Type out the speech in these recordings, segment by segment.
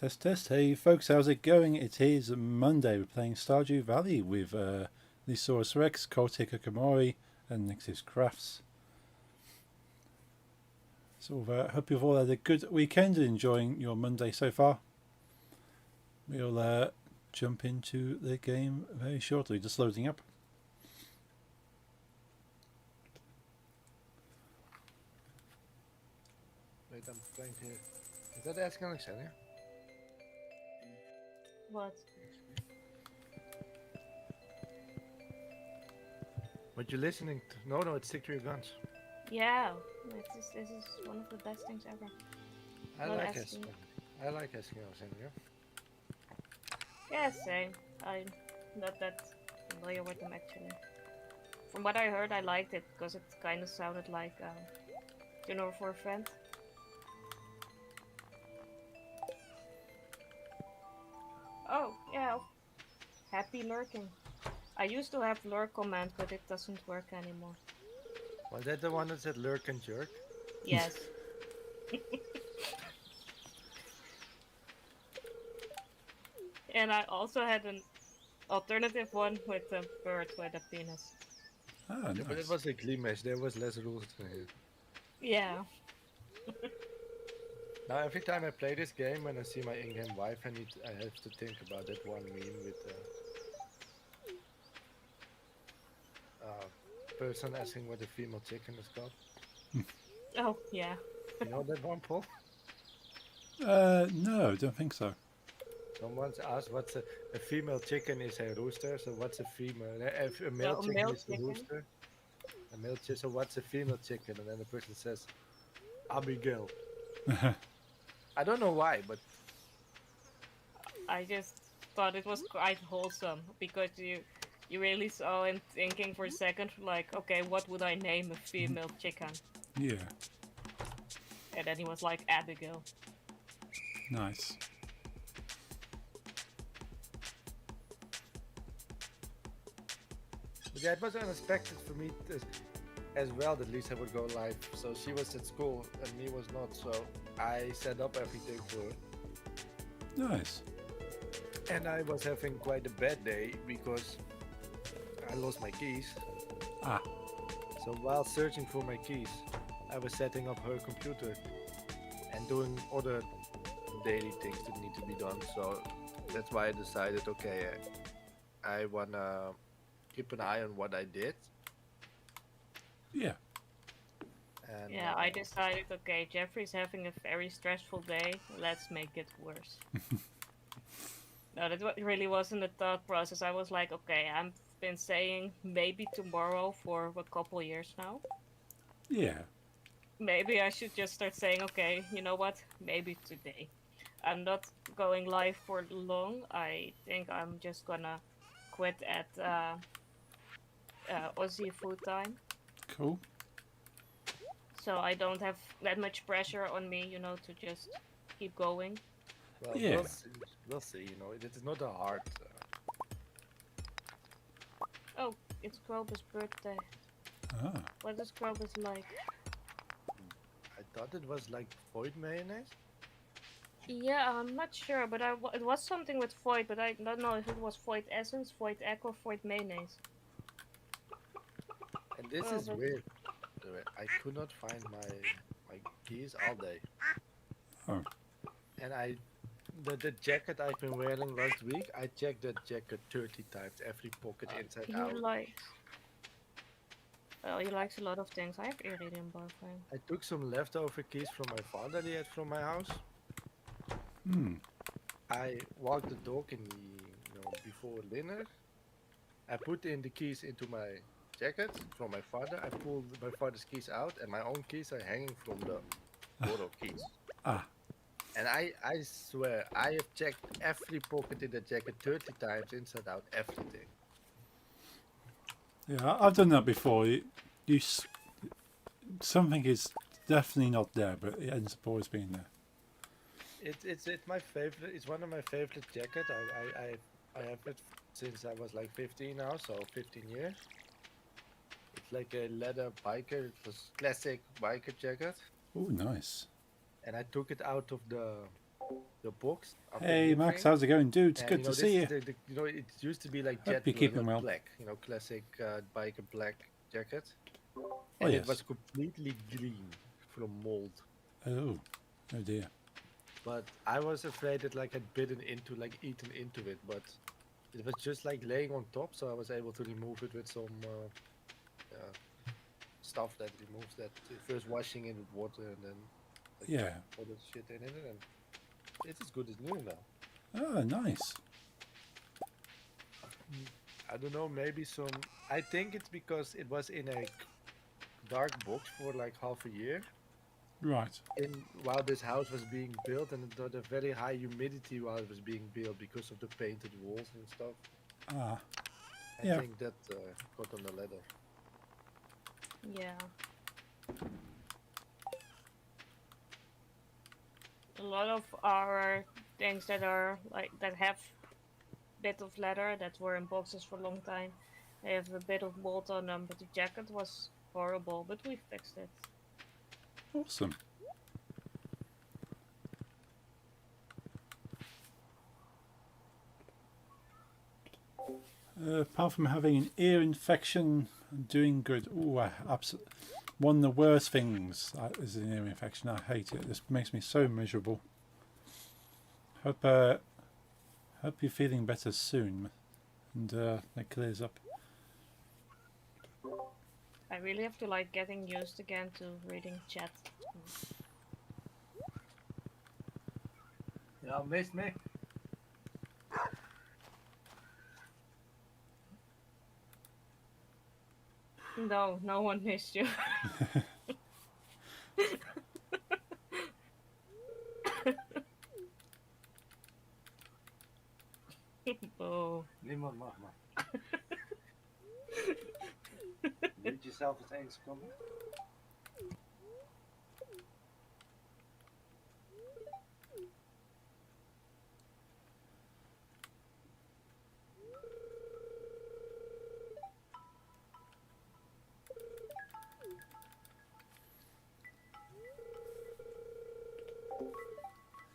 Test, test. Hey, folks, how's it going? It is Monday. We're playing Stardew Valley with Lysaurus Rex, Cortic Kamori, and Nexus Crafts. So, hope you've all had a good weekend and enjoying your Monday so far. We'll jump into the game very shortly, just loading up. Wait, I'm trying to. Is that asking Alexander? What? What you listening to? No, it's Stick to Your Guns. Yeah, this is one of the best things ever. I Not like asking. asking. I like asking Alexander. Yeah, same. I'm not that familiar with them actually. From what I heard, I liked it because it kind of sounded like Dinner for a Friend. Oh, yeah. Happy lurking. I used to have lurk command, but it doesn't work anymore. Was that the one that said lurk and jerk? Yes. And I also had an alternative one with a bird with a penis. Ah, Yeah, but it nice. was a Glimesh. There was less rules than here. Yeah. Now every time I play this game, when I see my in-game wife, I have to think about that one meme with person asking what a female chicken is called. Oh, yeah. You know that one, Paul? No, don't think so. Someone's asked what's a female chicken is a rooster. So what's a female? A male A chicken male is a chicken. rooster. A male chicken. So what's a female chicken? And then the person says Abigail. I don't know why, but I just thought it was quite wholesome because you really saw him thinking for a second, like, okay, what would I name a female chicken? Yeah, And then he was like, Abigail. nice. yeah, it was unexpected for me as well that Lisa would go live. So she was at school and me was not. So I set up everything for her. Nice. And I was having quite a bad day because I lost my keys. Ah, So while searching for my keys, I was setting up her computer and doing other daily things that need to be done. So that's why I decided, okay, I wanna keep an eye on what I did. yeah. And Yeah, I decided, okay, Jeffrey's having a very stressful day. Let's make it worse. No, really wasn't the thought process. I was like, okay, I've been saying maybe tomorrow for a couple years now. Yeah. Maybe I should just start saying, okay, you know what? Maybe today. I'm not going live for long. I think I'm just gonna quit at Aussie full time. Cool. So I don't have that much pressure on me, to just keep going. well, Yeah. we'll see. You know, it is not a hard. Oh, it's Grover's birthday. Ah, What is Grover's like? I thought it was like void mayonnaise. Yeah, I'm not sure, but it was something with Void, but I don't know if it was Void Essence, Void Egg, or Void Mayonnaise. And this Oh, is but weird. I could not find my keys all day. oh, And the jacket I've been wearing last week, I checked that jacket 30 times, every pocket inside he out. likes. Well, he likes a lot of things. I have iridium bar for him. I took some leftover keys from my father he had from my house. hmm. I walked the dog in before dinner. I put in the keys into my jacket from my father. I pulled my father's keys out, and my own keys are hanging from the door keys. Ah, And I swear, I have checked every pocket in the jacket 30 times, inside out, everything. yeah. I've done that before. Something is definitely not there, but it ends up always being there. It's my favorite. It's one of my favorite jackets. I have it since I was like 15 now, so 15 years. It's like a leather biker. It was classic biker jacket, Oh, nice. and I took it out of the the box. After Hey Max, moving. how's it going, dude? It's And good to this see is you. the it used to be like Hope jet you're blue and keeping not well. black. Classic biker black jacket. Oh And it yes. was completely green from mold. Oh, oh dear. But I was afraid that like had eaten into it, but it was just like laying on top, so I was able to remove it with some stuff that removes that. First washing it with water and then like Yeah. all the shit in it, and it's as good as new now. Oh, nice. I don't know, maybe some. I think it's because it was in a dark box for like half a year. Right. While this house was being built, and it got a very high humidity while it was being built because of the painted walls and stuff. Ah. I Yeah. think that got on the ladder. Yeah. A lot of our things that are like that have bit of leather that were in boxes for a long time. They have a bit of mold on them, but the jacket was horrible, but we fixed it. Awesome. Apart from having an ear infection, I'm doing good. Oh, one of the worst things is an ear infection. I hate it. This makes me so miserable. Hope you're feeling better soon, and that clears up. I really have to like getting used again to reading chat. Yeah, missed me. No, no one missed you. Oh. Niemand mag maar. Weet jezelf eens 1 seconde?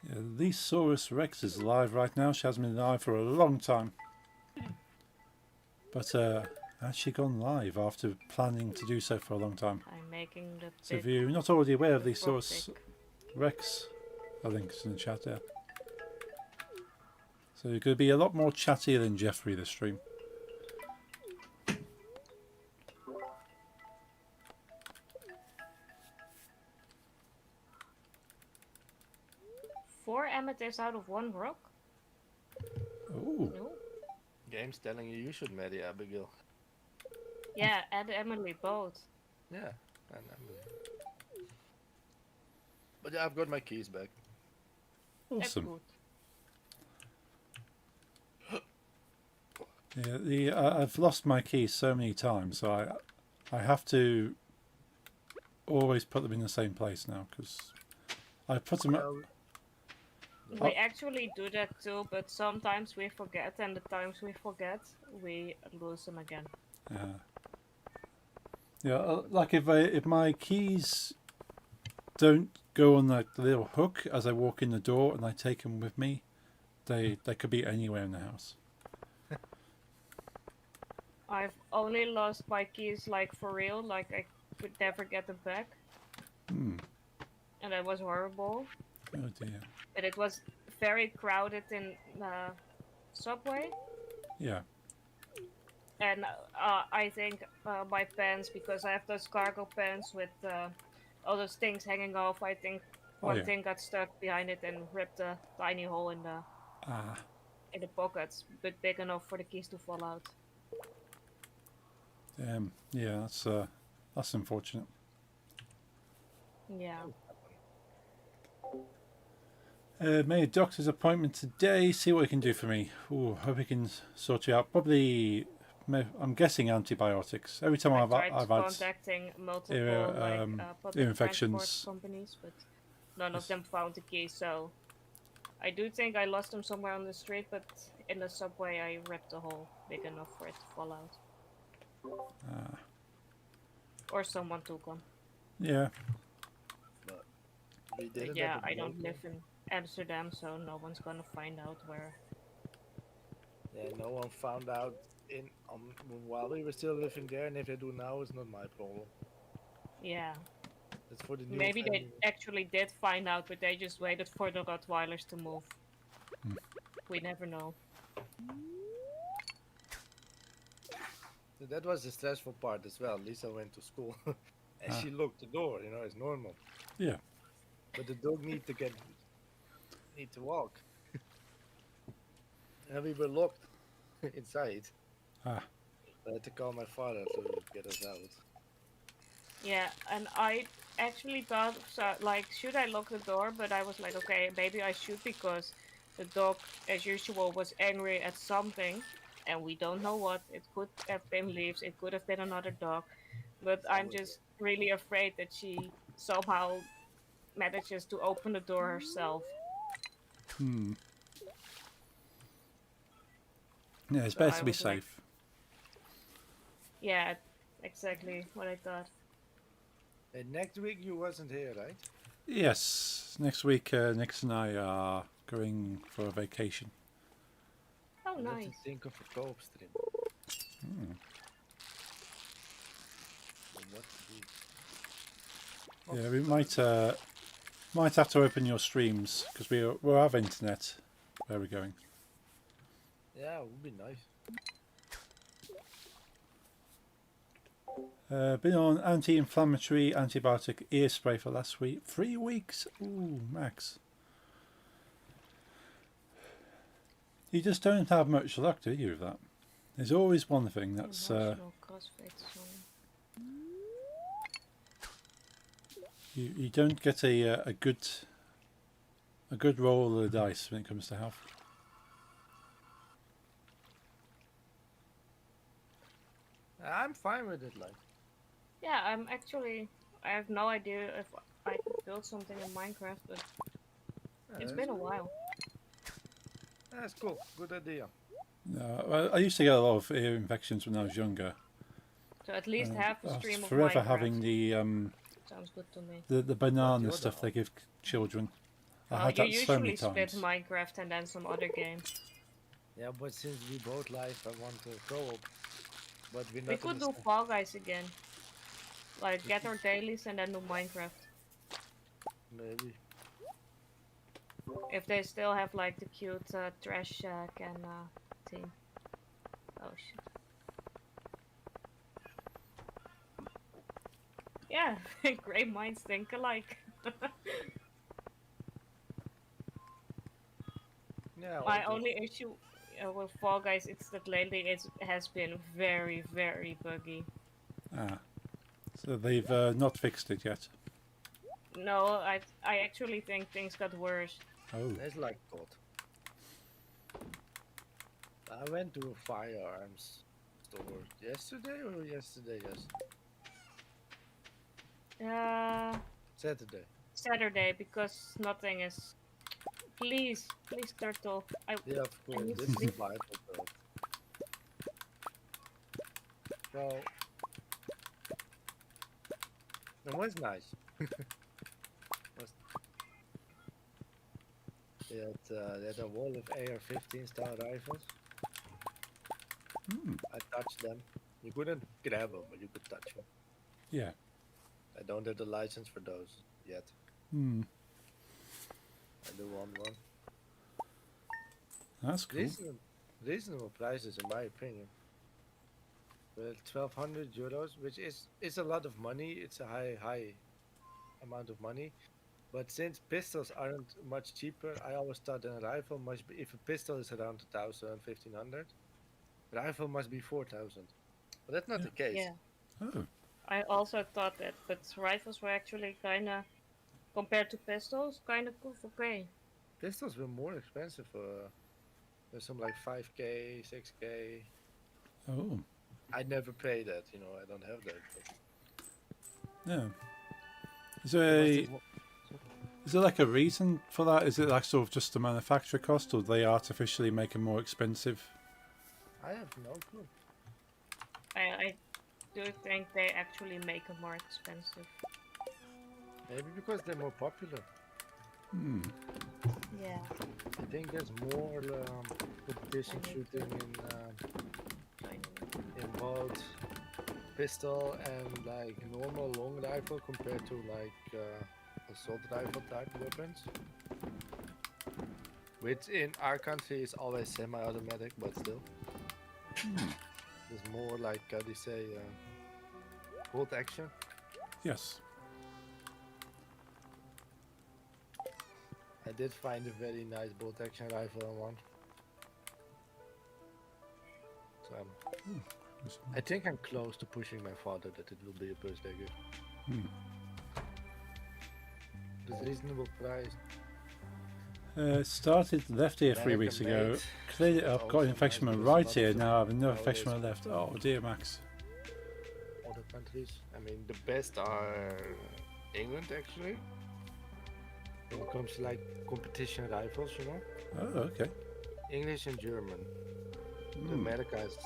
Yeah, Lysaurus Rex is alive right now. She hasn't been alive for a long time. But has she gone live after planning to do so for a long time? I'm making the So if you're not already aware of Lysaurus pick. Rex, I think it's in the chat there. So you're going to be a lot more chattier than Jeffrey this stream. Four amethysts out of one rock? Oh, No. Game's telling you should marry Abigail. Yeah, and Emily both. Yeah, and Emily. But yeah, I've got my keys back. That's awesome. good. Yeah, I've lost my keys so many times, so I have to always put them in the same place now because I put them. We actually do that too, but sometimes we forget, and the times we forget, we lose them again. Yeah, like if my keys don't go on the little hook as I walk in the door and I take them with me, they could be anywhere in the house. I've only lost my keys like for real, like I could never get them back. And that was horrible. Oh dear. But it was very crowded in the subway. Yeah. And I think my pants, because I have those cargo pants with all those things hanging off, I think one thing got stuck behind it and ripped a tiny hole in the pockets, but big enough for the keys to fall out. Yeah, that's unfortunate. Yeah. Made a doctor's appointment today. See what he can do for me. Ooh, hope he can sort you out. Probably, I'm guessing antibiotics. Every time I've had contacting multiple ear public infections transport companies, but none of them found the key. So I do think I lost them somewhere on the street, but in the subway I ripped a hole big enough for it to fall out. Or someone took them. Yeah. We did Yeah, I don't live in Amsterdam, so no one's gonna find out where. Yeah, no one found out in while we were still living there, and if they do now, it's not my problem. Yeah. It's for the new Maybe they family. actually did find out, but they just waited for the Rottweilers to move. Hmm. We never know. So that was the stressful part as well. Lisa went to school, and Ah. she locked the door. It's normal. Yeah. But the dog need to walk, and we were locked inside. Ah. I had to call my father to get us out. Yeah, and I actually thought, so, like, should I lock the door? But I was like, okay, maybe I should because the dog, as usual, was angry at something, and we don't know what. It could have been leaves, it could have been another dog, but It's I'm always just really afraid that she somehow manages to open the door herself. Hmm. Yeah, it's So better I to be was like, safe. yeah, exactly what I thought. And next week you wasn't here, right? Yes. Next week, Nix and I are going for a vacation. Oh, I had to nice. think of a co-op stream. Hmm. And what to do. Yeah, we might have to open your streams because we'll have internet where we're going. Yeah, it would be nice. Been on anti-inflammatory antibiotic ear spray for last week. 3 weeks. Ooh, max. You just don't have much luck, do you, with that? There's always one thing that's Emotional CrossFit song. you don't get a good roll of the dice when it comes to health. I'm fine with it, like. Yeah, I have no idea if I could build something in Minecraft, but it's been a while. That's cool. Good idea. I used to get a lot of ear infections when I was younger. So at least half I a was stream of forever Minecraft. having Sounds good to me. the banana Your stuff they dog? give children. I Oh, had you that so many usually split times. Minecraft and then some other game. Yeah, but since we both live, I want to co-op. But we're not We in could the do same. Fall Guys again. Like, get our dailies and then do Minecraft. Maybe. If they still have, like, the cute trash shack and team. Oh, shit. Yeah, great minds think alike. Yeah. My only issue with Fall Guys is that lately it has been very, very buggy. Ah, so they've not fixed it yet. No, I actually think things got worse. Oh, It's like God. I went to a firearms store yesterday or yesterday? Yes, Saturday. Saturday because nothing is. Please, please, turtle. Yeah, of I course. need to This is sleep. vital code. So it was nice. Was they had a wall of AR-15 style rifles. hmm. I touched them. You couldn't grab them, but you could touch them. Yeah. I don't have the license for those yet. Hmm. I do want one. That's cool. Reasonable prices, in my opinion. Well, 1,200 euros, which is a lot of money. It's a high amount of money. But since pistols aren't much cheaper, I always thought that a rifle must be. If a pistol is around 1,000, 1,500, rifle must be 4,000. But that's not Yeah. the case. Yeah, Oh, I also thought that, but rifles were actually kinda, compared to pistols, kinda okay. Pistols were more expensive. There's some like 5k, 6k. oh, I never pay that. I don't have that. But yeah. Is it there was a, the mo- is there like a reason for that? Is it like sort of just the manufacturer cost, or do they artificially make them more expensive? I have no clue. I do think they actually make them more expensive. Maybe because they're more popular. Hmm. Yeah. I think there's more competition shooting in both pistol and like normal long rifle compared to like assault rifle type weapons. Which in our country is always semi-automatic, but still. There's more like how do you say bolt action. Yes. I did find a very nice bolt action rifle on one. So I think I'm close to pushing my father that it will be a birthday gift. It's reasonable price. Started left here 3 weeks ago. American-made, Cleared it but up, got also an infection nice right because a lot here. of Now I have another nowadays infection left. Oh dear, Max. Other countries. I mean, the best are England actually. When it comes to like competition rifles, you know, Oh, okay. English and German. America is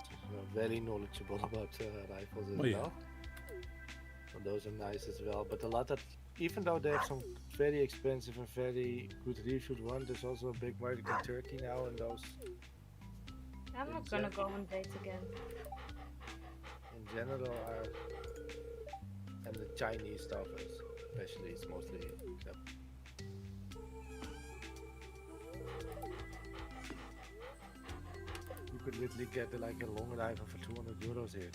very knowledgeable about rifles as Oh, yeah. well. So those are nice as well. But a lot of, even though they have some very expensive and very good reviewed ones, there's also a big market in Turkey now, and those I'm not gonna go on dates again. in general are, and the Chinese stuff is, especially, it's mostly crap. You could literally get like a long rifle for 200 euros here.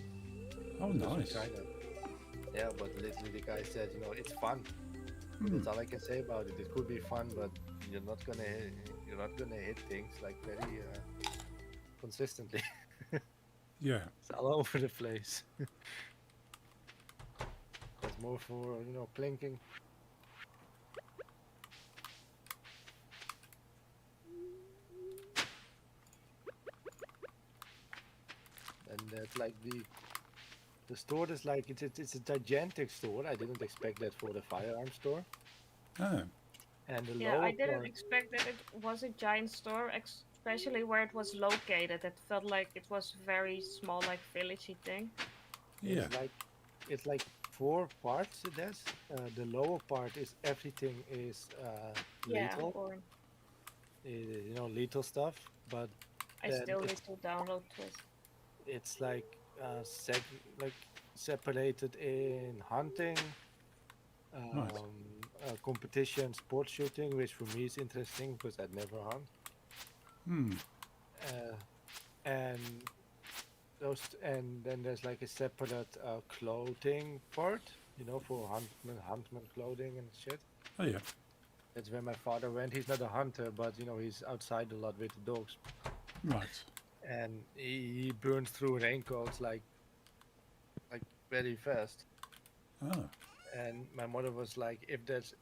Oh, Just from nice. China. Yeah, but literally the guy said, you know, it's fun. That's all I can say about it. It could be fun, but you're not gonna hit things like very consistently. Yeah. It's all over the place. That's more for plinking. And that's like the store is like it's a gigantic store. I didn't expect that for the firearm store. Oh. Yeah, And the I lower didn't part, expect that it was a giant store, especially where it was located. It felt like it was very small, like villagey thing. Yeah. it's like 4 parts. It has. The lower part is everything is Yeah, lethal, or lethal stuff. But I then still need to download Twist. it's like like separated in hunting, Right. competition, sports shooting, which for me is interesting because I'd never hunt. Uh, and and then there's like a separate clothing part, for huntman clothing and shit. Oh, yeah. That's where my father went. He's not a hunter, but he's outside a lot with the dogs, Right. and he burns through raincoats like very fast. Oh. And my mother was like, if there's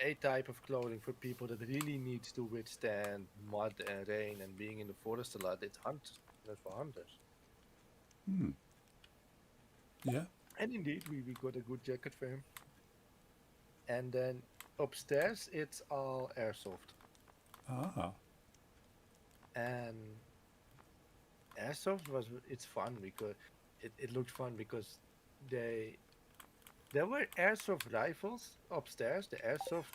a type of clothing for people that really needs to withstand mud and rain and being in the forest a lot, it's that's for hunters. Yeah. And indeed, we got a good jacket for him. And then upstairs, it's all airsoft. Ah. And airsoft it's fun because it looked fun because there were airsoft rifles upstairs. The airsoft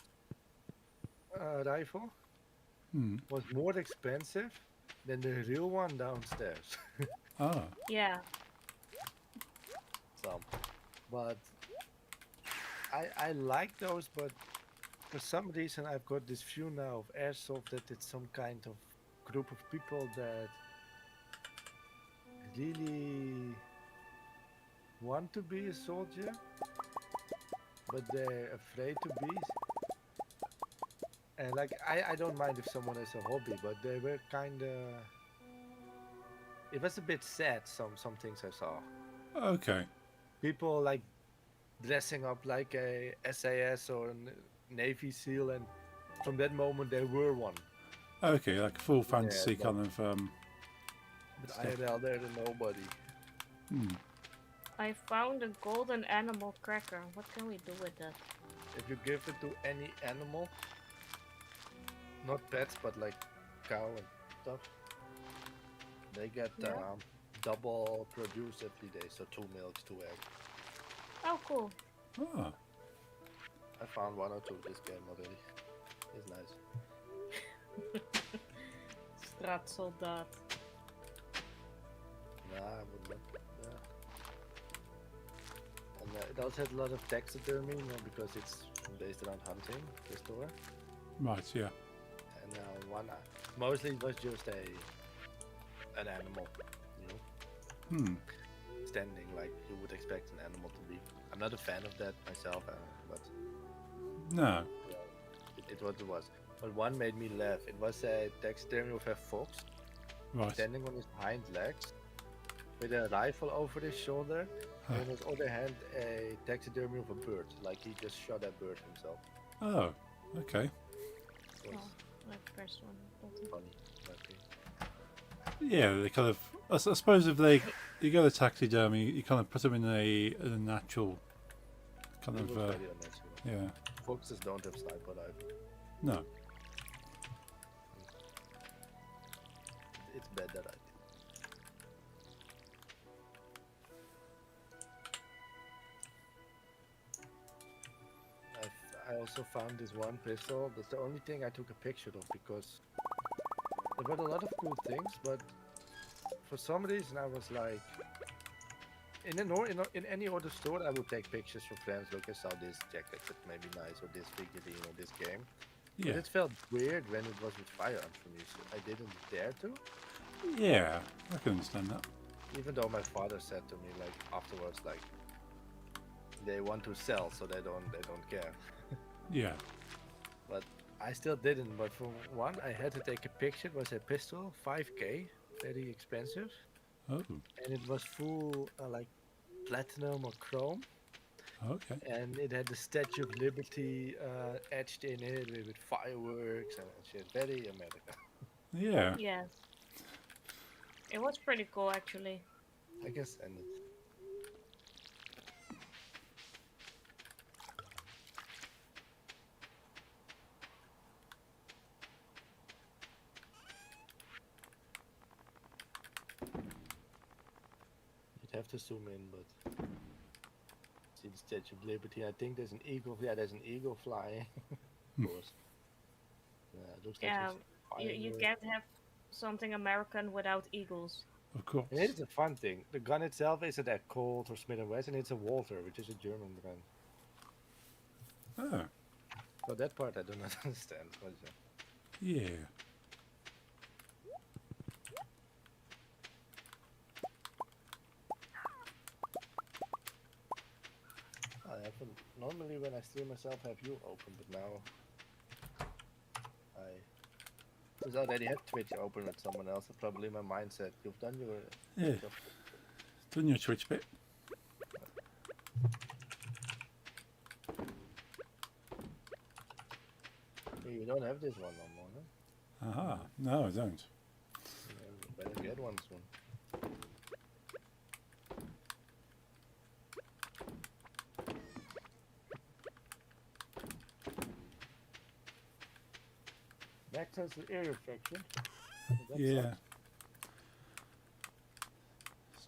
rifle was more expensive than the real one downstairs. Ah. Yeah, But I like those, but for some reason I've got this view now of airsoft that it's some kind of group of people that really want to be a soldier, but they're afraid to be. And like I don't mind if someone has a hobby, but they were kind of. It was a bit sad. Some things I saw. Okay. People like dressing up like a SAS or a Navy SEAL, and from that moment they were one. Okay, like a full fantasy but- kind of. But Stuff. IRL they're the nobody. I found a golden animal cracker. What can we do with that? If you give it to any animal, not pets but like cow and stuff, they get Yeah. double produce every day, so 2 milks, 2 eggs. Oh, cool. Ah. I found 1 or 2 this game already. It's nice. Straatsoldaat. Nah, I would not. Yeah. And it also had a lot of taxidermy, because it's based around hunting, the store. Right, yeah. And one, mostly it was just an animal, you know, standing like you would expect an animal to be. I'm not a fan of that myself, but No. it what it was. But one made me laugh. It was a taxidermy of a fox Right. standing on his hind legs with a rifle over his shoulder, and on his other hand a taxidermy of a bird, like he just shot that bird himself. Oh, okay. It was Like the first one. funny, in my opinion. Yeah, they kind of. I suppose if you go to taxidermy, you kind of put them in a natural kind It of. was very unnatural. Yeah. Foxes don't have sniper rifle. No. It's better, I think. I also found this one pistol. That's the only thing I took a picture of, because there were a lot of cool things, but for some reason I was like, in any other store I would take pictures for friends. Look, I saw this jacket that may be nice, or this figurine, or this game. But Yeah. it felt weird when it was with firearms for me, so I didn't dare to. Yeah, I can understand that. Even though my father said to me like afterwards, like they want to sell, so they don't care. Yeah. But I still didn't. But for one, I had to take a picture. It was a pistol, 5K, very expensive, Oh, and it was full like platinum or chrome, okay. and it had the Statue of Liberty etched in it with fireworks and shit. Very American, Yeah. Yes. It was pretty cool actually. I guess. And you'd have to zoom in, but see the Statue of Liberty. I think there's an eagle. Yeah, there's an eagle flying. Of course. Yeah, it looks like Yeah, it's you fireworks. can't have something American without eagles. Of course. And it is a fun thing. The gun itself isn't that Colt or Smith & Wesson, it's a Walther, which is a German brand. Oh, So that part I do not understand. What is that? yeah. I haven't, normally when I stream myself I have you open, but now since I already had Twitch open with someone else, probably my mindset, you've done your Yeah. job. Done your Twitch bit. You don't have this one no more, no? Aha. No, I don't. Yeah, you better get one soon. Max has an ear infection. That Yeah.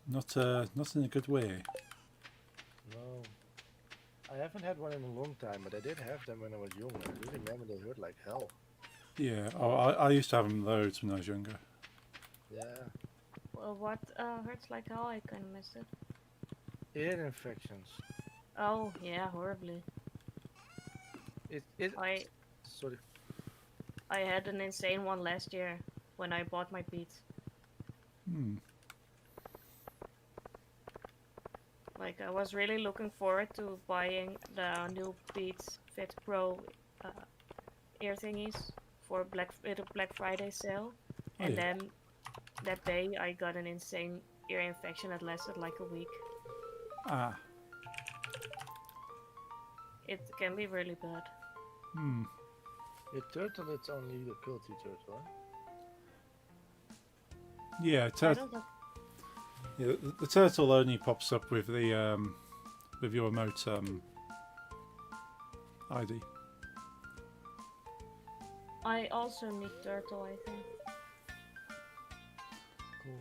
sucks. Not in a good way. No. I haven't had one in a long time, but I did have them when I was younger. I do remember they hurt like hell. Yeah. Oh, I used to have them loads when I was younger. Yeah. Well, what hurts like hell? I kind of missed it. Ear infections. Oh yeah, horribly. It I sorry. I had an insane one last year when I bought my Beats. Like I was really looking forward to buying the new Beats Fit Pro ear thingies for Black Friday sale, Oh, and yeah. then that day I got an insane ear infection that lasted like a week. Ah. It can be really bad. Your turtle, it's only the quilty turtle, huh? Yeah. I don't know. Yeah, the turtle only pops up with the with your remote ID. I also need turtle, I think. Cool.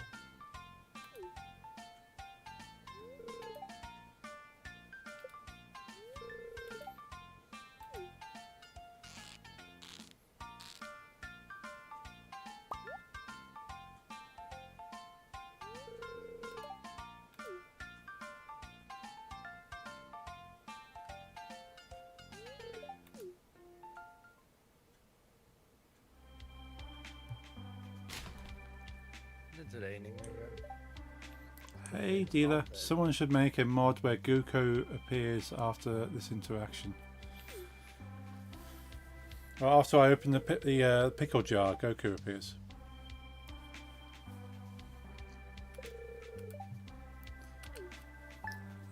raining again. Hey dealer, someone should make a mod where Guko appears after this interaction. Well, after I open the pickle jar, Goku appears.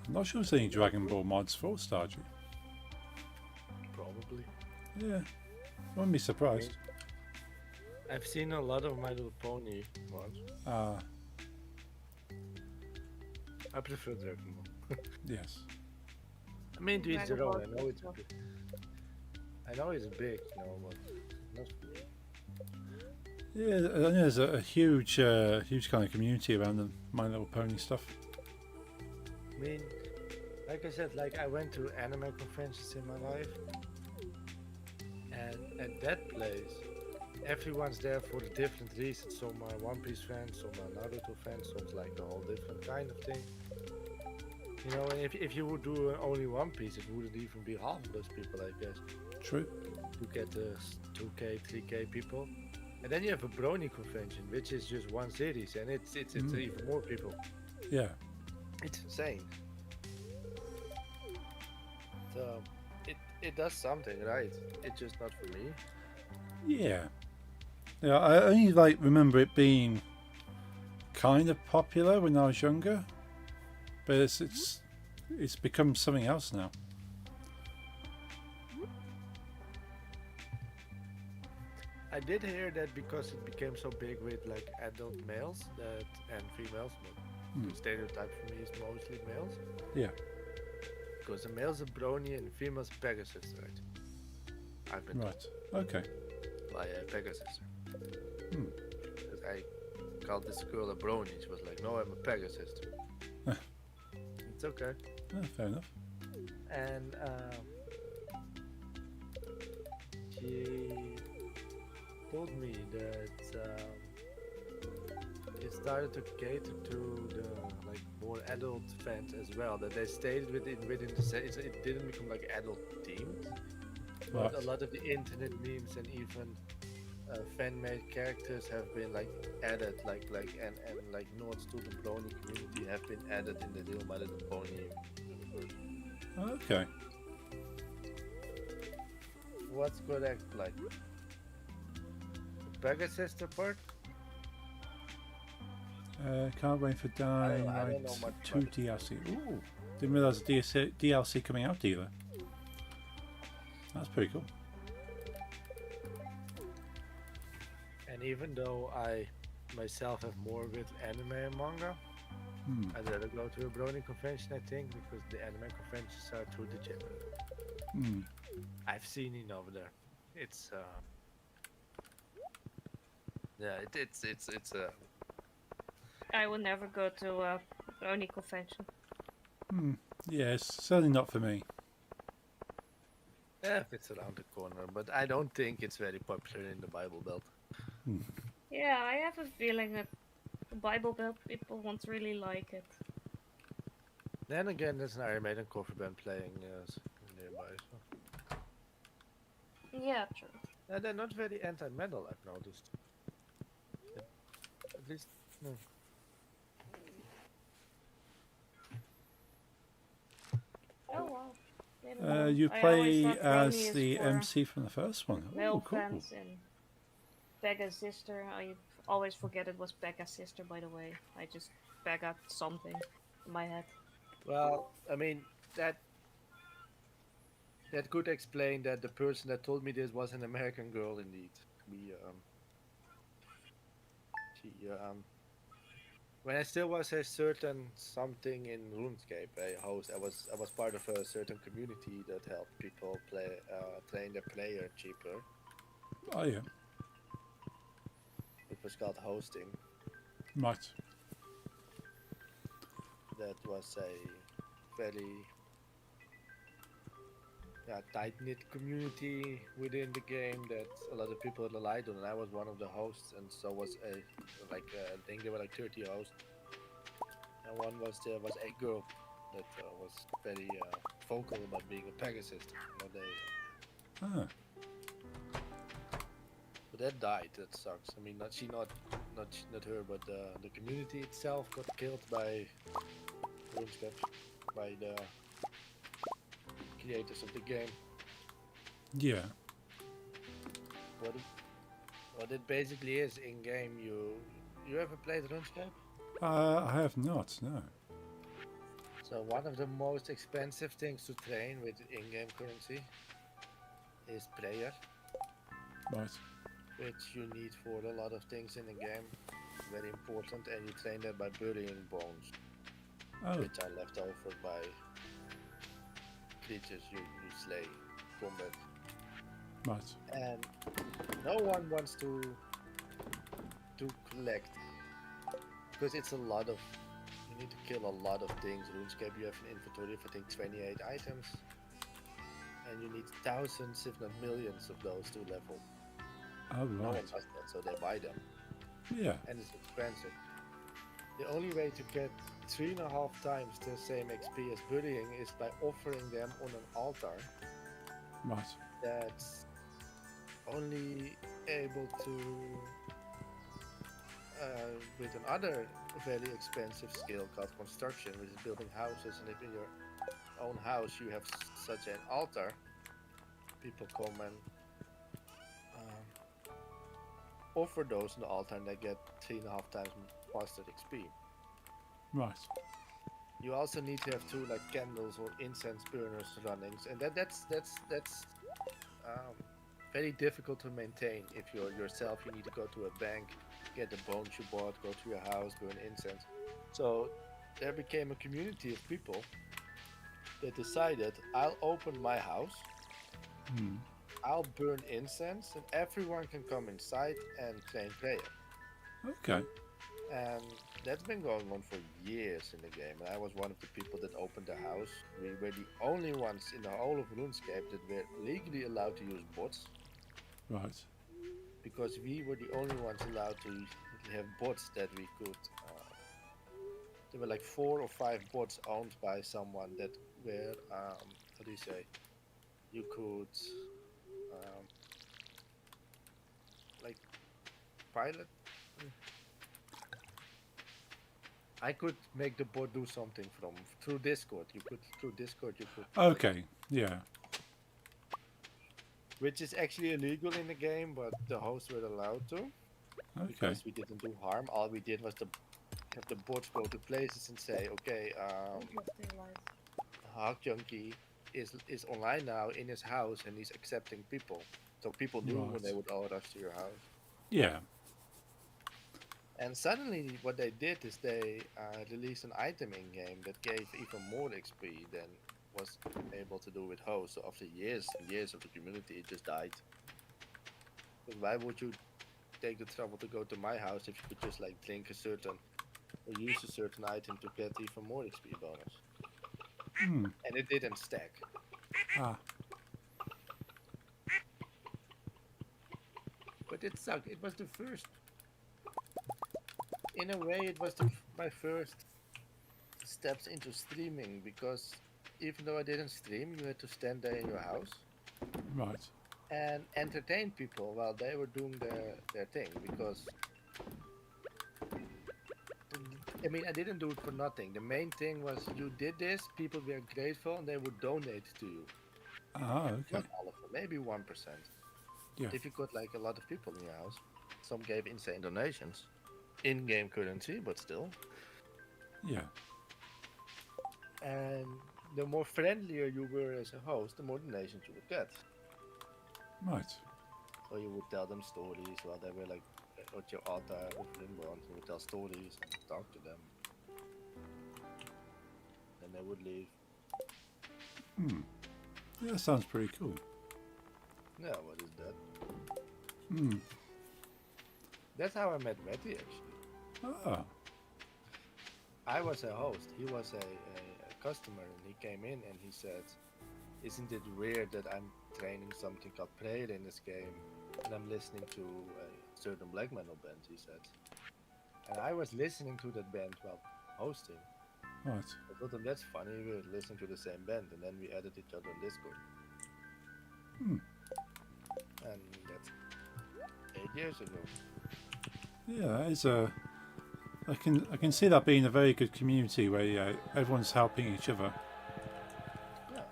I'm not sure there's any Dragon Ball mods for Stardew. Probably. Yeah, wouldn't be surprised. I've seen a lot of My Little Pony mods. I prefer Dragon Ball. Yes. I mean, to each Dragon their own. Ball I know it's stuff. big. I know it's big, but not for me. Yeah, I know there's a huge kind of community around the My Little Pony stuff. I mean, like I said, like I went to anime conventions in my life, and at that place, everyone's there for a different reason. Some are One Piece fans, some are Naruto fans, some like a whole different kind of thing. You know, and if you would do only One Piece, it wouldn't even be half of those people, I guess. True. To get 2K, 3K people. And then you have a Brony convention, which is just one series, and it's even more people. Yeah. It's insane. So it does something, right? It's just not for me. Yeah. Yeah, I only remember it being kind of popular when I was younger, but it's become something else now. I did hear that because it became so big with like adult males and females, but the stereotype for me is mostly males. Yeah. Because the male's a Brony and the female's a Pegasus, right? I've been Right. Okay. by a Pegasus. Because I called this girl a Brony. She was like, "No, I'm a Pegasus." It's okay. Fair enough. And she told me that it started to cater to the like more adult fans as well. That they stayed within the set. It didn't become like adult themed. But Right. a lot of the internet memes and even fan-made characters have been like added, and like nods to the Brony community have been added in the real My Little Pony universe. Okay. What's correct, like the Pegasus part? Can't wait for I don't know Dynamite much 2 about it. DLC. Ooh. Didn't realise the DLC coming out either. That's pretty cool. And even though I myself have more with anime and manga, I'd rather go to a Brony convention, I think, because the anime conventions are too degenerate. I've seen it over there. It's yeah, it's I would never go to a Brony convention. Yeah, it's certainly not for me. yeah, if it's around the corner, but I don't think it's very popular in the Bible Belt. Yeah, I have a feeling that the Bible Belt people won't really like it. Then again, there's an Iron Maiden cover band playing nearby. So. Yeah, true. Yeah, they're not very anti-metal, I've noticed. At least, no. Oh wow. Didn't know. You I always play thought Brony as is the for MC from the first one. Oh, male cool. fans and Becca's sister. I always forget it was Becca's sister, by the way. I just Becca something in my head. Well, I mean, that could explain that the person that told me this was an American girl indeed. When I still was a certain something in RuneScape, I was part of a certain community that helped people train their player cheaper. Oh, yeah. It was called hosting. Right. That was a very tight-knit community within the game that a lot of people relied on, and I was one of the hosts, and so was I think there were like 30 hosts, and one was a girl that was very vocal about being a Pegasus. You know, Ah. But that died. That sucks. I mean, not her, but the community itself got killed by RuneScape, by the creators of the game. Yeah. What it, what it basically is in game. You ever played RuneScape? I have not. No. So one of the most expensive things to train with in-game currency is prayer, Right. which you need for a lot of things in the game. Very important, and you train that by burying bones, Oh. which are left over by creatures you slay, combat. Right. And no one wants to collect because it's a lot of. You need to kill a lot of things. RuneScape, you have an inventory of I think 28 items, and you need thousands, if not millions, of those to level. Oh, No one right. does that, so they buy them, Yeah. and it's expensive. The only way to get 3.5 times the same XP as burying is by offering them on an altar Right. that's only able to, with another very expensive skill called construction, which is building houses. And if in your own house you have such an altar, people come and offer those on the altar, and they get 3.5 times faster XP. Right. You also need to have 2 like candles or incense burners running, and that's very difficult to maintain. If you're yourself, you need to go to a bank, get the bones you bought, go to your house, burn incense. So there became a community of people that decided, I'll open my house, Hmm. I'll burn incense, and everyone can come inside and train prayer. Okay. And that's been going on for years in the game. And I was one of the people that opened the house. We were the only ones in the whole of RuneScape that were legally allowed to use bots, Right. because we were the only ones allowed to have bots that we could. There were like 4 or 5 bots owned by someone that were, how do you say? You could, like, pilot. I could make the bot do something through Discord. You could Okay. Yeah. which is actually illegal in the game, but the hosts were allowed to Okay. because we didn't do harm. All we did was have the bots go to places and say, okay, Hawk Junkie is online now in his house and he's accepting people. So people knew when they Right. would all rush to your house. Yeah. And suddenly, what they did is they released an item in game that gave even more XP than was able to do with hosts. So after years and years of the community, it just died. Because why would you take the trouble to go to my house if you could just like drink a certain or use a certain item to get even more XP bonus? Hmm. And it didn't stack. Ah. But it sucked. It was the first. In a way, it was my first steps into streaming, because even though I didn't stream, you had to stand there in your house Right. and entertain people while they were doing their thing. Because I mean, I didn't do it for nothing. The main thing was you did this, people were grateful, and they would donate to you. Ah. Okay. Not all of them, maybe 1%. Yeah. If you got like a lot of people in your house, some gave insane donations, in-game currency, but still. Yeah. And the more friendlier you were as a host, the more donations you would get. Right. So you would tell them stories while they were like at your altar offering bonds. You would tell stories and talk to them. Then they would leave. Hmm. Yeah, that sounds pretty cool. Yeah, what is that? Hmm. That's how I met Matty, actually. Ah. I was a host. He was a customer, and he came in and he said, "Isn't it weird that I'm training something called prayer in this game, and I'm listening to a certain black metal band?" He said, and I was listening to that band while hosting. Right. I thought that's funny. We were listening to the same band, and then we added each other on Discord. Hmm. And that's 8 years ago. Yeah, that is a. I can see that being a very good community where everyone's helping each other. Yeah.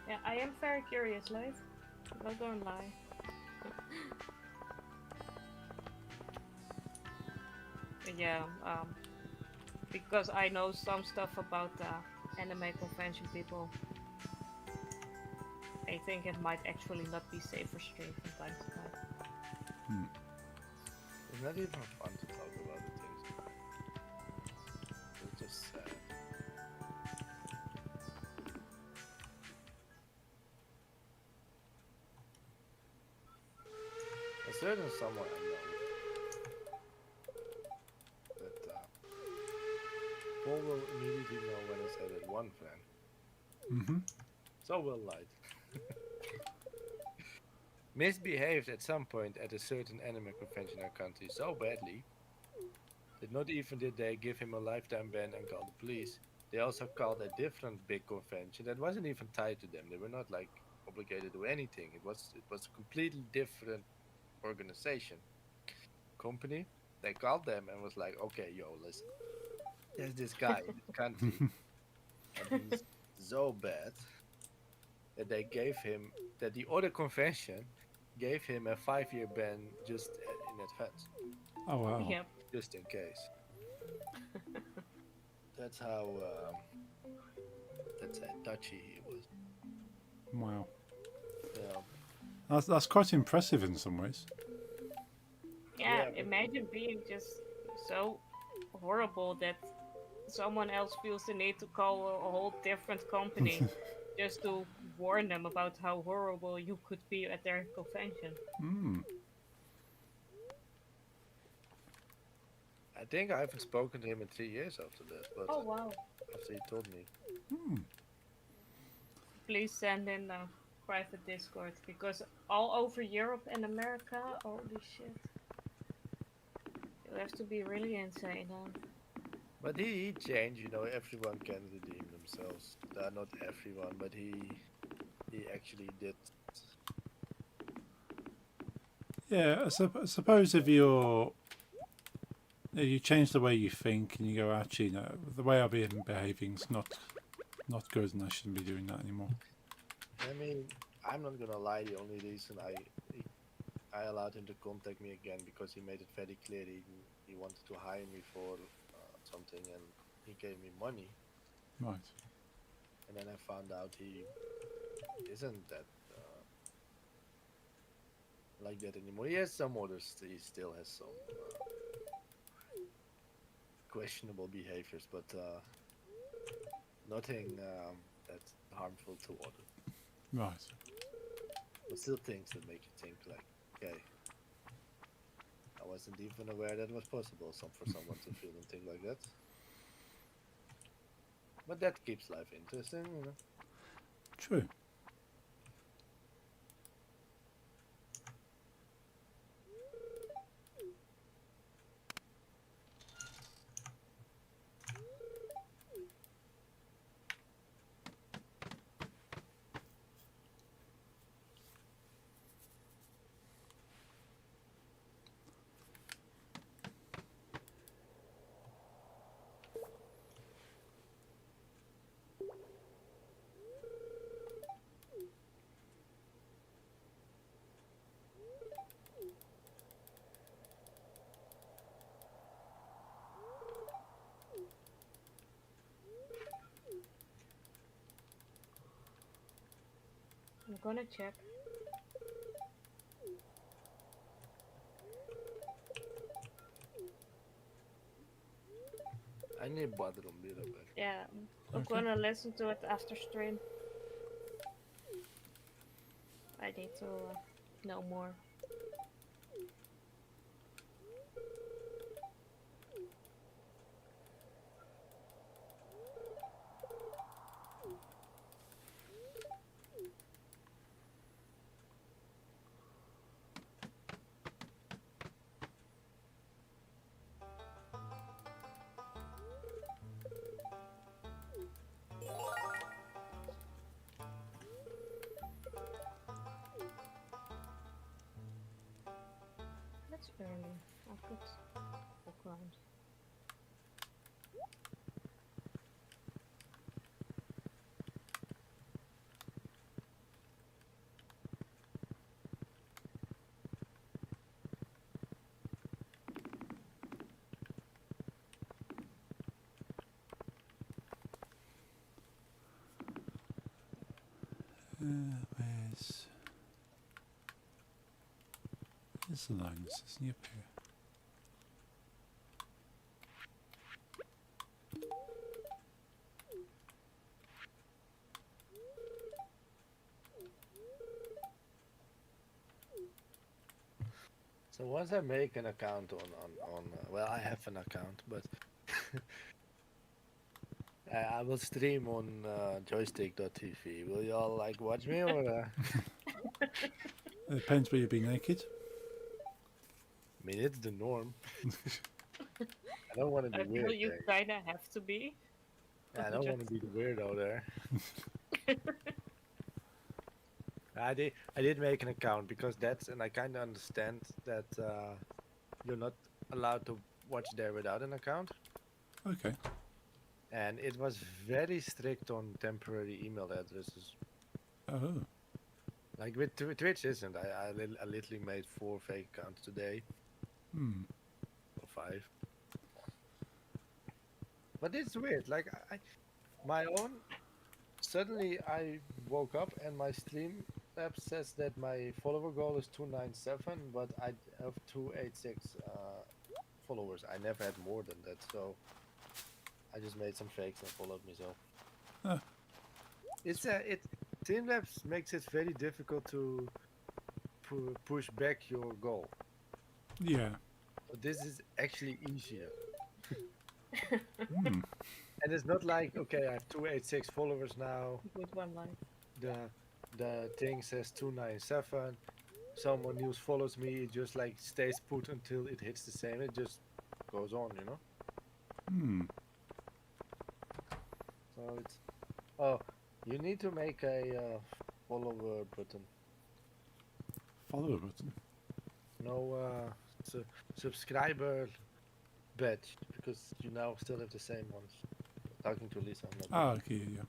Yeah, I am very curious, Lloyd. Not gonna lie. Yeah, because I know some stuff about anime convention people. I think it might actually not be safe for stream from time to time. It's not even fun to talk about the things. It's just sad. A certain someone I know that Paul will immediately know when I say that one fan. Mm-hmm. So well light. Misbehaved at some point at a certain anime convention in our country so badly that not even did they give him a lifetime ban and call the police. They also called a different big convention that wasn't even tied to them. They were not like obligated to anything. It was a completely different organization company. They called them and was like, okay, yo, listen, there's this guy in this country and he's so bad that they gave him that the other convention gave him a 5-year ban just in advance, Oh wow. Yep. just in case. That's how that's how touchy he was. Wow. Yeah, That's quite impressive in some ways. Yeah, but imagine being just so horrible that someone else feels the need to call a whole different company just to warn them about how horrible you could be at their convention. Mm. I think I haven't spoken to him in 3 years after that. But Oh wow. after he told me, Mm. Please send in a private Discord because all over Europe and America, holy shit. You have to be really insane, huh? but he changed. You know, everyone can redeem themselves. Not everyone, but he actually did. Yeah, I suppose if you change the way you think and you go, actually, no, the way I've been behaving's not good, and I shouldn't be doing that anymore. I mean, I'm not gonna lie. The only reason I allowed him to contact me again because he made it very clear he wanted to hire me for something, and he gave me money. Right. And then I found out he isn't that like that anymore. He has some others. He still has some questionable behaviors, but nothing that's harmful to others. Right. But still things that make you think like, okay, I wasn't even aware that was possible for someone to feel and think like that. But that keeps life interesting, you know. True. I'm gonna check. I need bathroom beer back. Yeah, I'm Okay. gonna listen to it after stream. I need to know more. Good. All ground. Where's the lines? Isn't he up here? So once I make an account on well, I have an account, but I will stream on joystick.tv. Will y'all like watch me or? It depends where you'll be naked. I mean, it's the norm. I don't want to be I feel weird. you There. kinda have to be. Yeah, I don't want to be the weirdo there. I did make an account because and I kind of understand that you're not allowed to watch there without an account. Okay. And it was very strict on temporary email addresses. Oh. Like with Twitch isn't. I literally made 4 fake accounts today. Hmm. Or 5. But it's weird. Like my own. Suddenly I woke up and my stream app says that my follower goal is 297, but I have 286 followers. I never had more than that, so I just made some fakes and followed me. So Huh. Streamlabs makes it very difficult to push back your goal. Yeah. But this is actually easier. Hmm. And it's not like, okay, I have 286 followers now. With one life. The thing says 297. Someone new follows me, it just like stays put until it hits the same. It just goes on, you know. Hmm. So it's you need to make a follower button. Follow button. No subscriber badge because you now still have the same ones. Talking to Lisa, I'm not. Ah, okay, yeah.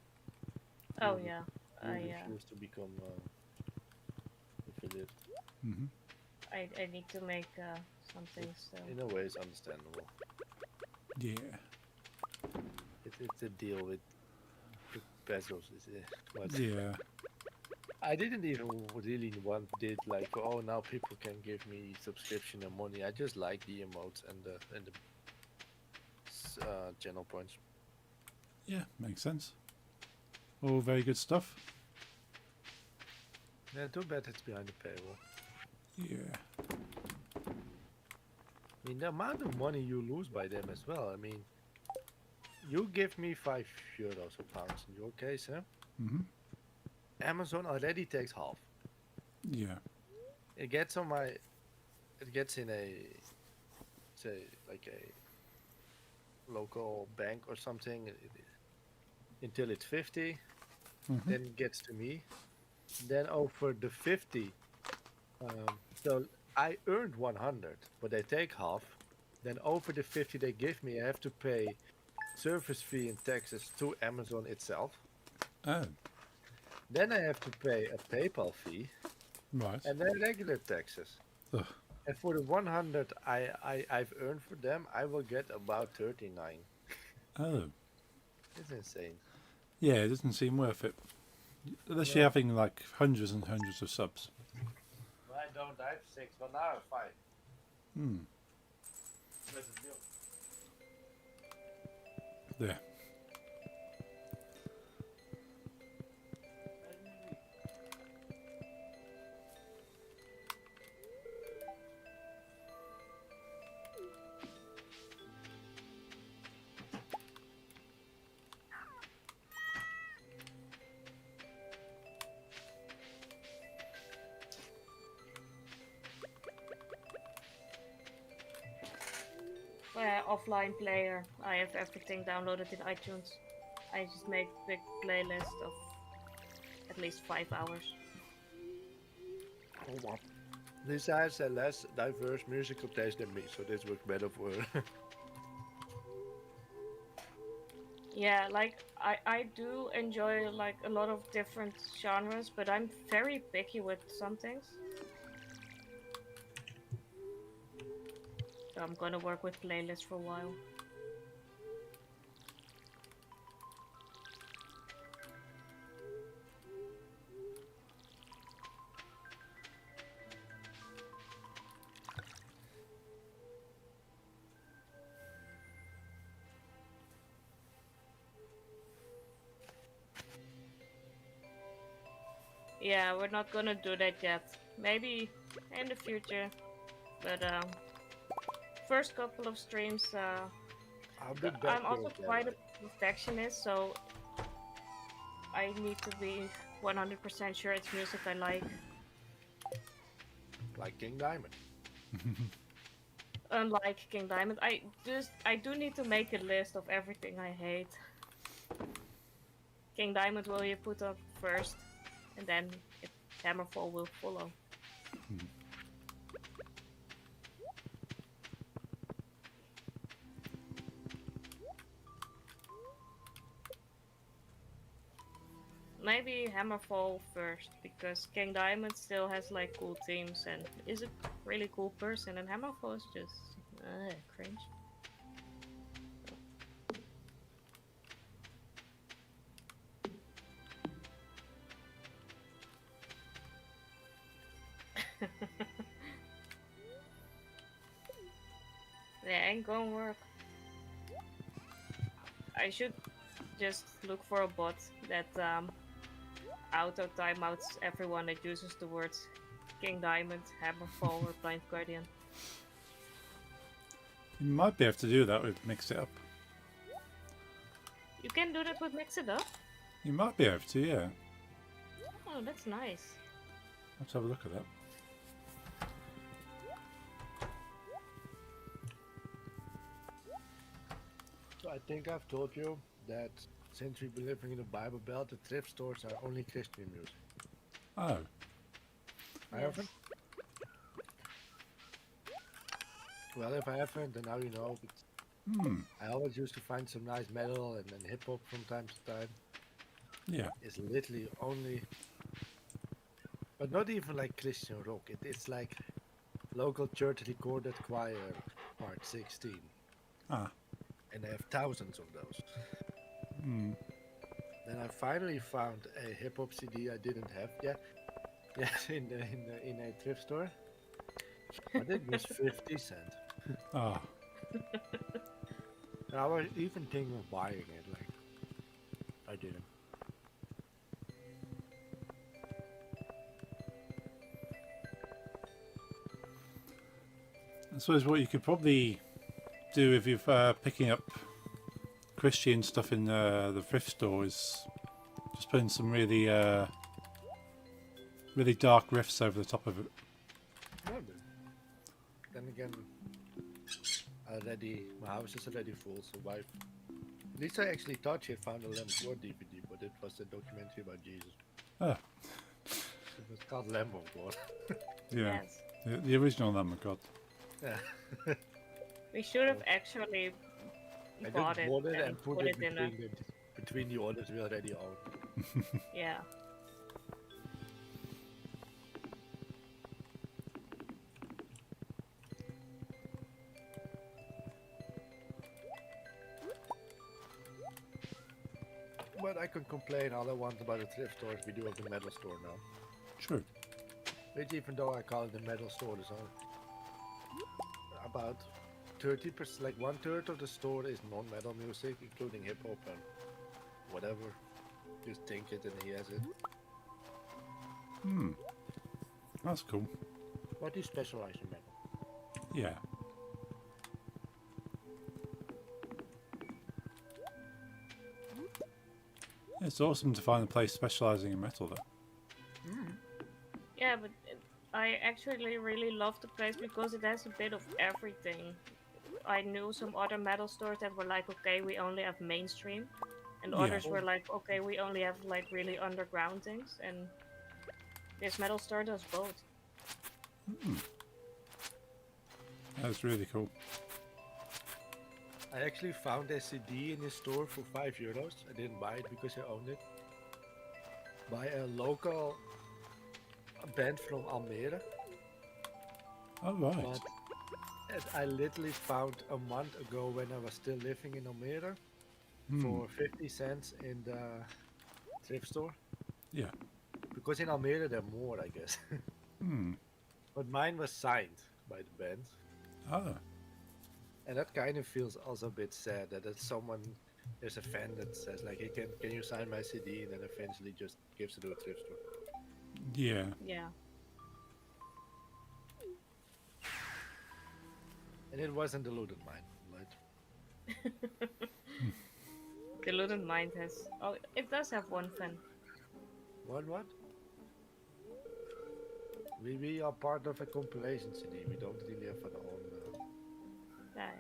Oh You- yeah. You I refuse to become affiliate. Mm-hmm. I need to make something still. In a way, it's understandable. Yeah. It's a deal with Bezos. But Yeah. I didn't even really want it like, oh, now people can give me subscription and money. I just like the emotes and the channel points. Yeah, makes sense. All very good stuff. Yeah, too bad it's behind the paywall. Yeah. I mean, the amount of money you lose by them as well. I mean, you give me €5 or pounds in your case, huh? Mm-hmm. Amazon already takes half. Yeah. It gets on my. It gets in a, say, like a local bank or something until it's 50. Mm-hmm. Then it gets to me. Then over the 50, so I earned 100, but they take half. Then over the 50 they give me, I have to pay service fee and taxes to Amazon itself. Oh, Then I have to pay a PayPal fee right. and then regular taxes. Ugh. And for the 100 I've earned for them, I will get about 39. Oh. It's insane. Yeah, it doesn't seem worth it. Unless you're having like hundreds and hundreds of subs. I don't. I have 6, but now I have 5. Hmm. That's a deal. There. Offline player. I have everything downloaded in iTunes. I just make big playlist of at least 5 hours. Lisa has a less diverse musical taste than me, so this works better for her. Yeah, like I do enjoy like a lot of different genres, but I'm very picky with some things. So I'm gonna work with playlists for a while. Yeah, we're not gonna do that yet. Maybe in the future, but first couple of streams, I'll be back I'm here also again, quite a perfectionist, so I need to be 100% sure it's music I like. like King Diamond. Unlike King Diamond, I do need to make a list of everything I hate. King Diamond will you put up first, and then Hammerfall will follow. Maybe Hammerfall first, because King Diamond still has like cool themes and is a really cool person, and Hammerfall is just cringe. That ain't gonna work. I should just look for a bot that auto timeouts everyone that uses the words King Diamond, Hammerfall, or Blind Guardian. You might be able to do that with Mix It Up. You can do that with Mix It Up? You might be able to, yeah. Oh, that's nice. Let's have a look at that. So I think I've told you that since we've been living in the Bible Belt, the thrift stores are only Christian music. Oh. I haven't? Well, if I haven't, then now you know. But I always used to find some nice metal and hip hop from time to time. Yeah. It's literally only, but not even like Christian rock. It's like local church recorded choir, part 16. Ah. And they have thousands of those. Then I finally found a hip hop CD I didn't have yet. Yes, in a thrift store. But it was 50 cents. Ah. And I was even thinking of buying it, like I didn't. I suppose what you could probably do if you're picking up Christian stuff in the thrift store is just putting some really really dark riffs over the top of it. No, but then again, my house is already full, so why? Lisa actually thought she had found a Lamb of God DVD, but it was a documentary about Jesus. Ah. It was called Lamb of God. Yeah. Yes. The original Lamb of God. Yeah. We should have actually I bought just it bought it and and put it between the orders we already own. Yeah. But I can complain all I want about the thrift stores. We do have the metal store now. True. Which, even though I call it the metal store, there's only about 30%, like 1/3 of the store is non-metal music, including hip hop and whatever. Just think it and he has it. That's cool. But he specializes in metal. Yeah. It's awesome to find a place specializing in metal, though. Yeah, but I actually really love the place because it has a bit of everything. I knew some other metal stores that were like, okay, we only have mainstream, and Yeah. others were like, okay, we only have like really underground things, and this metal store does both. That's really cool. I actually found a CD in the store for €5. I didn't buy it because I owned it. By a local band from Almere. Oh, right. But I literally found a month ago when I was still living in Almere for 50 cents in the thrift store. Yeah. Because in Almere they're more, I guess. But mine was signed by the band. Oh. And that kind of feels also a bit sad that there's a fan that says like, hey, can you sign my CD? And then eventually just gives it to a thrift store. Yeah. Yeah. And it wasn't Deluded Mind, right? Deluded Mind has. Oh, it does have one fan. What? We are part of a compilation CD. We don't really have our own. Yeah.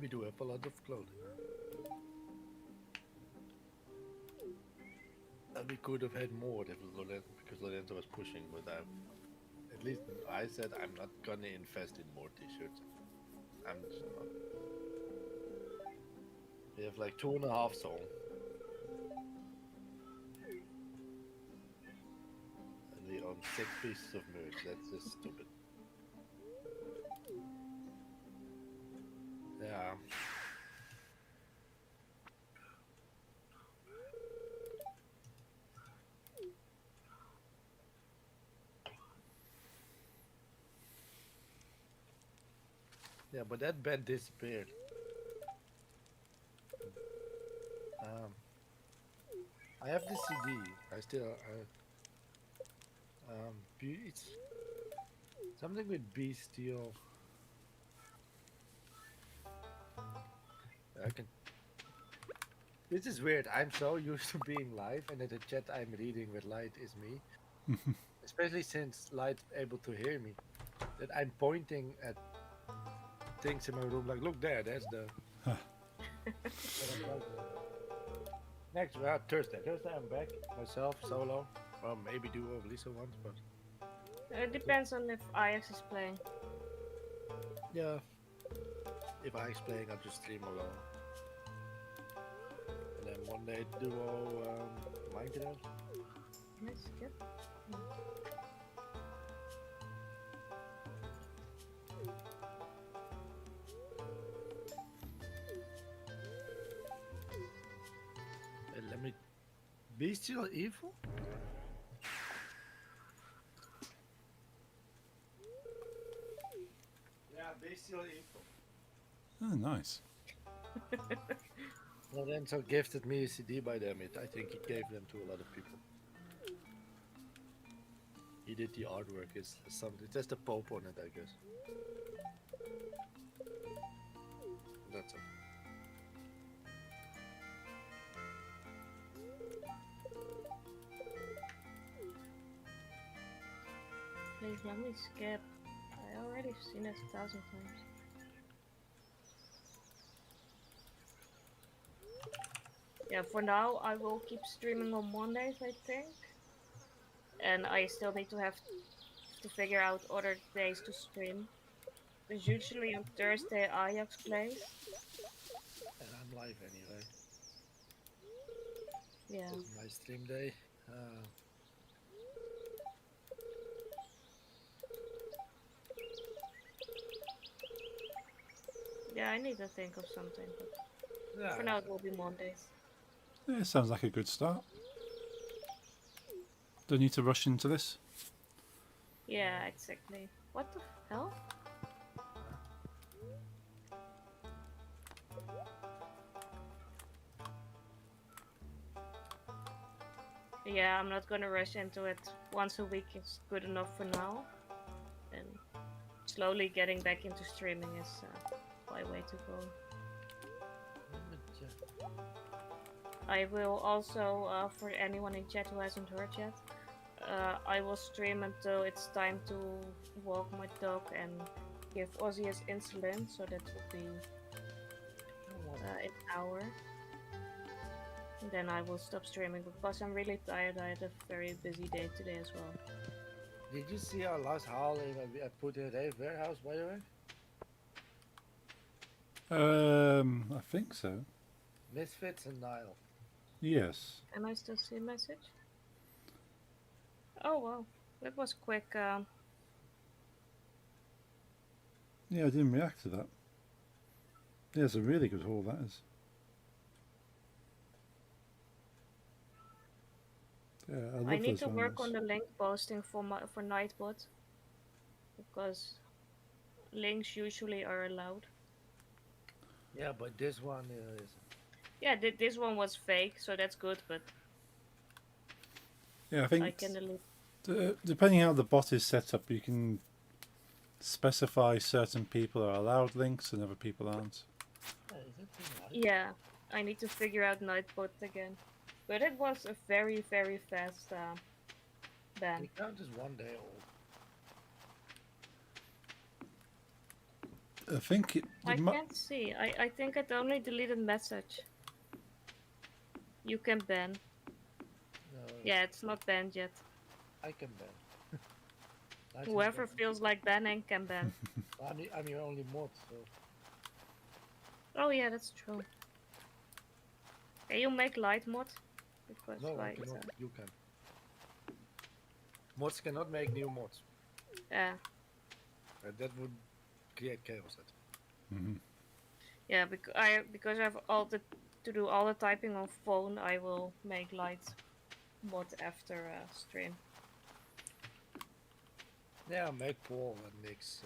We do have a lot of clothing. And we could have had more if because Lorenzo was pushing, but at least I said I'm not gonna invest in more t-shirts. I'm just not. We have like 2.5 songs. And we own 6 pieces of merch. That's just stupid. Yeah. Yeah, but that bed disappeared. I have the CD. I still. It's something with bestial. I can. This is weird. I'm so used to being live, and that the chat I'm reading with Light is me. Especially since Light's able to hear me, that I'm pointing at things in my room like, look there, that's the. Next, Thursday. Thursday I'm back myself solo, or maybe duo with Lisa once, but It depends on if Ajax is playing. yeah. If I explain, I'll just stream alone. And then one day duo Minecraft. Nice, good. Let me. Bestial Evil? Yeah, Bestial Evil. Oh, nice. Lorenzo gifted me a CD by them. I think he gave them to a lot of people. He did the artwork. It's something. There's the Pope on it, I guess. That's it. Please let me skip. I already seen it 1,000 times. Yeah, for now I will keep streaming on Mondays, I think. And I still need to have to figure out other days to stream. Because usually on Thursday Ajax plays. And I'm live anyway. Yeah. This is my stream day. Yeah, I need to think of something, but Yeah, for now it will be Mondays. Yeah, it sounds like a good start. Don't need to rush into this. Yeah, exactly. What the hell? Yeah, I'm not gonna rush into it. Once a week is good enough for now. And slowly getting back into streaming is my way to go. I will also, for anyone in chat who hasn't heard yet, I will stream until it's time to walk my dog and give Ozzy his insulin, so that will be an hour. And then I will stop streaming because I'm really tired. I had a very busy day today as well. Did you see our last hauling I put in a warehouse, by the way? I think so. Misfits and Nile. Yes. Can I still see a message? Oh wow, that was quick. Yeah, I didn't react to that. Yeah, it's a really good haul, that is. Yeah, I love I need those to work on ones. the link posting for Nightbot because links usually are allowed. Yeah, but this one is. Yeah, this one was fake, so that's good, but Yeah, I I think can delete. depending how the bot is set up, you can specify certain people are allowed links and other people aren't. Is it Yeah, I need to figure out Nightbot again. But it was a very, very fast The ban. account is 1 day old. I think it I might. can't see. I think it only deleted message. You can ban. No, Yeah, it's not banned yet. I can ban. Nice Whoever and feels like banning can ban. ban. I'm your only mod, so. Oh yeah, that's true. Can you make light mod? Because No, I light. cannot. You can. Mods cannot make new mods. Yeah, That would create chaos. Mhm. yeah. Because I have all the to do all the typing on phone. I will make light mod after stream. Yeah, make Paul and Nix.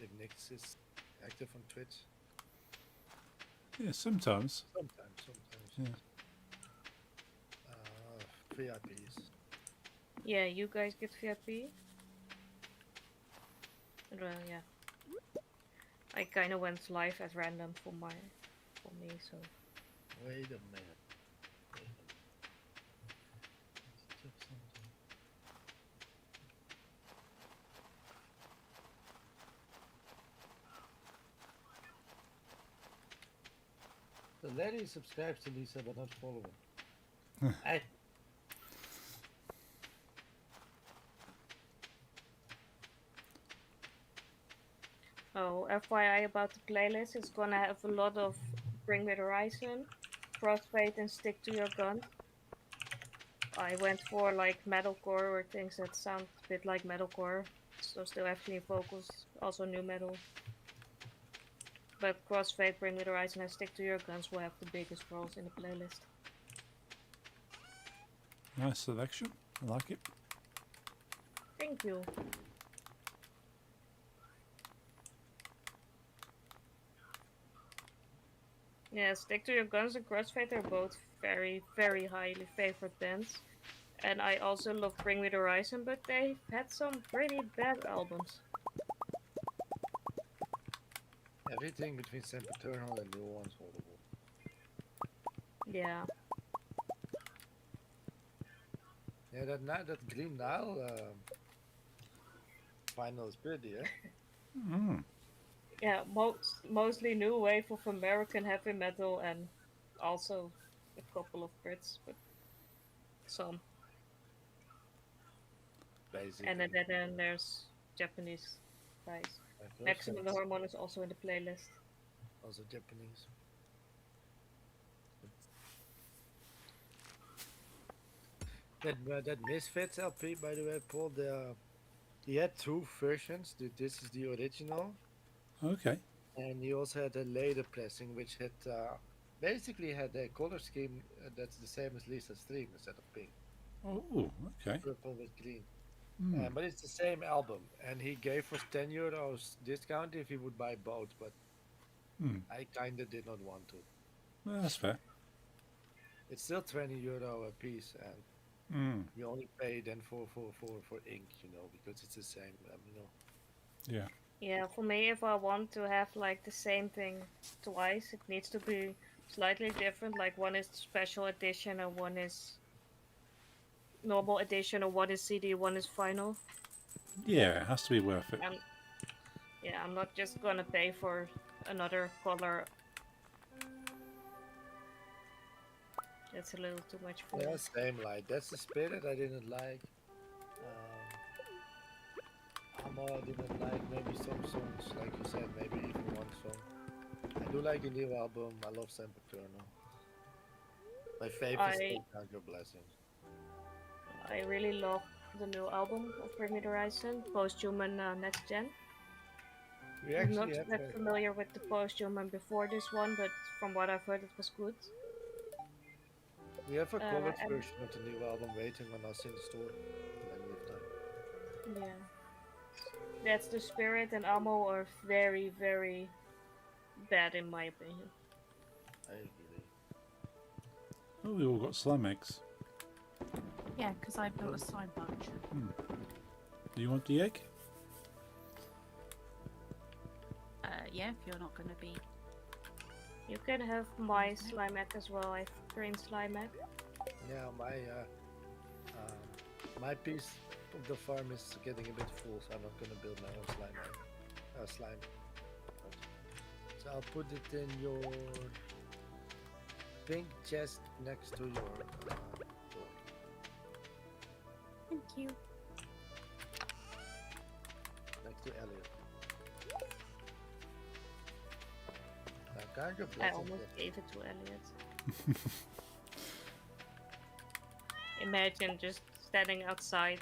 If Nix is active on Twitch. Yeah, sometimes. Sometimes. Yeah. VIPs. Yeah, you guys get VIP. Well, yeah. I kind of went live at random for me, so. Wait a minute. Let's check something. The lady subscribes to Lisa but not following. Hey. Oh, FYI about the playlist, it's gonna have a lot of Bring Me the Horizon, Crossfade, and Stick to Your Gun. I went for like metalcore or things that sound a bit like metalcore, so still have clean vocals, also new metal. But Crossfade, Bring Me the Horizon, and Stick to Your Guns will have the biggest roles in the playlist. Nice selection. I like it. Thank you. Yeah, Stick to Your Guns and Crossfade are both very, very highly favored bands. And I also love Bring Me the Horizon, but they've had some pretty bad albums. Everything between Sempiternal and New One's horrible. Yeah. Yeah, that Green Nile final is pretty, eh? Mm. Yeah, mostly new wave of American heavy metal and also a couple of Brits, but some. Basically. And then there's Japanese guys. My Maximum the girlfriend's Hormone is also in the playlist. also Japanese. That Misfits LP, by the way, Paul, he had two versions. This is the original, Okay. and he also had a later pressing, which had basically had a color scheme that's the same as Lisa's stream instead of pink, Oh, okay. purple with green. Mm. But it's the same album, and he gave us €10 discount if he would buy both. But Mm. I kinda did not want to. Well, that's fair. It's still €20 a piece, and Mm. you only pay then for ink, because it's the same, Yeah. Yeah, for me, if I want to have like the same thing twice, it needs to be slightly different. Like one is special edition, and one is normal edition, or one is CD, one is vinyl. Yeah, it has to be worth it. And yeah, I'm not just gonna pay for another color That's a little too much for Yeah, me. same. Like that's the spirit I didn't like. Ammo I didn't like. Maybe some songs, like you said, maybe even one song. I do like the new album. I love Sam Eternal. My favorite is I Take Down Your Blessings. I really love the new album of Bring Me the Horizon, Posthuman Next Gen. We I'm actually not have that a familiar with the Posthuman before this one, but from what I've heard, it was good. colored And version of the new album waiting on us in the store when we have time. yeah, that's the spirit and ammo are very, very bad in my opinion. I agree. Oh, we all got slime eggs. Yeah, because I built a slime bunch. Do you want the egg? Yeah, if you're not going to be. You can have my slime egg as well. I have green slime egg. Yeah, my piece of the farm is getting a bit full, so I'm not gonna build my own slime. So I'll put it in your pink chest next to your door. Thank you. Next to Elliot. Can't I almost gave it to Elliot. Imagine just standing outside,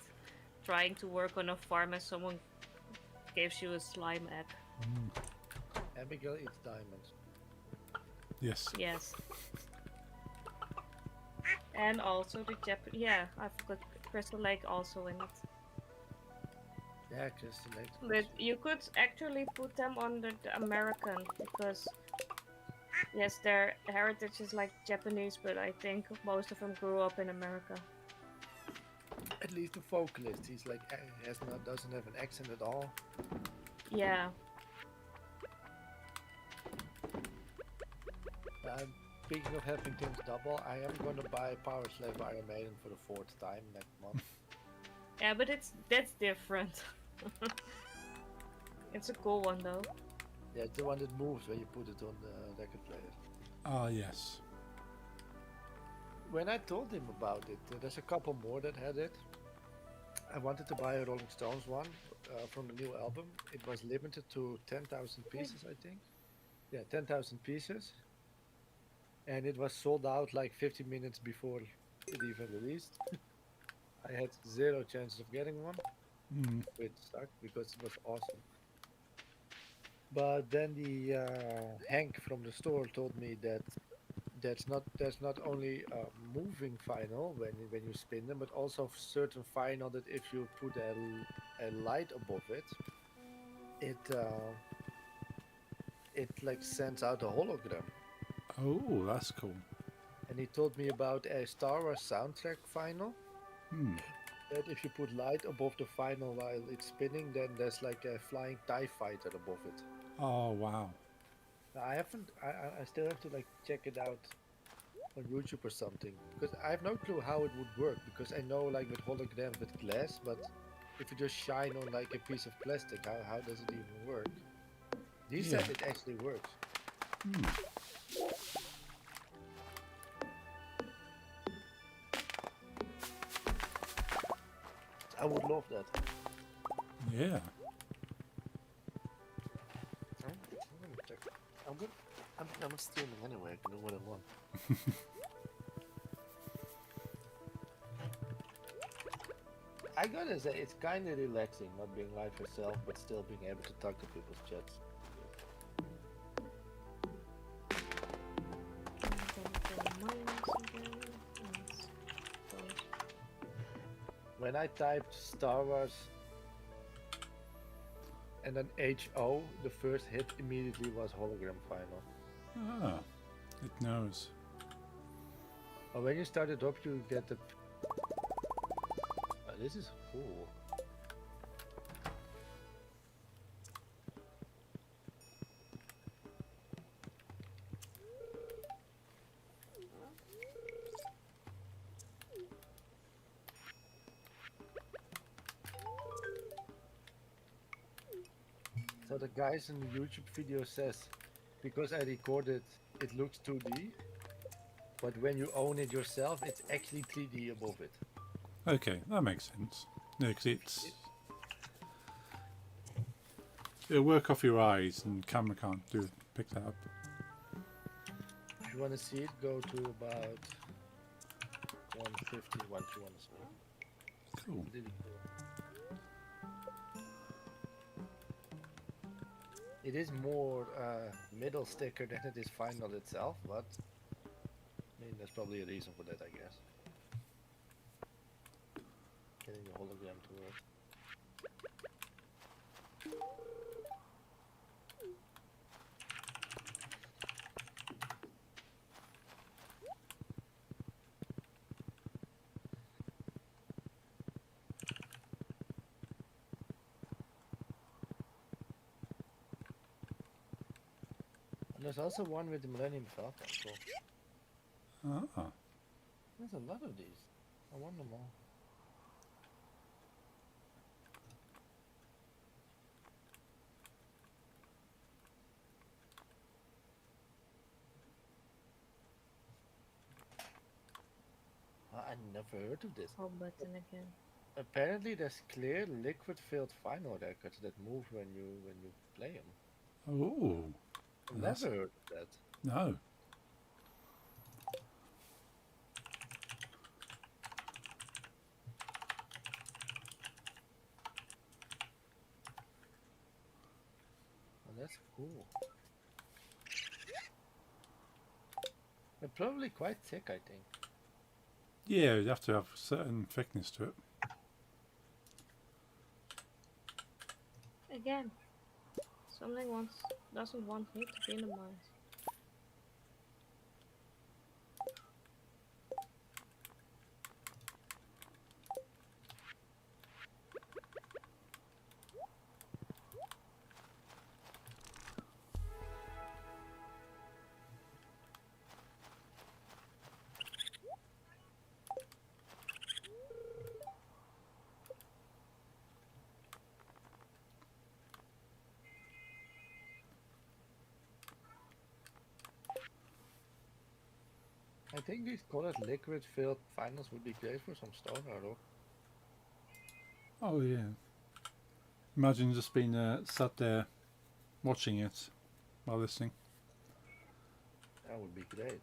trying to work on a farm, and someone gives you a slime egg. Abigail eats diamonds. Yes. Yes. And also the Japanese. Yeah, I've got Crystal Lake also in it. Yeah, Crystal Lake. But you could actually put them on the American because yes, their heritage is like Japanese, but I think most of them grew up in America. At least the vocalist, he's like doesn't have an accent at all. Yeah. Speaking of having things double, I am going to buy Power Slave Iron Maiden for the 4th time next month. Yeah, but that's different. It's a cool one though. Yeah, it's the one that moves when you put it on the record player. Ah, yes. When I told him about it, there's a couple more that had it. I wanted to buy a Rolling Stones one from the new album. It was limited to 10,000 pieces, I think. Yeah, 10,000 pieces. And it was sold out like 50 minutes before it even released. I had zero chances of getting one, which sucked because it was awesome. But then the Hank from the store told me that there's not only a moving vinyl when you spin them, but also certain vinyl that if you put a light above it, it like sends out a hologram. Oh, that's cool. And he told me about a Star Wars soundtrack vinyl. That if you put light above the vinyl while it's spinning, then there's like a flying TIE fighter above it. Oh, wow. I haven't. I still have to like check it out on YouTube or something because I have no clue how it would work. Because I know like with hologram with glass, but if you just shine on like a piece of plastic, how does it even work? He said it actually works. I would love that. Yeah. I'm gonna check. I'm streaming anyway. I can do what I want. I gotta say, it's kind of relaxing not being live yourself, but still being able to talk to people's chats. When I typed Star Wars and then HO, the first hit immediately was hologram final. Ah, it knows. But when you start it up, you get the. Oh, this is cool. So the guys in the YouTube video says, because I recorded, it looks 2D. But when you own it yourself, it's actually 3D above it. Okay, that makes sense. No, because it'll work off your eyes, and camera can't pick that up. If you want to see it, go to about 150, 121 as well. Cool. Really cool. It is more middle sticker than it is final itself, but I mean, there's probably a reason for that, I guess. Getting the hologram to work. And there's also one with the Millennium Falcon, so Ah, there's a lot of these. I want them all. I never heard of this. Home button again. Apparently, there's clear liquid-filled vinyl records that move when you play them. oh, I've That's- never heard of that. no. Oh, that's cool. They're probably quite thick, I think. Yeah, you have to have a certain thickness to it. Again. Something doesn't want me to be in the mines. I think these colored liquid-filled vinyls would be great for some stone art. Oh yeah. Imagine just being sat there watching it while listening. That would be great.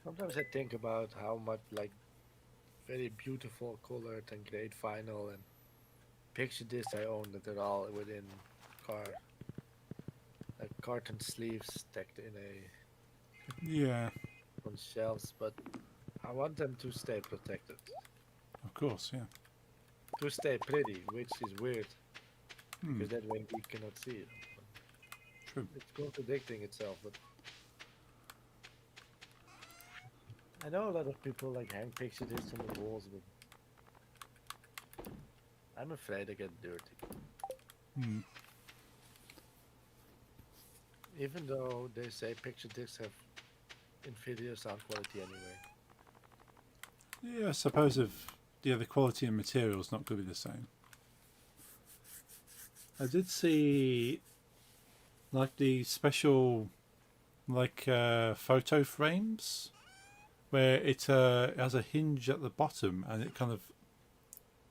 Sometimes I think about how much very beautiful colored and great vinyl and picture discs I own that are all within carton sleeves stacked in Yeah, on shelves, but I want them to stay protected, of course, yeah. to stay pretty, which is weird Hmm, because that way we cannot see it. true. It's contradicting itself, but I know a lot of people hang picture discs on the walls, but I'm afraid they get dirty. Hmm. Even though they say picture discs have inferior sound quality anyway. Yeah, I suppose if the quality and material is not going to be the same. I did see the special photo frames where it has a hinge at the bottom and it kind of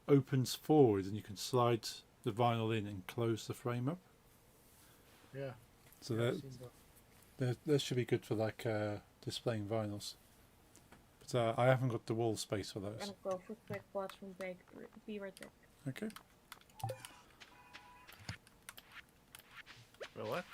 opens forward and you can slide the vinyl in and close the frame up. Yeah. So yeah, I've that seen that. that should be good for displaying vinyls. But I haven't got the wall space for I'm those. gonna go for quick bathroom break. Be right back. Okay. Well, what?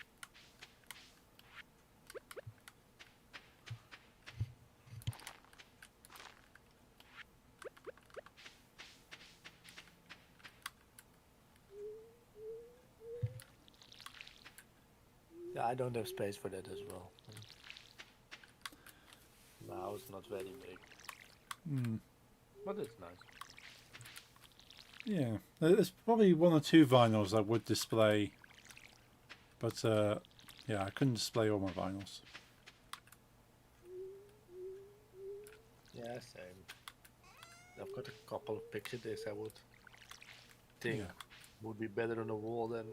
Yeah, I don't have space for that as well. My house is not very big, Hmm. but it's nice. Yeah, there's probably one or two vinyls I would display But yeah, I couldn't display all my vinyls. Yeah, same. I've got a couple of picture discs I would think Yeah. would be better on the wall than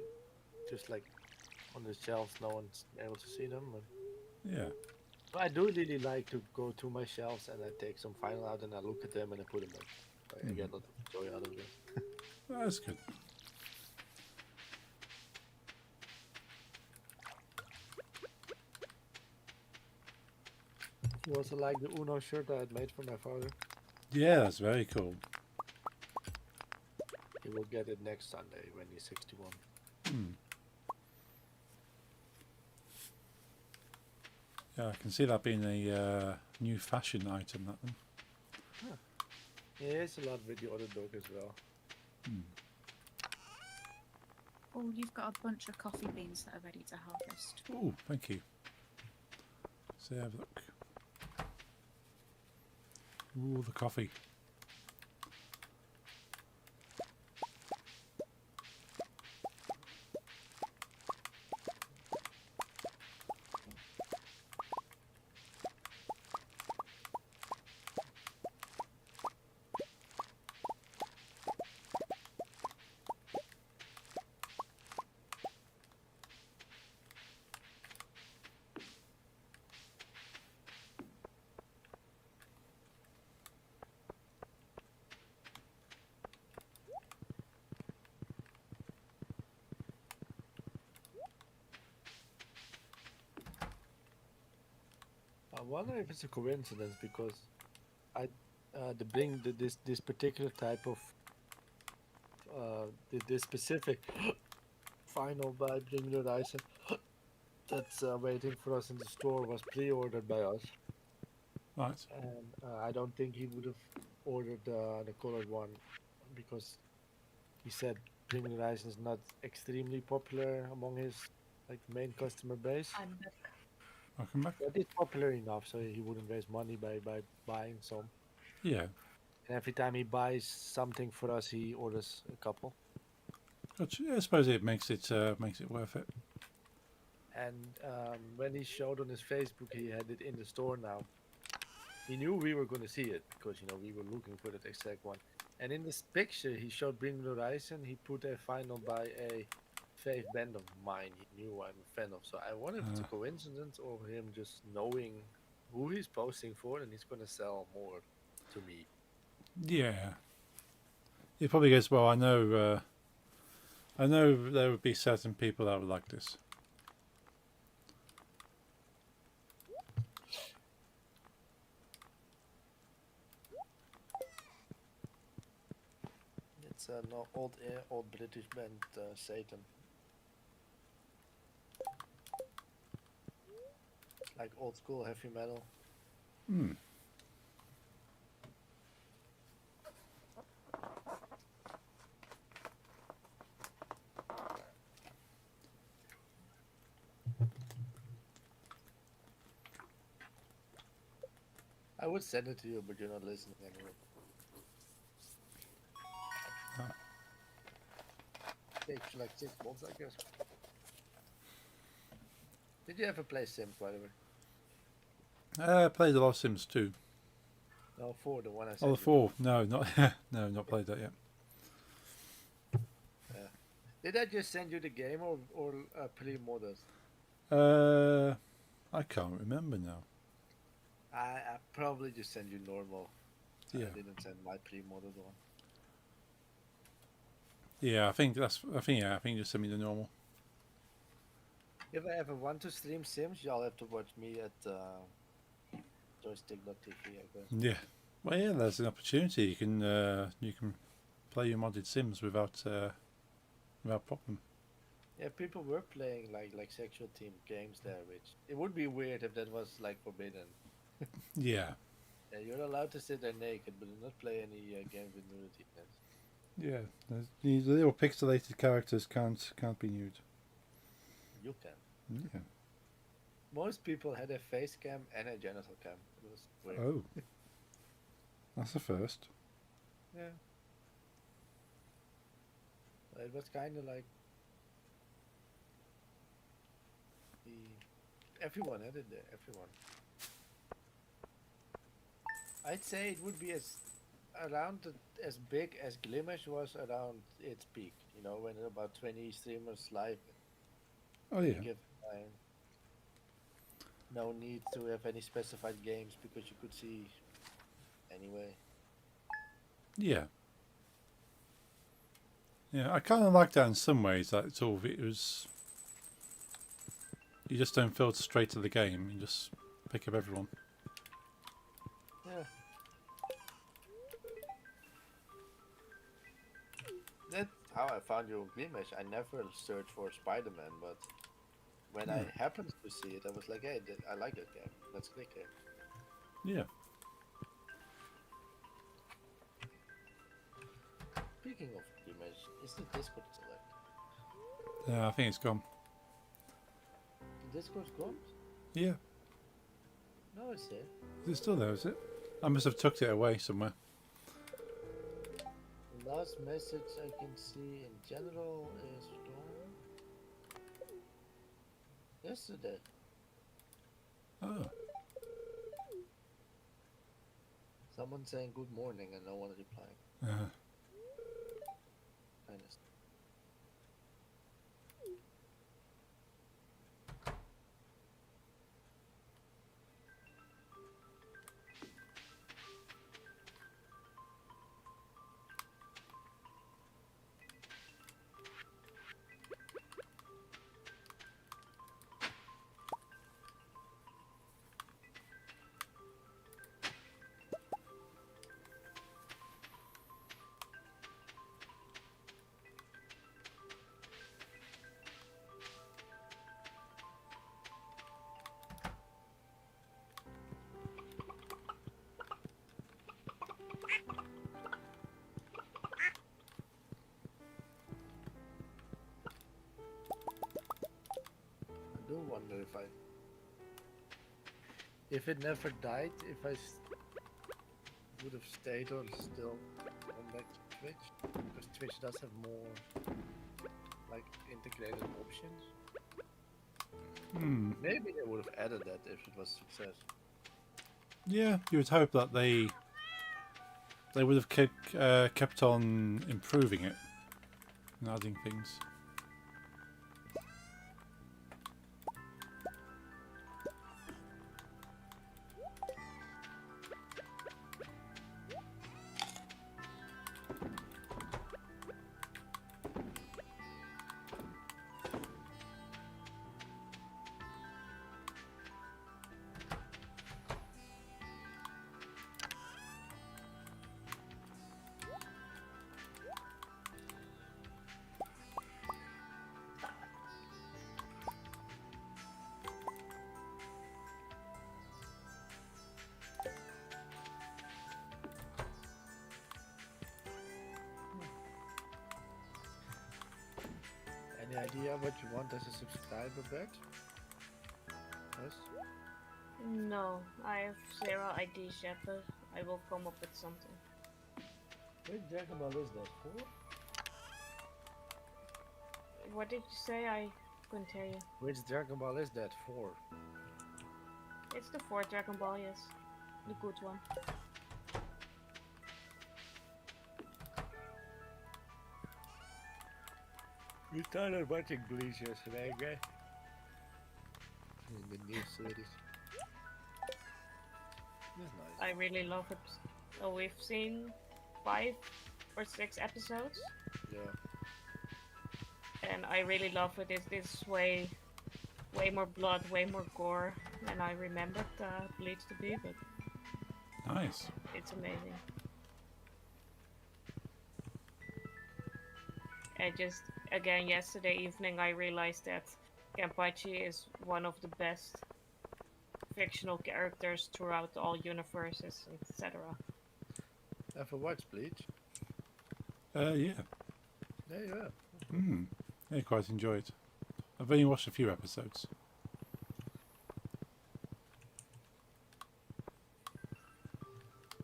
just like on the shelves. No one's able to see them. Yeah. But I do really like to go to my shelves and I take some vinyl out and I look at them and I put them in. I get a lot of joy out of this. That's good. You also like the Uno shirt I had made for my father? Yeah, that's very cool. He will get it next Sunday when he's 61. Yeah, I can see that being a new fashion item. That one. Yeah, it's a lot with the other dog as well. Oh, you've got a bunch of coffee beans that are ready to harvest. Oh, thank you. So have a look. Ooh, the coffee. I wonder if it's a coincidence because I this particular type of this specific final by Bring the Horizon that's waiting for us in the store was pre-ordered by us, Right. and I don't think he would have ordered the colored one because he said Bring the Horizon is not extremely popular among his like main customer base. I'm back. I'll come back. But it's popular enough so he wouldn't waste money by buying some. Yeah. And every time he buys something for us, he orders a couple. Good. Yeah, I suppose it makes it worth it. And when he showed on his Facebook, he had it in the store now. He knew we were going to see it because we were looking for that exact one. And in this picture, he showed Bring the Horizon. He put a final by a fave band of mine. He knew I'm a fan of. So I wonder if it's a coincidence or him just knowing who he's posting for, and he's going to sell more to me. Yeah. It probably goes, well, I know there would be certain people that would like this. It's an old British band, Satan. Like old school heavy metal. I would send it to you, but you're not listening anyway. Takes like 6 months, I guess. Did you ever play Sims, by the way? I played a lot of Sims 2. No, 4, the one I said. Oh, the 4. No, not no, not played that yet. Did I just send you the game or pre-modded? I can't remember now. I probably just sent you normal. Yeah. I didn't send my pre-modded one. Yeah, I think just send me the normal. If I ever want to stream Sims, y'all have to watch me at joystick.tv, I guess. Yeah. Well, yeah, there's an opportunity. You can play your modded Sims without problem. Yeah, people were playing like sexual themed games there, which it would be weird if that was like forbidden. Yeah. Yeah, you're allowed to sit there naked, but do not play any games with nudity. Yeah. These little pixelated characters can't be nude. You can. Yeah. Most people had a face cam and a genital cam. It was weird. Oh. That's the first. Yeah. It was kind of like Everyone had it there. Everyone. I'd say it would be as big as Glimmers was around its peak. You know, when about 20 streamers live Oh yeah. give time. No need to have any specified games because you could see anyway. Yeah. Yeah, I kind of like that in some ways. That it's all it was. You just don't filter straight to the game. You just pick up everyone. Yeah. That's how I found you on Glimmers. I never searched for Spider-Man, but when I happened to see it, I was like, hey, I like that game. Let's click here. Yeah. Speaking of Glimmers, is the Discord still active? Yeah, I think it's gone. The Discord's gone? Yeah. No, it's there. Is it still there? Is it? I must have tucked it away somewhere. The last message I can see in general is from yesterday. Oh. Someone saying good morning and no one replying. Uh, Kindness. I do wonder if it never died, if I would have stayed or still gone back to Twitch, because Twitch does have more like integrated options. hmm. Maybe they would have added that if it was a success. Yeah, you would hope that they would have kept on improving it and adding things. Any idea what you want as a subscriber, Bet? Yes? No, I have zero ideas yet, but I will come up with something. Which Dragon Ball is that for? What did you say? I couldn't hear you. Which Dragon Ball is that for? It's the fourth Dragon Ball, yes. The good one. You started watching Bleach yesterday, okay? In the new series. That's nice. I really love it. Oh, we've seen 5 or 6 episodes, Yeah. and I really love it. It's way more blood, way more gore than I remembered Bleach to be, but Nice. it's amazing. And just again yesterday evening I realized that Kenpachi is one of the best fictional characters throughout all universes, etc. Ever watched Bleach? Yeah. Yeah, you have. Hmm. I quite enjoy it. I've only watched a few episodes.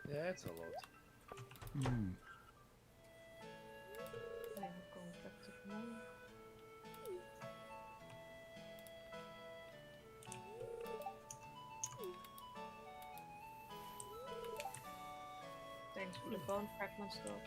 Yeah, it's a lot. Hmm. I'm going back to the menu. bone fragments still.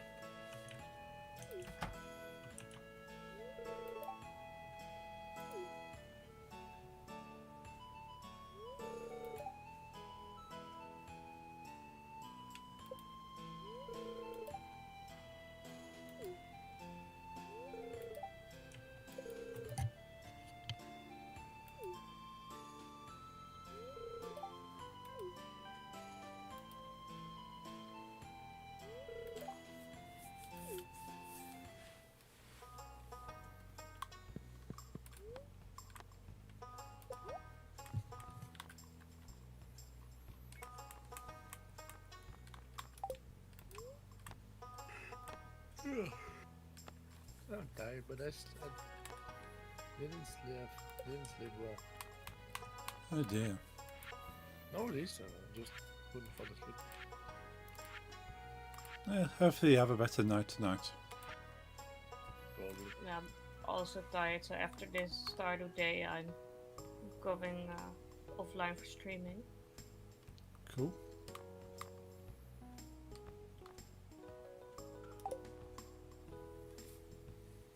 I'm tired, but I didn't sleep well. Oh dear. No reason, I just couldn't fall asleep. Hopefully you have a better night tonight. Probably. Yeah, I'm also tired, so after this Stardew day, I'm going offline for streaming. Cool.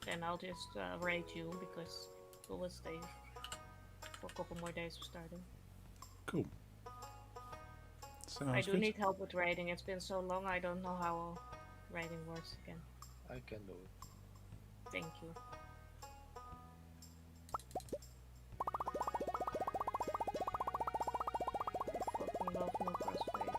Then I'll just raid you because we will stay for a couple more days of Stardew. Cool. Sounds I do good. need help with raiding. It's been so long, I don't know how raiding works again. I can do it. Thank you. Fucking love new crossfade.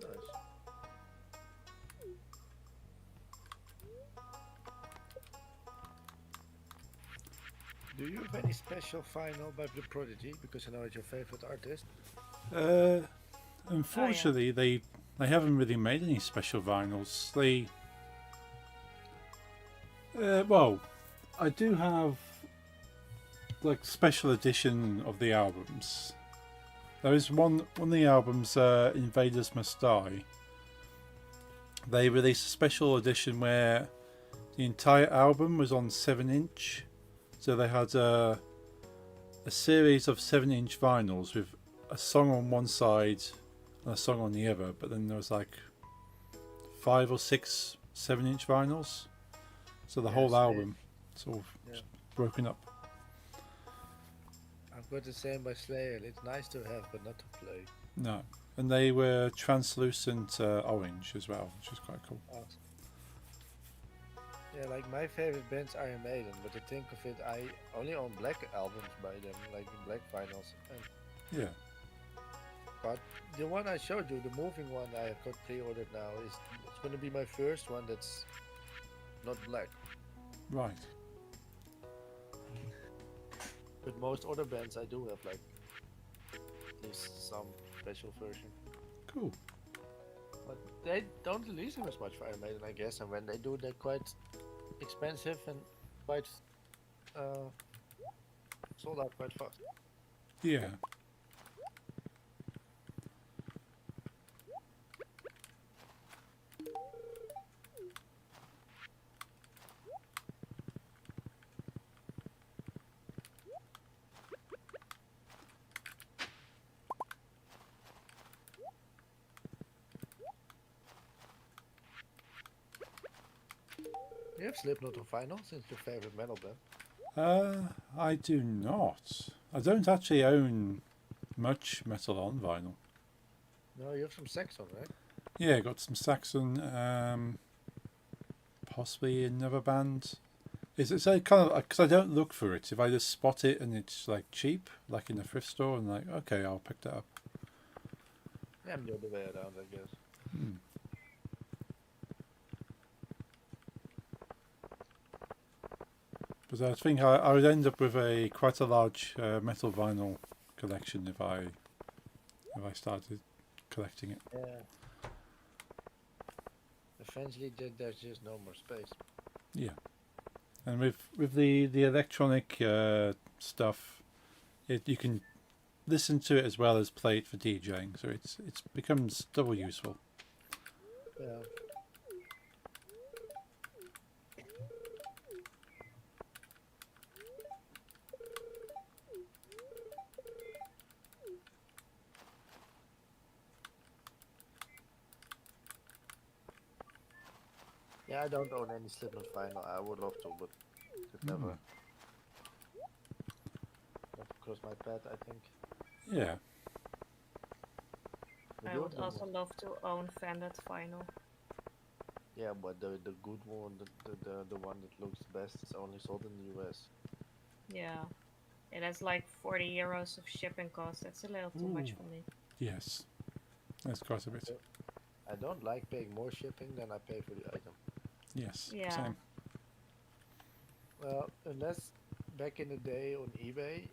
Nice. Do you have any special vinyl by the Prodigy? Because I know it's your favorite artist. Unfortunately, they haven't really made any special vinyls. They well, I do have like special edition of the albums. There is one of the albums, Invaders Must Die. They released a special edition where the entire album was on 7-inch. So they had a series of 7-inch vinyls with a song on one side and a song on the other, but then there was like 5 or 6 7-inch vinyls. So the Yeah, whole same. album sort of Yeah. broken up. I've got the same by Slayer. It's nice to have, but not to play. No. And they were translucent orange as well, which is quite cool. Yeah, like my favorite band's Iron Maiden, but to think of it, I only own black albums by them, like in black vinyls. And, Yeah. but the one I showed you, the moving one I got pre-ordered now, it's going to be my first one that's not black. Right. But most other bands I do have like at least some special version. Cool. But they don't release them as much for Iron Maiden, I guess, and when they do, they're quite expensive and quite sold out quite fast. Yeah. You have Slipknot on vinyl since your favorite metal band. I do not. I don't actually own much metal on vinyl. No, you have some Saxon, right? Yeah, got some Saxon, possibly another band. It's like kind of because I don't look for it. If I just spot it and it's like cheap, like in a thrift store, and like okay, I'll pick that up. Yeah, I'm the other way around, I guess. Hmm. But I think I would end up with quite a large metal vinyl collection if I Have I started collecting it? Yeah. Eventually, there's just no more space. Yeah. And with the electronic stuff, you can listen to it as well as play it for DJing, so it's becomes double useful. Yeah. Yeah, I don't own any Slipknot vinyl. I would love to, but just never crossed my path, I think. Yeah. But I you would own also them. love to own Vandit Vinyl. Yeah, but the good one, the one that looks best, is only sold in the US. Yeah. It has like 40 euros of shipping cost. That's a little too much Ooh. for me. Yes. That's quite a bit. I don't like paying more shipping than I pay for the item. Yes. Yeah. Same. Well, unless back in the day on eBay,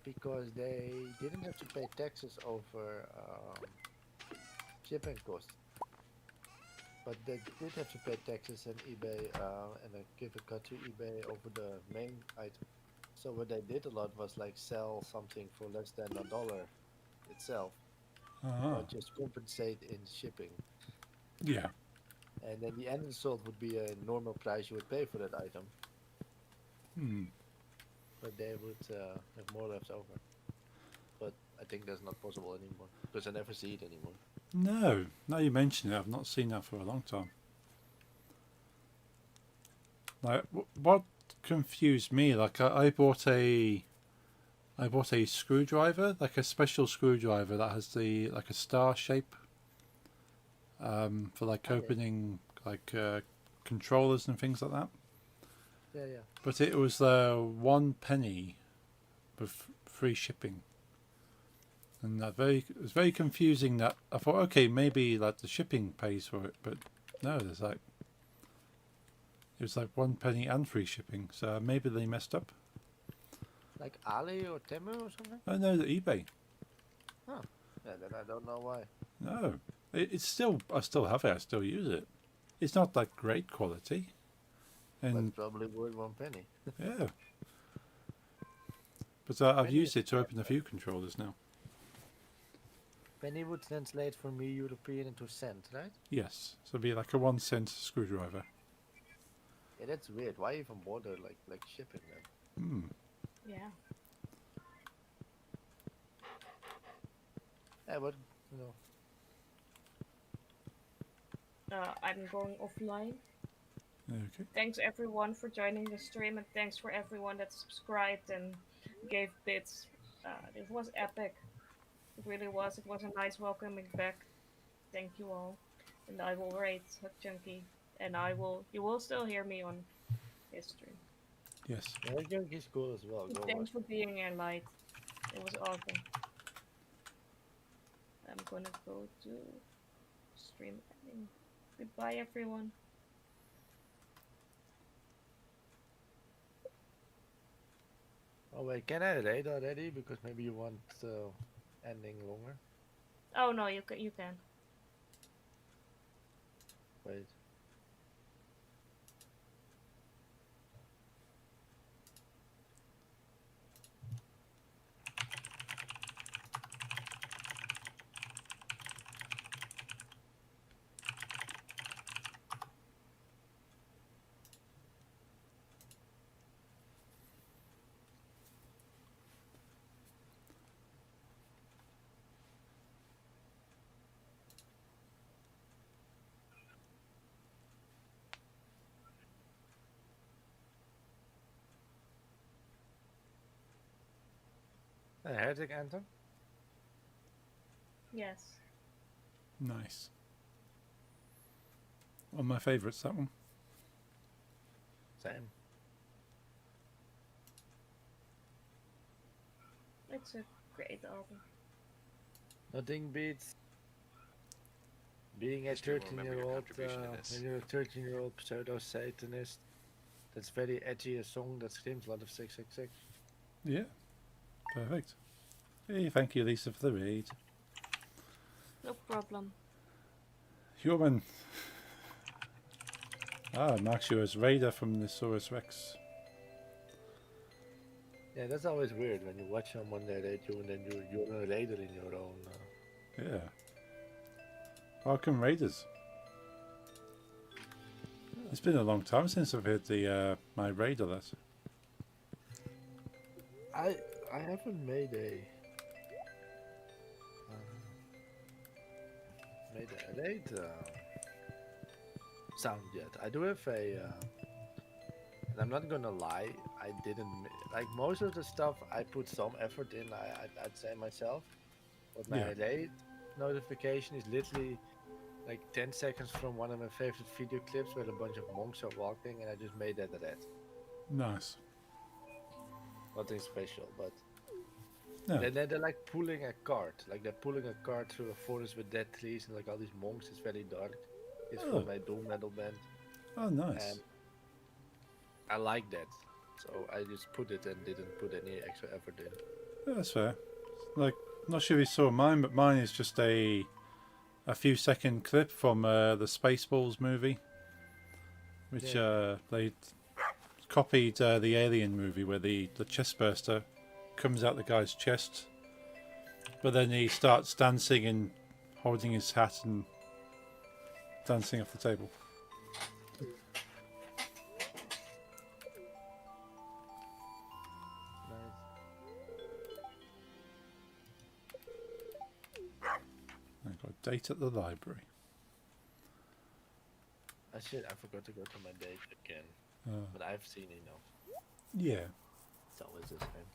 because they didn't have to pay taxes over shipping costs, but they did have to pay taxes on eBay and give a cut to eBay over the main item. So what they did a lot was like sell something for less than $1 itself, Ah. but just compensate in shipping. Yeah. And then the end result would be a normal price you would pay for that item, Hmm. but they would have more left over. But I think that's not possible anymore because I never see it anymore. No. Now you mention it, I've not seen that for a long time. Like, what confused me? Like, I bought a screwdriver, like a special screwdriver that has like a star shape, for like Ah, yeah. opening like controllers and things like that. Yeah, yeah. But it was 1 penny with free shipping, and it was very confusing. That I thought, okay, maybe like the shipping pays for it, but no, there's like it was like 1 penny and free shipping. So maybe they messed up. Like Ali or Temu or something? Oh no, the eBay. Huh. Yeah, then I don't know why. No, it's still I still have it. I still use it. It's not like great quality, But and it's probably worth 1 penny. yeah. But I've Penny, used it to open a few controllers now. penny would translate for me European into cent, right? Yes, so it'd be like a 1 cent screwdriver. Yeah, that's weird. Why even bother like shipping then? Hmm. Yeah. Yeah, but you know, I'm going offline. Okay. Thanks everyone for joining the stream, and thanks for everyone that subscribed and gave bits. It was epic. It really was. It was a nice welcoming back. Thank you all. And I will rate Hug Chunky. And you will still hear me on his stream. Yes. yeah, Junkie is cool as well. Go Thanks watch. for being here, Light. It was awesome. I'm gonna go to stream ending. Goodbye, everyone. Oh wait, can I rate already? Because maybe you want ending longer. Oh no, you can. You can. Wait. A Heretic Anthem? Yes. Nice. One of my favourites, that one. Same. It's a great album. Nothing beats being a Please do remember your 13-year-old, contribution in this. when you're a 13-year-old pseudo-Satanist that's very edgy, a song that screams a lot of 666. Yeah. Perfect. Hey, thank you, Lisa, for the raid. No problem. Human. Ah, marks you as Raider from the Saurus Rex. Yeah, that's always weird when you watch someone that raid you and then you're a raider in your own. Yeah. Welcome, Raiders. It's been a long time since I've heard the my Raider letter. I haven't made a raid sound yet. I do have a. And I'm not gonna lie, I didn't like most of the stuff. I put some effort in. I'd say myself, but my Yeah. raid notification is literally like 10 seconds from one of my favorite video clips where a bunch of monks are walking, and I just made that red. Nice. Nothing special, but No. they're like pulling a cart. Like they're pulling a cart through a forest with dead trees and like all these monks. It's very dark. It's Oh. from my doom metal band, Oh, nice. and I like that. So I just put it and didn't put any extra effort in. Yeah, that's fair. Like, not sure if you saw mine, but mine is just a few second clip from the Spaceballs movie, which they copied the Alien movie where the chest burster comes out the guy's chest, but then he starts dancing and holding his hat and dancing off the table. I got a date at the library. I forgot to go to my date again. But I've seen enough. Yeah. It's always the same.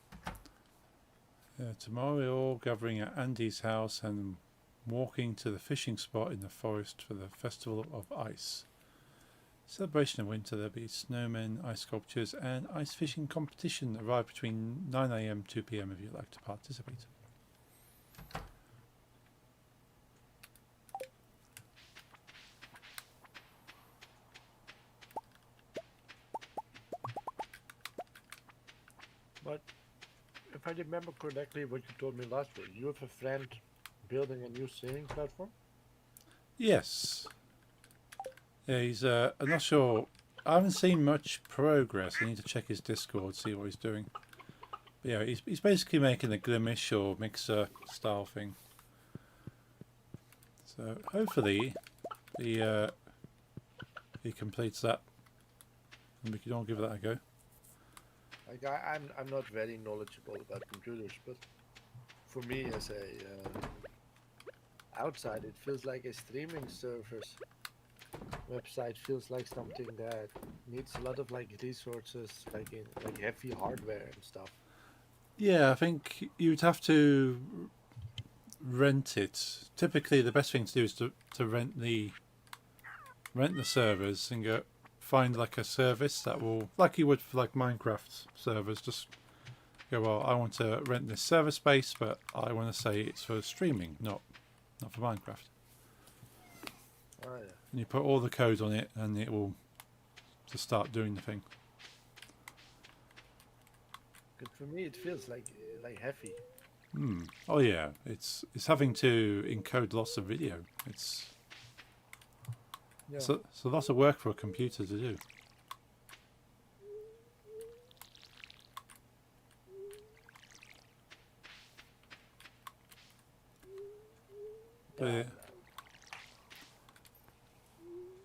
Tomorrow we're all gathering at Andy's house and walking to the fishing spot in the forest for the Festival of Ice. Celebration of winter, there'll be snowmen, ice sculptures and ice fishing competition. Arrive between 9 AM and 2 PM if you'd like to participate. But if I remember correctly, what you told me last week, you have a friend building a new sailing platform. Yes. Yeah, he's I'm not sure. I haven't seen much progress. I need to check his Discord, see what he's doing. But yeah, he's basically making a Glimish or Mixer style thing. So hopefully he completes that, and we can all give that a go. Like I'm not very knowledgeable about computers, but for me as a outside, it feels like a streaming service website feels like something that needs a lot of like resources, like heavy hardware and stuff. Yeah, I think you'd have to rent it. Typically, the best thing to do is to rent the servers and go find like a service that will, like you would for like Minecraft servers, just go, well, I want to rent this server space, but I want to say it's for streaming, not for Minecraft. Oh yeah. And you put all the code on it, and it will just start doing the thing. But for me, it feels like heavy. Oh yeah, it's having to encode lots of video. It's a lot of work for a computer to do. But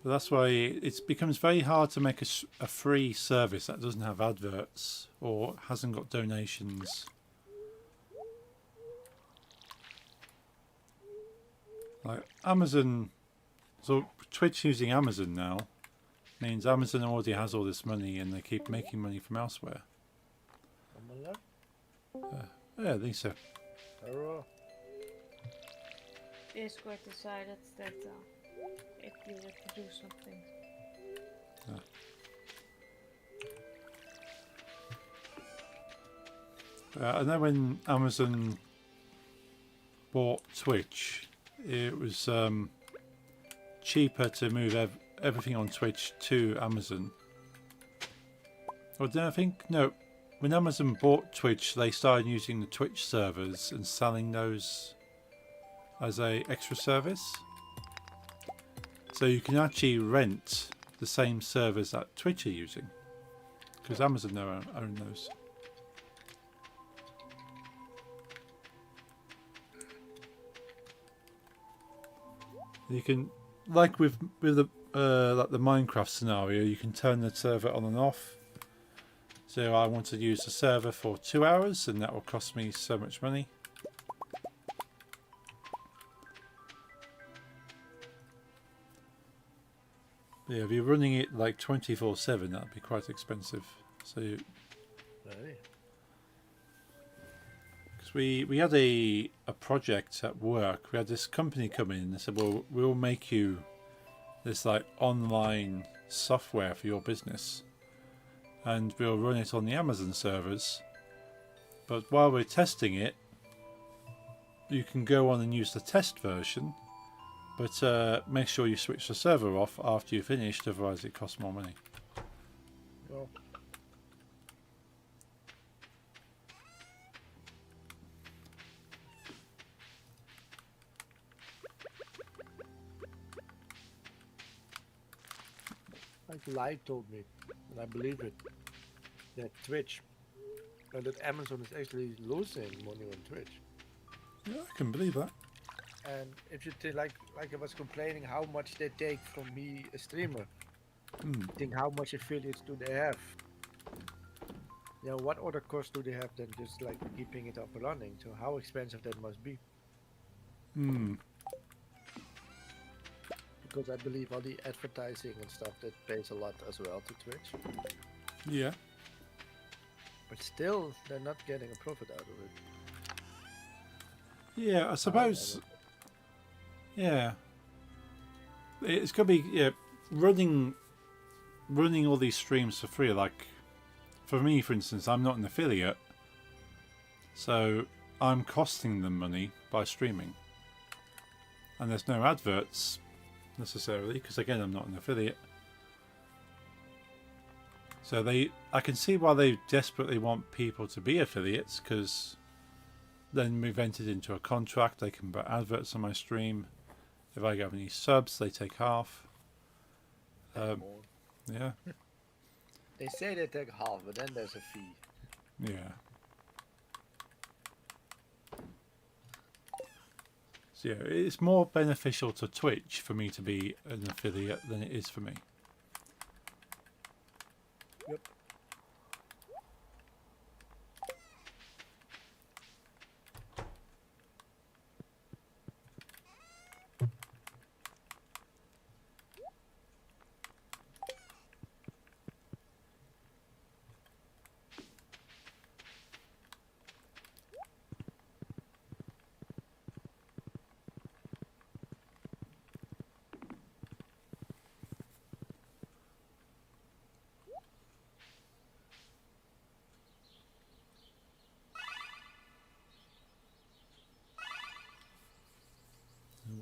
that's why it becomes very hard to make a free service that doesn't have adverts or hasn't got donations. Like Amazon, so Twitch using Amazon now means Amazon already has all this money and they keep making money from elsewhere. Yeah, Lisa. Hello. Discord decided that it needed to do something. I know when Amazon bought Twitch, it was cheaper to move everything on Twitch to Amazon. Or did I think? No, when Amazon bought Twitch, they started using the Twitch servers and selling those as a extra service. So you can actually rent the same servers that Twitch are using, because Amazon own those. You can, like with the like the Minecraft scenario, you can turn the server on and off. So I want to use the server for 2 hours, and that will cost me so much money. But yeah, if you're running it like 24/7, that'd be quite expensive. So, Really? because we had a project at work, we had this company come in and they said, well, we'll make you this like online software for your business, and we'll run it on the Amazon servers. But while we're testing it, you can go on and use the test version, but make sure you switch the server off after you've finished, otherwise it costs more money. Well, like Light told me, and I believe it, that Twitch, that Amazon is actually losing money on Twitch. Yeah, I can believe that. And if you like I was complaining how much they take from me, a streamer, think how much affiliates do they have? You know, what other costs do they have than just like keeping it up and running? So how expensive that must be? Because I believe all the advertising and stuff that pays a lot as well to Twitch. Yeah. But still, they're not getting a profit out of it. Yeah, I suppose. Yeah. It's gonna be running all these streams for free. Like for me, for instance, I'm not an affiliate, so I'm costing them money by streaming, and there's no adverts necessarily because again, I'm not an affiliate. So I can see why they desperately want people to be affiliates, because then we've entered into a contract. They can put adverts on my stream. If I have any subs, they take half. Yeah. They say they take half, but then there's a fee. Yeah. So yeah, it's more beneficial to Twitch for me to be an affiliate than it is for me. Yep.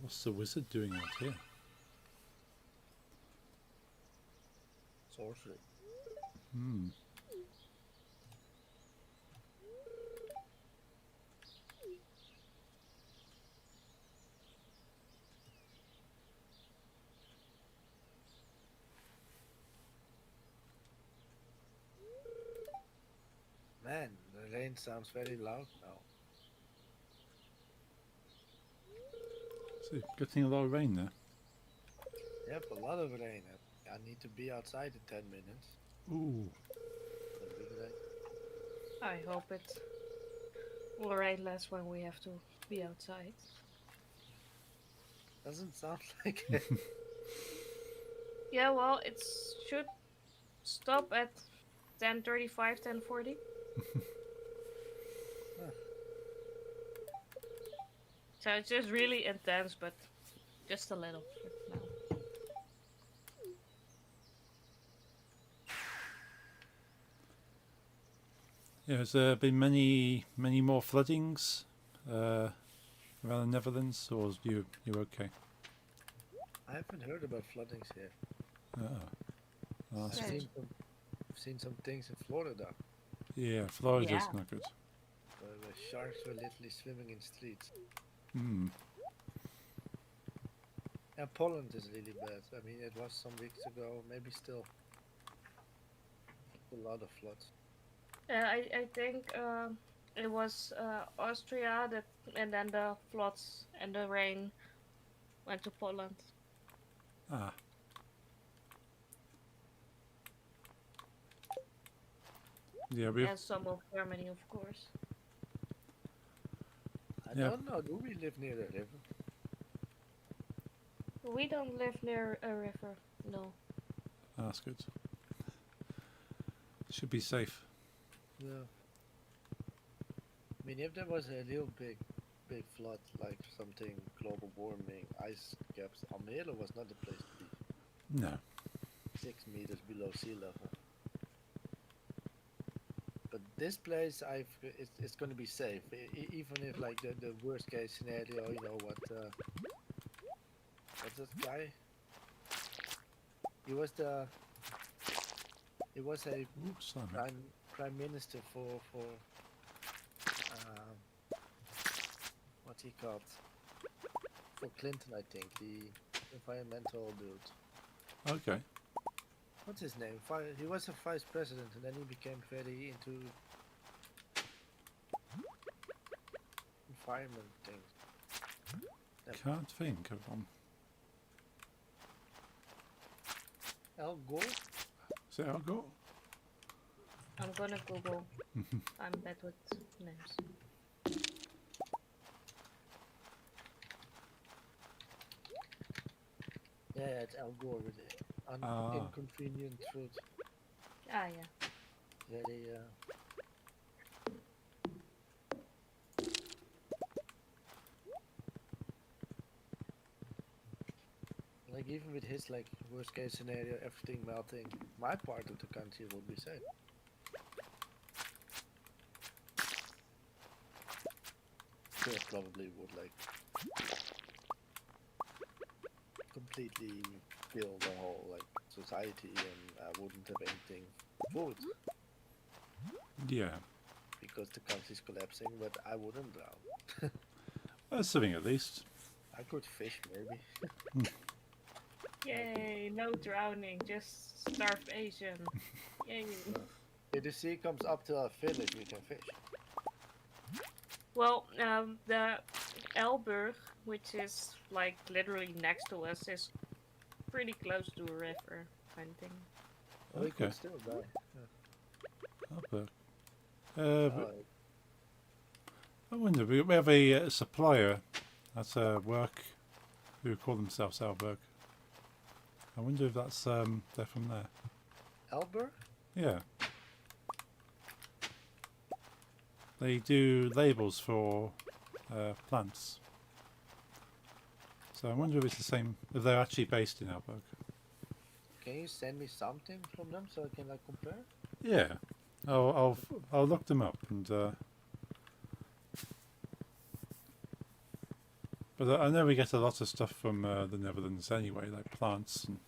What's the wizard doing out here? Sorcery. Man, the rain sounds very loud now. So getting a lot of rain there. Yep, a lot of rain. I need to be outside in 10 minutes. Ooh. The big rain. I hope it will rain less when we have to be outside. Doesn't sound like it. Yeah, well, it should stop at 10:35, 10:40. So it's just really intense, but just a little for now. Yeah, has there been many more floodings around the Netherlands, or you're okay? I haven't heard about floodings here. Oh. I've seen some things in Florida. Yeah, Florida's Yeah. not good. Where sharks were literally swimming in streets. Hmm. And Poland is really bad. I mean, it was some weeks ago, maybe still a lot of floods. I think it was Austria that, and then the floods and the rain went to Poland. Ah. Yeah, we. And some of Germany, of course. I Yeah. don't know. Do we live near a river? We don't live near a river. No. That's good. Should be safe. Yeah. I mean, if there was a real big flood, like something global warming, ice caps, Almere was not the place to be. No. 6 meters below sea level. But this place, it's going to be safe, even if like the worst case scenario. You know what's this guy? He was a Ooh, sorry. prime minister for what's he called? For Clinton, I think, the environmental dude. Okay. What's his name? He was a vice president, and then he became very into environment things. Can't think of one. Al Gore? Is it Al Gore? I'm gonna Google. I'm bad with names. Yeah, it's Al Gore with it. Inconvenient truth. Ah, yeah. Very like even with his like worst case scenario, everything melting, my part of the country will be safe. Still probably would like completely kill the whole like society, and I wouldn't have anything food Yeah. because the country's collapsing, but I wouldn't drown. That's something at least. I could fish maybe. Yay! No drowning, just starvation. Yay! If the sea comes up to our village, we can fish. Well, the Elburg, which is like literally next to us, is pretty close to a river, kind of thing. We Okay. could still die. Oh, but, Oh, I wonder, we have a supplier at work who call themselves Alberg. I wonder if that's they're from there. Albert? Yeah. They do labels for plants. So I wonder if it's the same, if they're actually based in Alberg. Can you send me something from them so I can like compare? Yeah. I'll look them up and. But I know we get a lot of stuff from the Netherlands anyway, like plants, and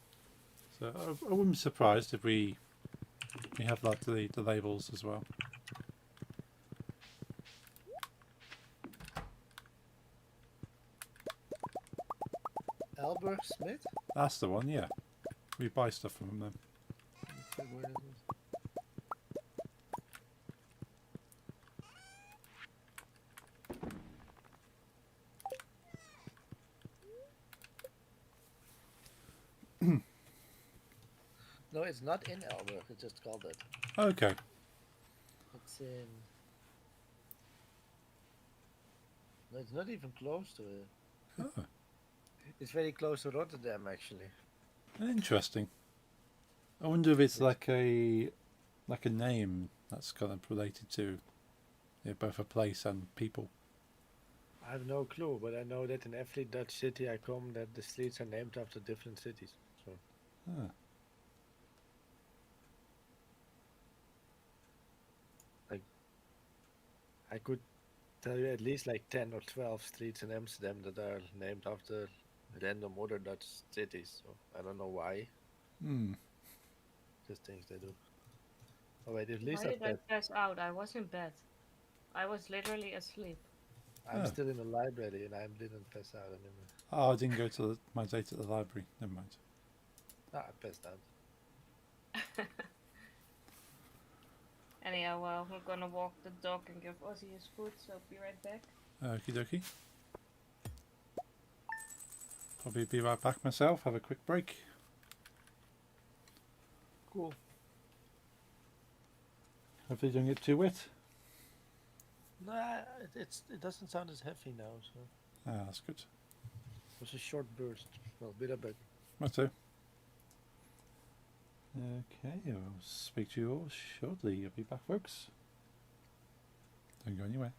so I wouldn't be surprised if we have like the labels as well. Albert Smith? That's the one, yeah. We buy stuff from them. Check where it is. No, it's not in Albert. It's just called it. Okay. It's in. No, it's not even close to it. Oh, It's very close to Rotterdam, actually. interesting. I wonder if it's like a name that's kind of related to both a place and people. I have no clue, but I know that in every Dutch city I come, that the streets are named after different cities. So Ah, I could tell you at least like 10 or 12 streets in Amsterdam that are named after random other Dutch cities. So I don't know why. hmm. Just things they do. Oh wait, at Why least did I've I pass out? I was in bed. I was literally asleep. I'm Oh. still in the library and I didn't pass out anymore. Oh, I didn't go to my date at the library. Never mind. Ah, I passed out. Anyhow, well, we're gonna walk the dog and give Ozzy his food, so be right back. Okie dokie. Probably be right back myself. Have a quick break. Cool. Hopefully, don't get too wet. Nah, it doesn't sound as heavy now, so Ah, that's good. it was a short burst. Well, bit of it. Right, so. Okay, I'll speak to you all shortly. I'll be back, folks. Don't go anywhere.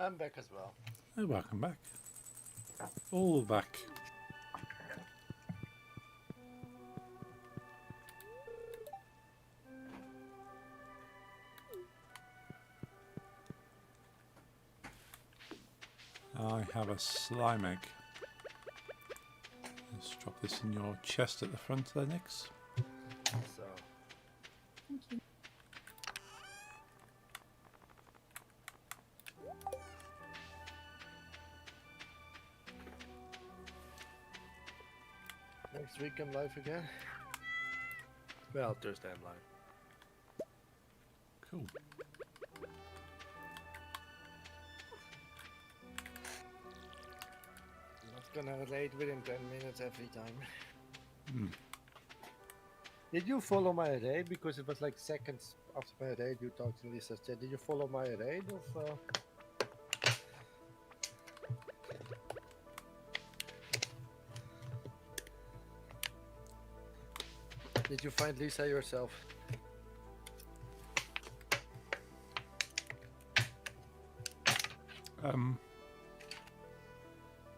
I'm back as well. Oh, welcome back. All back. I have a slime egg. Let's drop this in your chest at the front there, Nix. So, Thank you. next week I'm live again. Well, Thursday I'm live. Cool. Not gonna raid within 10 minutes every time. Hmm. Did you follow my raid? Because it was like seconds after my raid you talked to Lisa. Said, did you follow my raid of... Did you find Lisa yourself?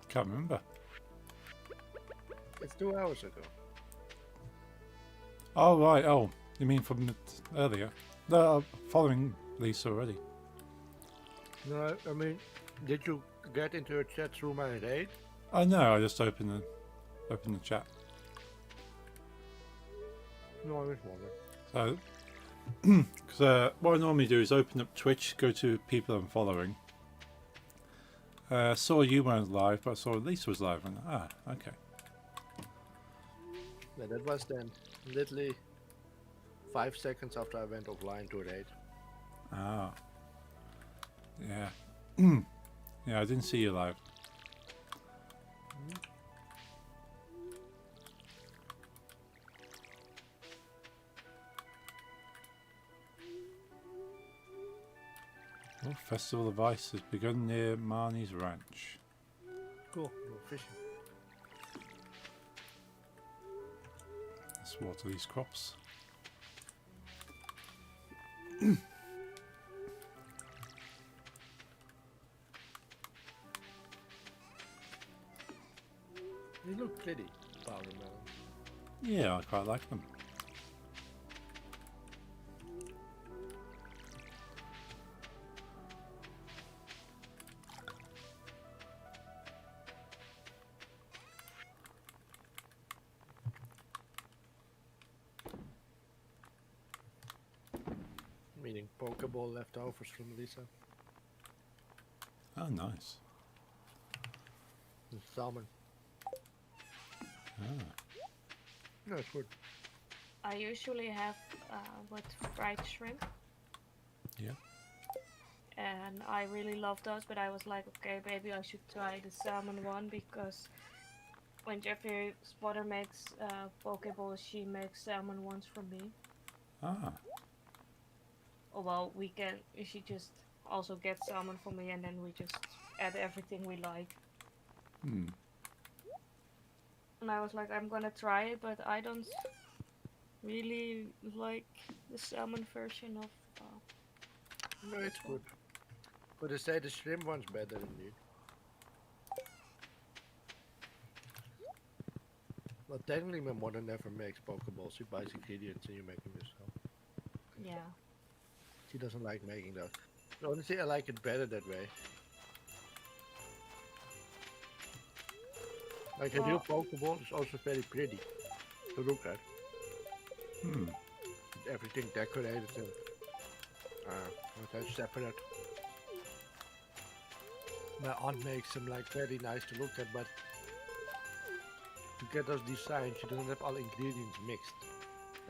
Can't remember. It's 2 hours ago. Oh, right. Oh, you mean from earlier? No, I'm following Lisa already. No, I mean, did you get into your chat through my raid? Oh, no, I just opened the chat. No, I was wondering. So, because what I normally do is open up Twitch, go to people I'm following. Saw you weren't live, but I saw Lisa was live. And okay. Yeah, that was then literally 5 seconds after I went offline to raid. Ah, yeah, yeah. I didn't see you live. Oh, Festival of Ice has begun near Marnie's ranch. Cool, no fishing. Let's water these crops. They look pretty, powder melons. Yeah, I quite like them. Meaning Pokeball leftovers from Lisa. Oh, nice. And salmon. Ah, No, it's good. I usually have with fried shrimp. yeah. And I really love those, but I was like, okay, maybe I should try the salmon one because when Jeffrey's mother makes Pokeballs, she makes salmon ones for me. Ah, Oh, well, she just also gets salmon for me and then we just add everything we like. hmm. And I was like, I'm gonna try it, but I don't really like the salmon version of. No, it's good. But they say the shrimp one's better indeed. Well, technically my mother never makes Pokeballs. She buys ingredients and you make them yourself. Yeah. She doesn't like making those. But honestly, I like it better that way. Like a real Pokeball is also very pretty to look at. Hmm. Everything decorated and okay, separate. My aunt makes them like very nice to look at, but to get those designs, she doesn't have all ingredients mixed.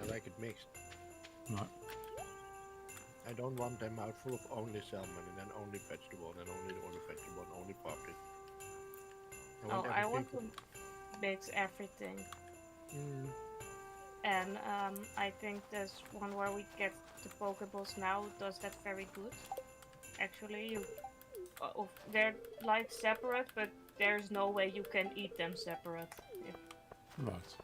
I like it mixed. Right. I don't want them out full of only salmon and then only vegetable and then only vegetable and only pumpkin. I want to mix everything. Mm. And I think this one where we get the Pokeballs now does that very good. Actually, they're like separate, but there's no way you can eat them separate. Right.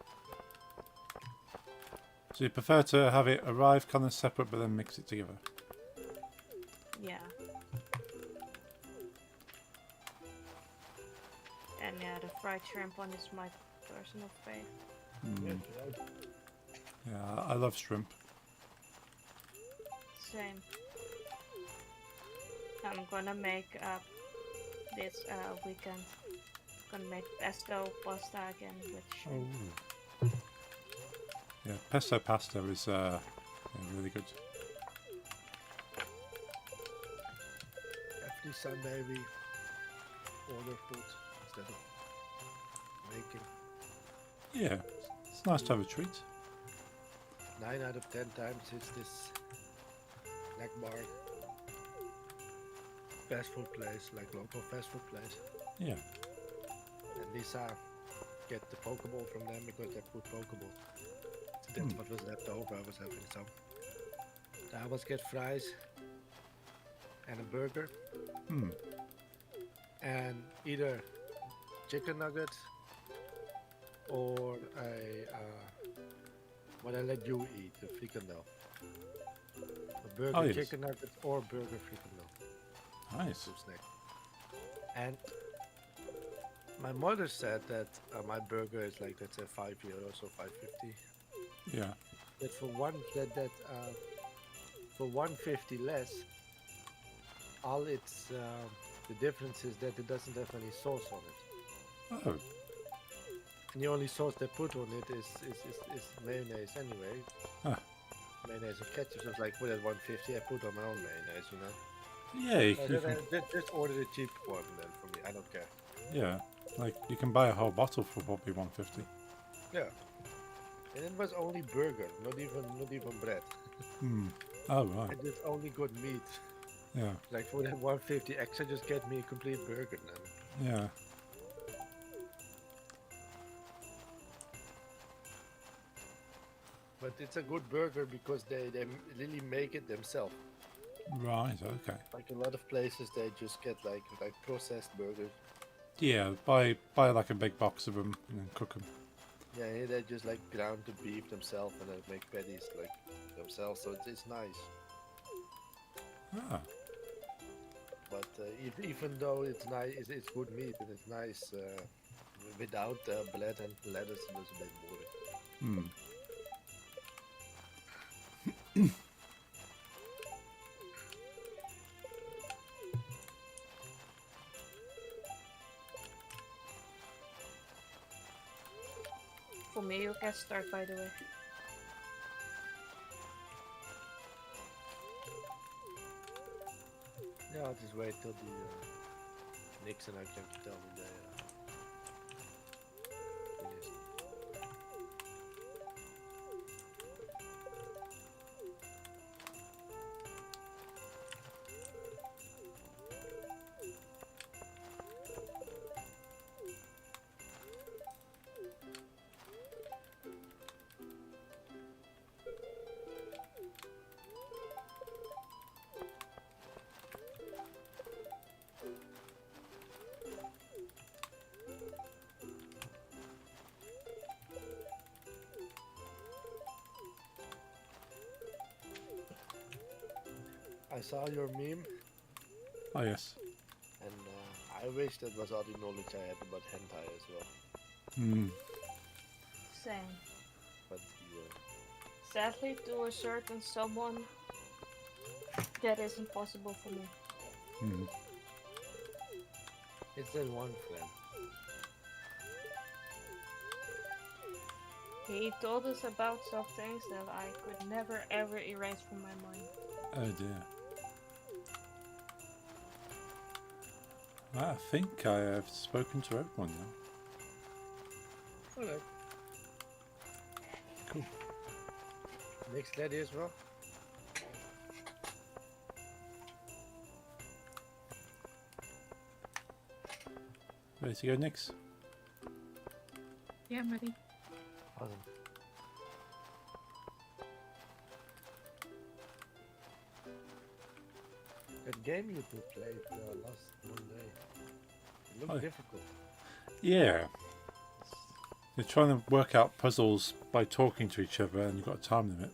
So you prefer to have it arrive kind of separate, but then mix it together? Yeah. And yeah, the fried shrimp one is my personal fave. Mm. Yes, right. Yeah, I love shrimp. Same. I'm gonna make this weekend. Gonna make pesto pasta again with shrimp. Oh. Yeah, pesto pasta is yeah, really good. Every Sunday we order food instead of making. Yeah, it's nice to have a treat. 9 out of 10 times it's this snack bar, fast food place, like local fast food place. Yeah. And Lisa get the Pokeball from them because they put Pokeball. So that's what was left over. I was having some. I always get fries and a burger Hmm. and either chicken nuggets or a what I let you eat, the frikandel. A burger Oh, yes. chicken nuggets or burger frikandel. Nice. Soup snack. And my mother said that my burger is like, let's say, €5 or 5.50. Yeah. That for for 150 less, all it's the difference is that it doesn't have any sauce on it. Oh. And the only sauce they put on it is mayonnaise anyway. Ah. Mayonnaise and ketchup. So it's like, well, at 150, I put on my own mayonnaise, you know. Yeah, you So can, just order the cheap one then for me. I don't care. yeah. Like you can buy a whole bottle for probably 150. Yeah. And it was only burger, not even bread. Hmm. Oh right. And it's only good meat. Yeah. Like for that 150 extra, just get me a complete burger then. Yeah. But it's a good burger because they really make it themselves. Right. Okay. Like a lot of places, they just get like processed burgers. Yeah. Buy like a big box of them and then cook them. Yeah, here they just like ground the beef themselves and then make patties like themselves. So it's nice. Ah. But even though it's nice, it's good meat and it's nice. Without bread and lettuce, it was a bit boring. Hmm. For me, you can start, by the way. Yeah, I'll just wait till the Nixon I came to tell me they finished. I saw your meme, Oh yes. and I wish that was all the knowledge I had about hentai as well. Hmm. Same. But Sadly, to a certain someone, that is impossible for me. Hmm. it's that one friend. He told us about some things that I could never ever erase from my mind. Oh dear. I think I have spoken to everyone now. Alright. Cool. Next lady as well. Ready to go next? Yeah, I'm ready. Awesome. That game you two played last Monday, it looked Oh. difficult. Yeah. You're trying to work out puzzles by talking to each other, and you've got a time limit.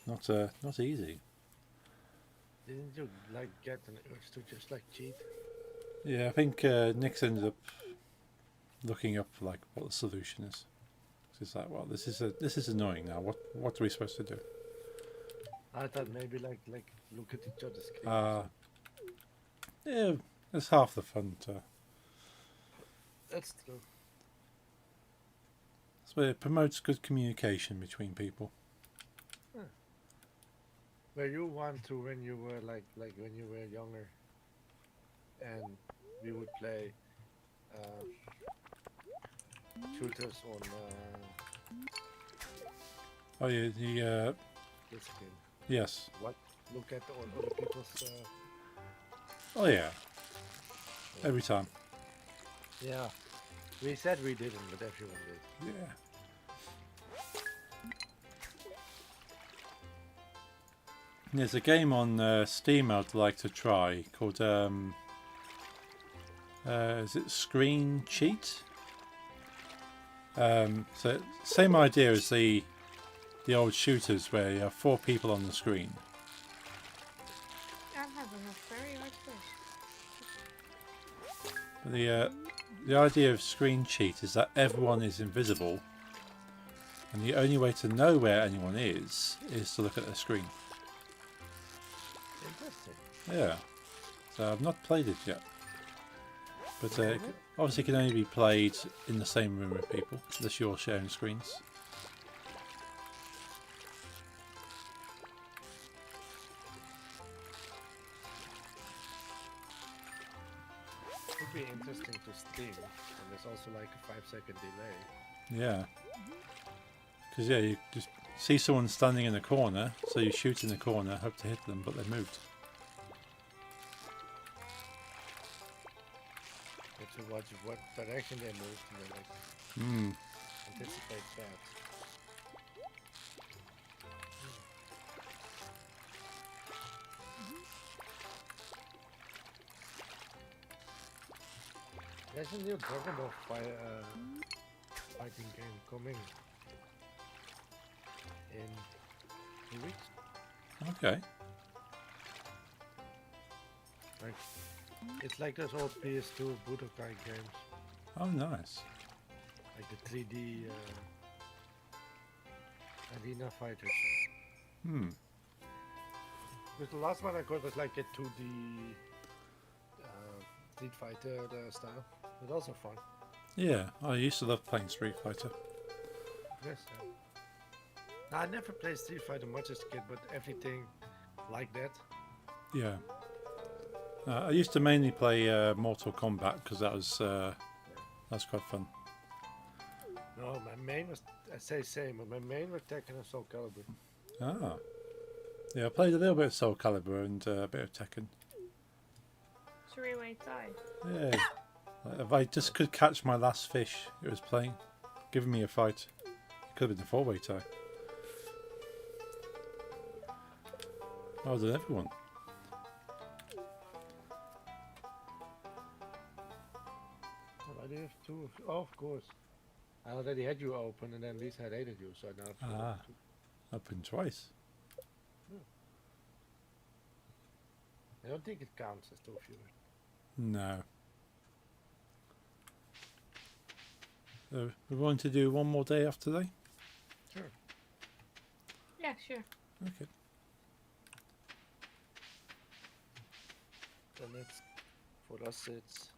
It's not easy. Didn't you like get an urge to just like cheat? Yeah, I think Nick's ended up looking up like what the solution is. It's like, well, this is annoying now. What are we supposed to do? I thought maybe like look at each other's screens. Yeah, it's half the fun. That's true. So it promotes good communication between people. Were you one to when you were like when you were younger, and we would play shooters on Oh yeah, the this game? yes. What? Look at all other people's. Oh yeah. Every time. Yeah. We said we didn't, but everyone did. Yeah. There's a game on Steam I'd like to try called is it Screen Cheat? So same idea as the old shooters where you have 4 people on the screen. I'm having a very hard fish. But the idea of Screen Cheat is that everyone is invisible, and the only way to know where anyone is to look at the screen. Interesting. Yeah. So I've not played it yet. But obviously it can only be played in the same room with people, unless you're sharing screens. Would be interesting to stream, and there's also like a 5-second delay. Yeah. Because yeah, you just see someone standing in the corner, so you shoot in the corner, hope to hit them, but they moved. You have to watch what direction they move, and then like Hmm. anticipate that. There's a new Dragon Ball fighting game coming in 2 weeks. Okay. Like, it's like those old PS2 Budokai games, Oh, nice. like the 3D arena fighters. Hmm. Because the last one I got was like a 2D Street Fighter style. It was also fun. Yeah, I used to love playing Street Fighter. Yes. I never played Street Fighter much as a kid, but everything like that. Yeah. I used to mainly play Mortal Kombat because that's quite fun. No, my main was, I say same, but my main was Tekken and Soul Calibur. Ah. Yeah, I played a little bit of Soul Calibur and a bit of Tekken. Three-way tie. Yeah. If I just could catch my last fish, it was playing, giving me a fight. It could have been a 4-way tie. I was everyone. Oh, I do have two. Oh, of course. I already had you open, and then Lisa had aided you, so now I have to Ah. open two. Open twice. I don't think it counts as 2 viewers. No. So we're going to do one more day after today? Sure. Yeah, sure. Okay. Then it's, for us, it's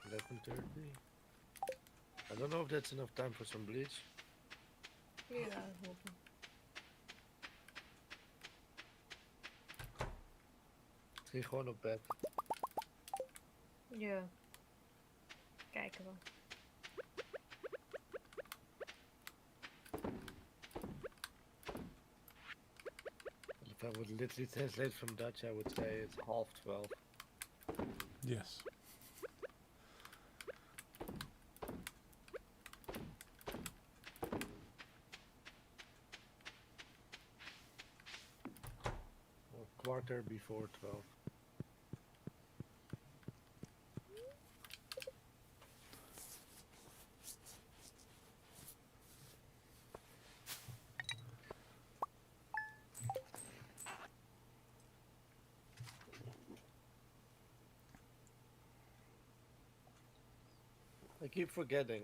11:30. I don't know if that's enough time for some bleach. Yeah, I hope. Ging gewoon op bed. Ja. Kijken we. If I would literally translate from Dutch, I would say it's 11:30. Yes. Or quarter before 12. I keep forgetting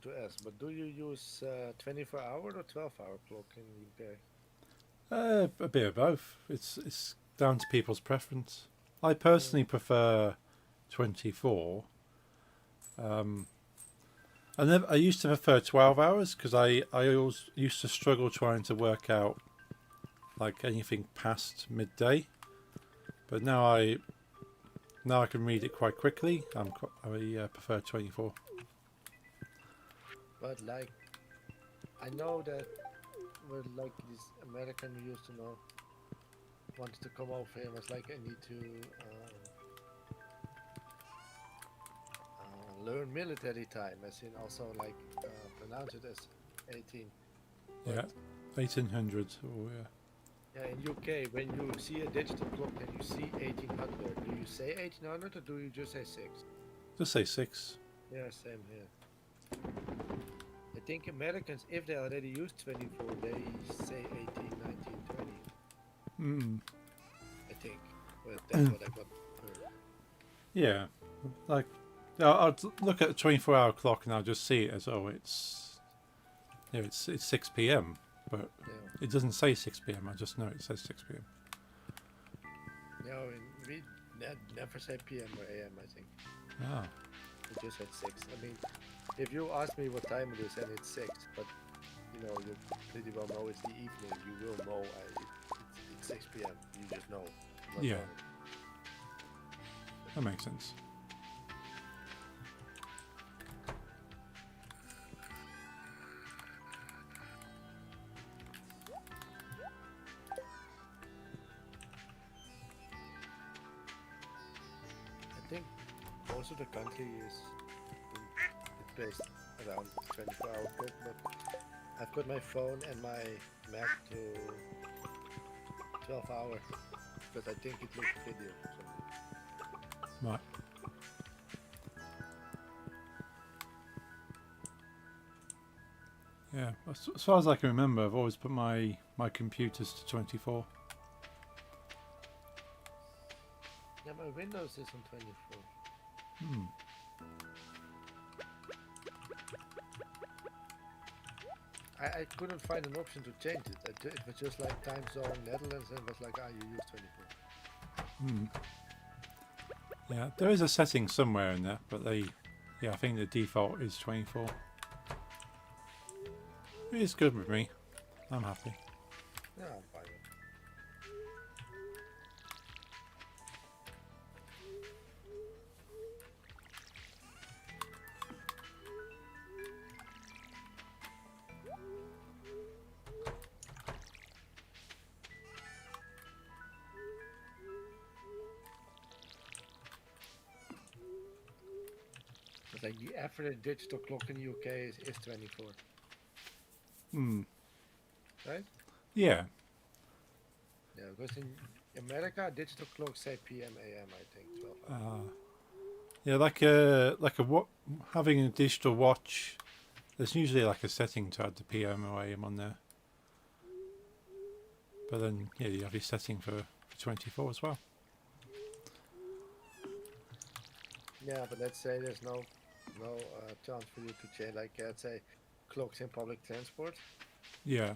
to ask, but do you use 24-hour or 12-hour clock in UK? A bit of both. It's down to people's preference. I personally prefer 24. I used to prefer 12 hours because I always used to struggle trying to work out like anything past midday. But now I can read it quite quickly. I prefer 24. But like, I know that with like this American we used to know wanted to come over here was like I need to learn military time, as in also like pronounce it as 18. Yeah, But 1800. Oh yeah. yeah, in UK, when you see a digital clock and you see 1800, do you say 1800 or do you just say 6? Just say 6. Yeah, same here. I think Americans, if they already use 24, they say 18, 19, 20. I think. Well, that's what I got heard. Yeah, like I'll look at the 24-hour clock and I'll just see it as it's 6 p.m. But Yeah. it doesn't say 6 p.m. I just know it says 6 p.m. No, we never say PM or AM, I think. Ah, We just said 6. I mean, if you ask me what time it is and it's 6, but you know, you pretty well know it's the evening, you will know it's 6 p.m. You just know. Not Yeah. knowing. that makes sense. I think most of the country is it's based around 24-hour clock, but I've got my phone and my Mac to 12 hour, but I think it looks video. So. Right. Yeah, as far as I can remember, I've always put my computers to 24. Yeah, my Windows is on 24. Hmm. I couldn't find an option to change it. It was just like time zone Netherlands and it was like, you use 24. Hmm. Yeah, there is a setting somewhere in there, but I think the default is 24. It's good with me. I'm happy. Yeah, I'm fine with it. But like the average digital clock in the UK is 24, Hmm. right? Yeah. Yeah, because in America, digital clocks say PM, AM, I think, 12 hours. Yeah, having a digital watch. There's usually like a setting to add the PM or AM on there. But then, yeah, you have your setting for 24 as well. Yeah, but let's say there's no chance for you to change, like let's say clocks in public transport. Yeah.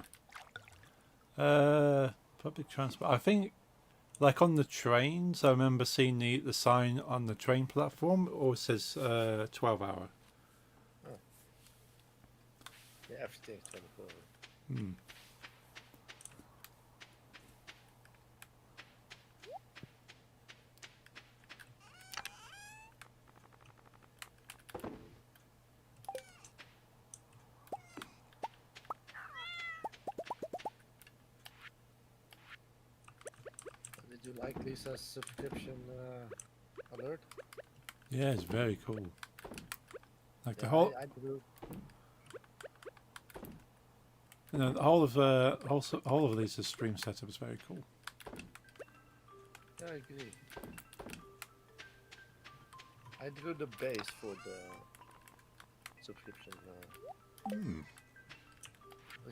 Public transport. I think, like on the trains, I remember seeing the sign on the train platform. It always says 12 hour. Yeah, everything's 24. Hmm. Did you like Lisa's subscription alert? Yeah, it's very cool. Like the Yeah, whole, I do. the whole of Lisa's stream setup is very cool. Yeah, I agree. I drew the base for the subscription. Hmm.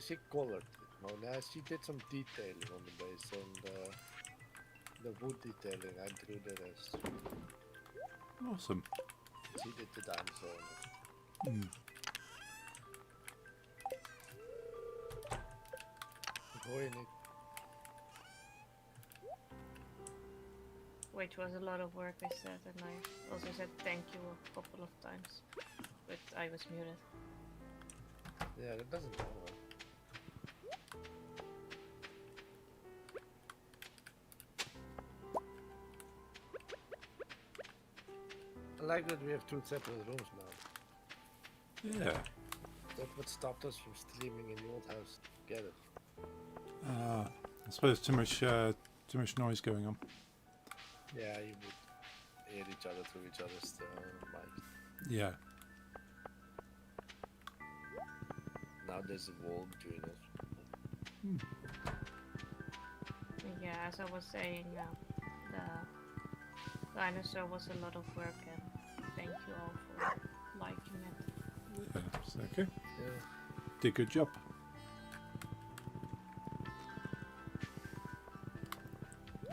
She colored it. No, now she did some detailing on the base and the wood detailing. I drew that as Awesome. she did the dinosaur. Mm. Enjoying it. Which was a lot of work, I said, and I also said thank you a couple of times. But I was muted. Yeah, that doesn't matter. I like that we have 2 separate rooms now. Yeah. That's what stopped us from streaming in the old house together. I suppose too much noise going on. Yeah, you would hear each other through each other's mics. Yeah. Now there's a wall between us. Yeah, as I was saying, the dinosaur was a lot of work, and thank you all for liking it. Yeah. It's okay. Yeah. Did a good job.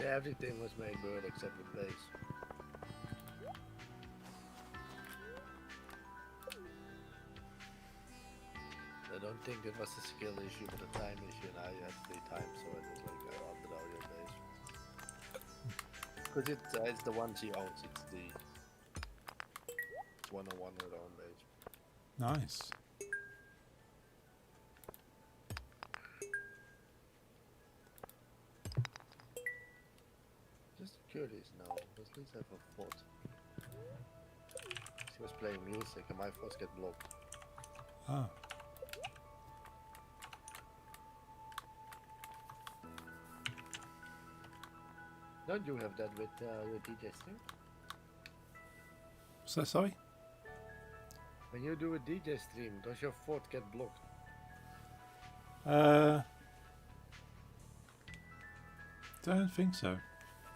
Yeah, everything was made bird except the base. I don't think it was a skill issue, but a time issue. Now you have free time, so it was like I opted out your base. Because it's the one she owns. It's one-on-one her own base. Nice. Just curious now. Does Liz have a fort? She was playing music and my forts get blocked. Ah. Don't you have that with DJ stream? So sorry? When you do a DJ stream, does your fort get blocked? Don't think so.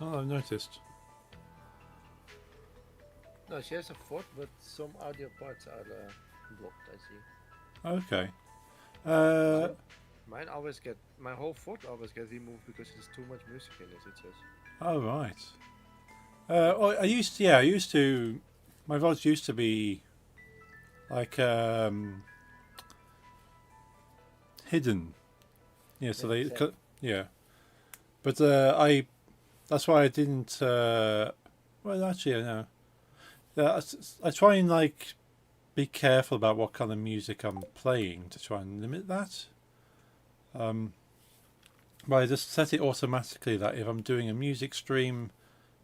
Not that I've noticed. No, she has a fort, but some audio parts are blocked, I see. Okay. Mine always get, my whole fort always gets removed because there's too much music in it, it says. Oh right. I used to. My VODs used to be like hidden. Yeah, so Yeah, they, same. yeah. But that's why I didn't. Well, actually, I know. Yeah, I try and like be careful about what kind of music I'm playing to try and limit that. But I just set it automatically that if I'm doing a music stream,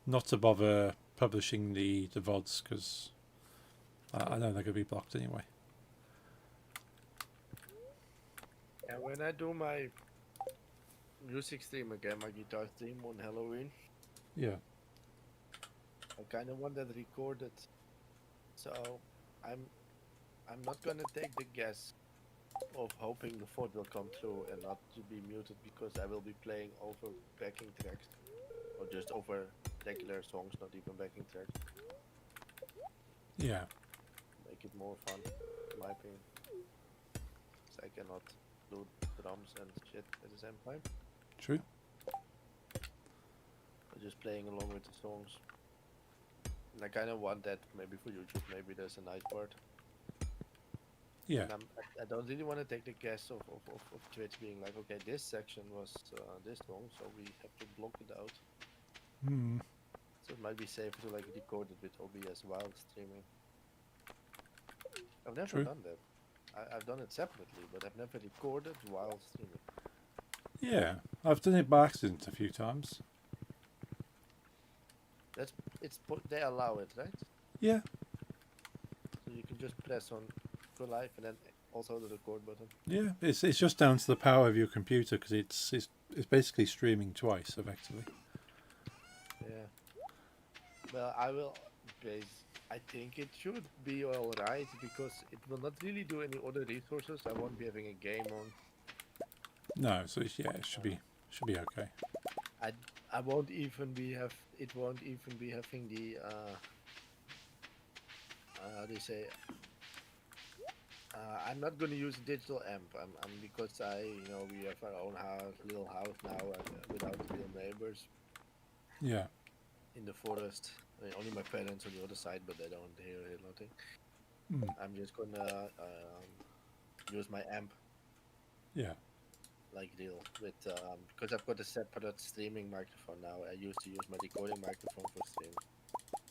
not to bother publishing the VODs because I know they're going to be blocked anyway. And when I do my music stream again, my guitar stream on Halloween, Yeah. I kind of want that recorded. So I'm not gonna take the guess of hoping the fort will come through and not to be muted because I will be playing over backing tracks or just over regular songs, not even backing tracks. Yeah. Make it more fun, in my opinion. 'Cause I cannot do drums and shit at the same time. True. I'm just playing along with the songs. And I kind of want that maybe for YouTube. Maybe there's a nice part. Yeah. And I don't really want to take the guess of Twitch being like, okay, this section was this long, so we have to block it out. Hmm. So it might be safer to like record it with OBS while streaming. I've never True. done that. I've done it separately, but I've never recorded while streaming. Yeah. I've done it by accident a few times. They allow it, right? Yeah. So you can just press on go live and then also the record button. Yeah. It's just down to the power of your computer because it's basically streaming twice effectively. Yeah. Well, I think it should be alright because it will not really do any other resources. I won't be having a game on. No. So it should be okay. I won't even be having the how do you say? I'm not gonna use a digital amp. I'm because we have our own little house now, without real neighbors Yeah. in the forest. I mean, only my parents on the other side, but they don't hear nothing. Hmm. I'm just gonna use my amp Yeah. like real with because I've got a separate streaming microphone now. I used to use my recording microphone for stream.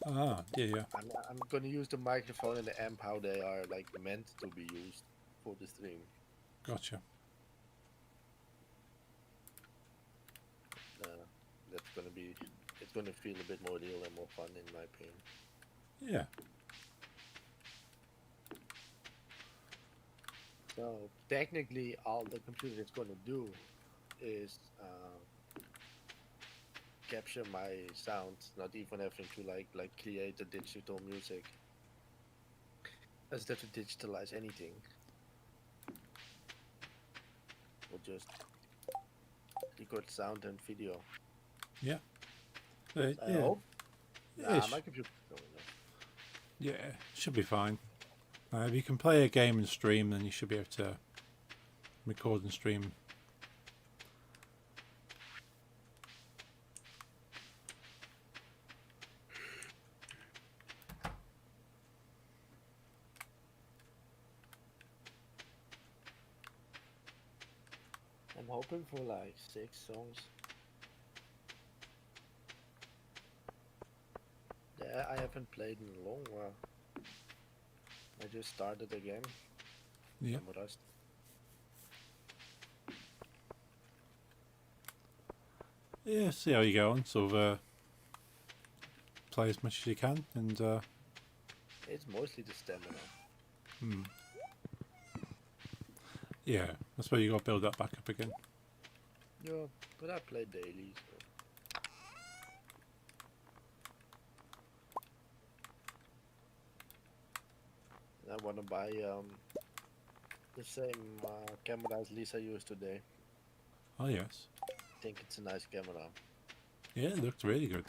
Ah, yeah, yeah. I'm gonna use the microphone and the amp how they are like meant to be used for the stream. Gotcha. That's gonna be it's gonna feel a bit more real and more fun in my opinion. Yeah. So technically, all the computer is gonna do is capture my sounds, not even having to like create a digital music. Doesn't have to digitalize anything. Or just record sound and video. Yeah. I Yeah. hope. Nah, Ish. my computer's going enough. Yeah. Should be fine. If you can play a game and stream, then you should be able to record and stream. I'm hoping for like 6 songs. Yeah, I haven't played in a long while. I just started again. Yeah. I'm rust. Yeah. See how you go on. Sort of play as much as you can, and It's mostly the stamina. yeah, that's where you got to build that back up again. Yeah, but I play daily, so. I want to buy the same camera as Lisa used today. Oh yes. I think it's a nice camera. Yeah, it looked really good.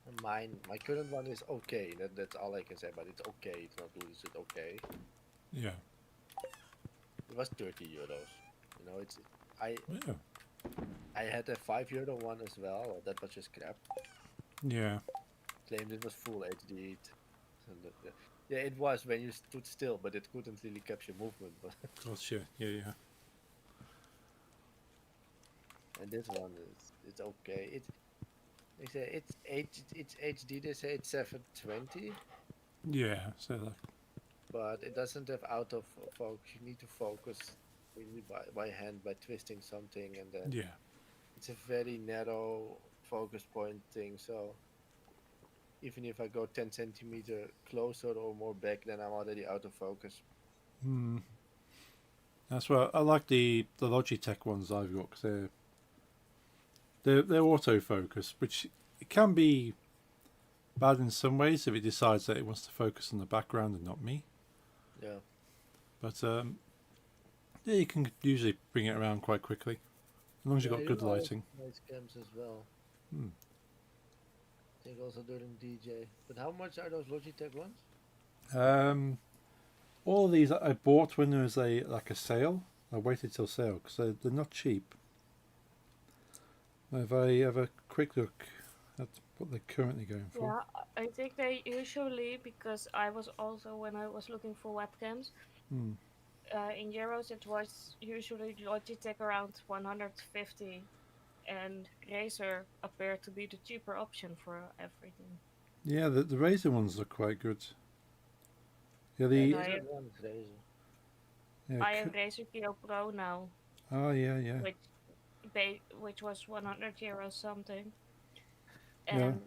And my current one is okay. That's all I can say. But it's okay. It's not good. It's okay. Yeah. It was 30 euros. You know, I Yeah. I had a €5 one as well. That was just crap. Yeah. Claimed it was full HD. Yeah, it was when you stood still, but it couldn't really capture movement. But Gotcha. Yeah. Yeah. and this one it's okay. They say it's HD. They say it's 720, Yeah. So like. but it doesn't have out of focus. You need to focus really by hand by twisting something, and then Yeah. it's a very narrow focus point thing. So even if I go 10 centimeter closer or more back, then I'm already out of focus. Hmm. That's why I like the Logitech ones I've got, because they're autofocus, which it can be bad in some ways if it decides that it wants to focus on the background and not me. Yeah. But yeah, you can usually bring it around quite quickly, as long as you've got good lighting. Nice cams as well. Hmm. I think also during DJ. But how much are those Logitech ones? All of these I bought when there was a sale. I waited till sale because they're not cheap. If I have a quick look at what they're currently going for. Yeah, I think they usually, because I was also, when I was looking for webcams, Hmm. in euros it was usually Logitech around 150, and Razer appeared to be the cheaper option for everything. Yeah, the Razer ones look quite good. Yeah, And the I have, yeah, I have Razer Kio Pro now, oh yeah. which was 100 euros something, Yeah. and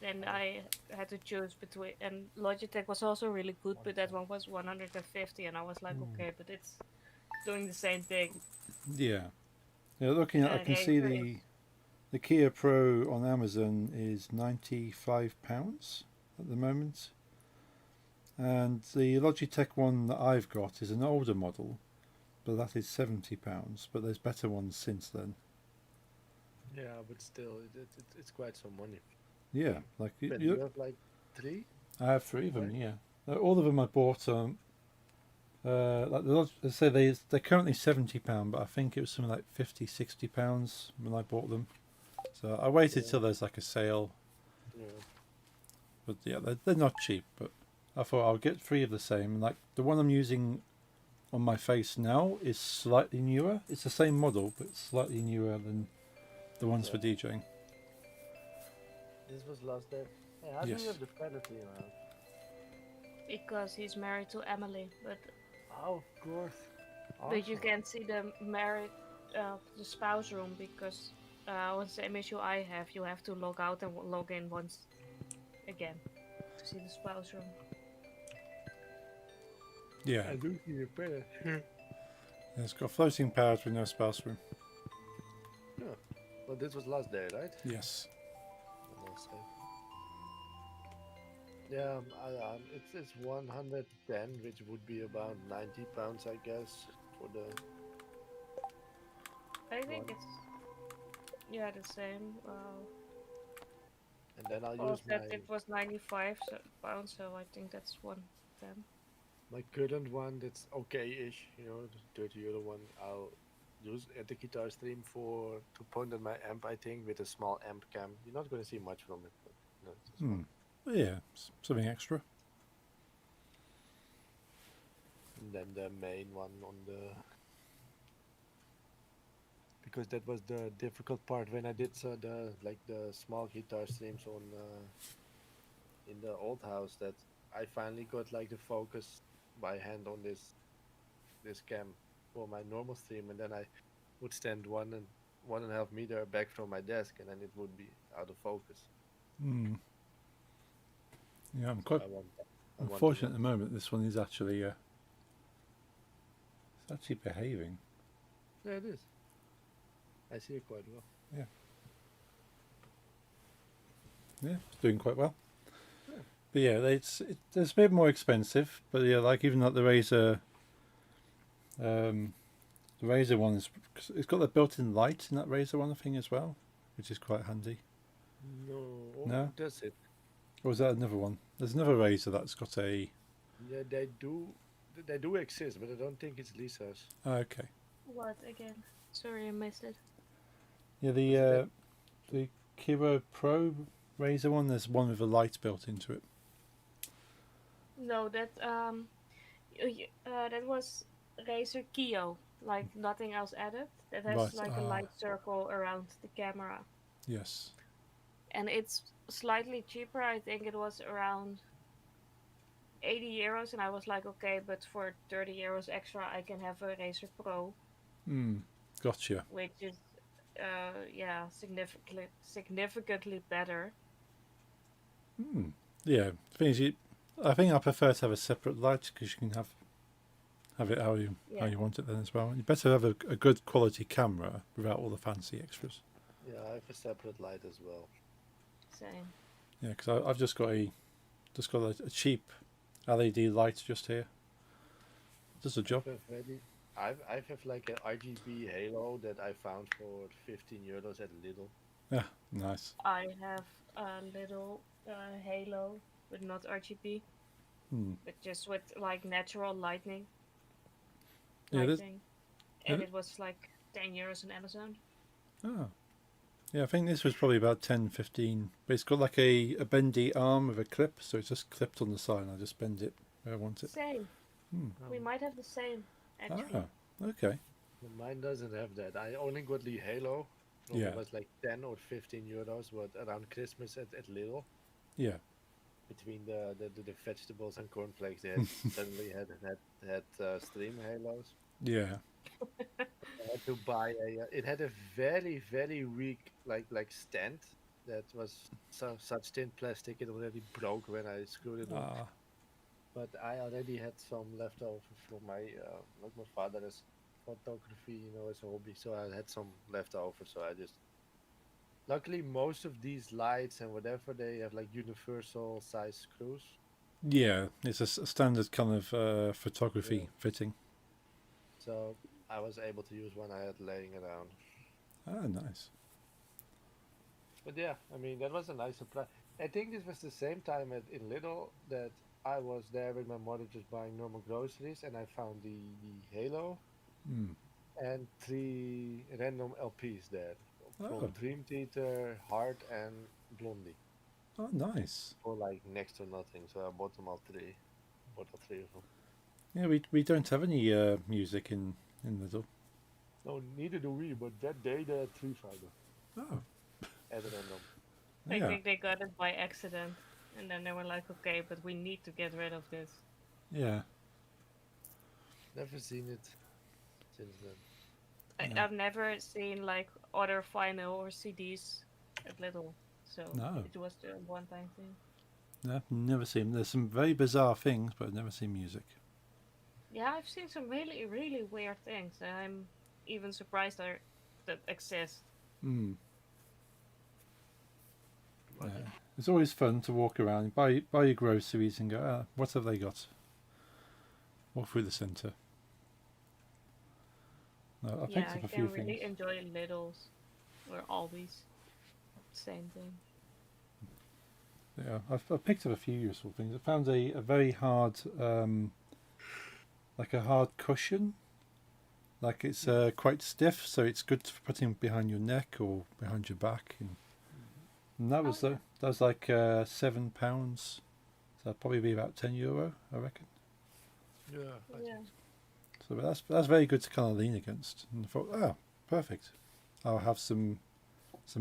then I had to choose between, and Logitech was also really good, but that one was 150, and I was like, okay, but it's doing the same thing. Yeah. Yeah, looking at, I can see Razer the Kia Pro on Amazon is £95 at the moment, and the Logitech one that I've got is an older model, but that is £70. But there's better ones since then. Yeah, but still, it's quite some money. Yeah, like But you have like 3? I have 3 of them. Yeah, all of them I bought. Like they say they're currently £70, but I think it was something like £50-60 when I bought them. So I waited till there's like a sale. Yeah. But yeah, they're not cheap. But I thought I'll get 3 of the same. Like the one I'm using on my face now is slightly newer. It's the same model, but slightly newer than the ones for Yeah. DJing. This was last day. Hey, how do Yes. you have the penalty around? Because he's married to Emily, Oh, of course. but you Awesome. can't see the married the spouse room because the same issue I have. You have to log out and log in once again to see the spouse room. Yeah. I do see your pen. It's got floating pads with no spouse room. Yeah. Well, this was last day, right? Yes. Last day. Yeah, it's 110, which would be about 90 pounds, I guess, for the I think one. it's the same. And then I'll Paul use said it was 95 pounds, so I think that's 110. my current one that's okay-ish, the 30 euro one. I'll use at the guitar stream to point at my amp, I think, with a small amp cam. You're not going to see much from it, but it's a small. But yeah, something extra. And then the main one on the because that was the difficult part when I did the small guitar streams on in the old house, that I finally got like the focus by hand on this cam for my normal stream, and then I would stand 1.5 meter back from my desk, and then it would be out of focus. Yeah, I'm quite I want unfortunate at the moment. This one is actually it's actually behaving. Yeah, it is. I see it quite well. Yeah, it's doing quite well. Yeah. But yeah, it's a bit more expensive. But yeah, like even like the Razer one is, it's got the built-in light in that Razer one, I think, as well, which is quite handy. No? That's it. Or is that another one? There's another Razer that's got a. Yeah, they do exist, but I don't think it's Lisa's. Okay. What again? Sorry, I missed it. Yeah, the Kiro Pro Razer one. There's one with a light built into it. No, that that was Razer Kio, like nothing else added. That has Right, like a light circle around the camera, Yes. and it's slightly cheaper. I think it was around 80 euros, and I was like, okay, but for 30 euros extra, I can have a Razer Pro, Gotcha. which is significantly better. Yeah. The thing is, I think I prefer to have a separate light because you can have it how you want it then as well. You better have a good quality camera without all the fancy extras. Yeah, I have a separate light as well. Same. Yeah, because I've just got a cheap LED light just here. Does the job. I have like an RGB halo that I found for 15 euros at Lidl. Yeah, nice. I have a little Halo, but not RGB, but just with like natural lighting. Yeah, And it was like 10 euros on Amazon. Oh. Yeah, I think this was probably about 10, 15. But it's got like a bendy arm with a clip, so it's just clipped on the side and I just bend it where I want it. Same. We might have the same, actually. Ah, okay. Mine doesn't have that. I only got the halo. Yeah. It was like 10 or 15 euros, but around Christmas at Lidl. Yeah. Between the vegetables and cornflakes, they had suddenly had stream halos. Yeah. I had to buy it had a very, very weak like stand that was such thin plastic it already broke when I screwed it on. But I already had some left over from my father has photography, as a hobby, so I had some left over. So I just luckily most of these lights and whatever, they have like universal size screws. Yeah, it's a standard kind of photography fitting. So I was able to use one I had laying around. Ah, nice. But yeah, I mean, that was a nice surprise. I think this was the same time in Lidl that I was there with my mother just buying normal groceries, and I found the Halo and 3 random LPs there from Dream Theater, Heart, and Blondie. Oh, nice. for like next to nothing. So I bought them all three. Bought all three of them. Yeah, we don't have any music in Little. No, neither do we. But that day they had three fiber Oh, at random. I yeah, think they got it by accident, and then they were like, okay, but we need to get rid of this. yeah. Never seen it since then. Yeah. I've never seen like other vinyl or CDs at Little, so No. it was a one-time thing. No, never seen. There's some very bizarre things, but I've never seen music. Yeah, I've seen some really, really weird things, and I'm even surprised that exist. Mm. But Yeah. It's always fun to walk around, buy your groceries, and go. What have they got? Walk through the centre. No, I Yeah, picked I up a can few really things. enjoy Littles or Aldi's. Same thing. Yeah, I've picked up a few useful things. I found a very hard, like a hard cushion. Like it's quite stiff, so it's good for putting behind your neck or behind your back. And that was yeah. that was like £7. So that'd probably be about €10, I reckon. yeah, I Yeah. think So that's very good to kind of lean against. And I thought, oh, perfect. I'll have some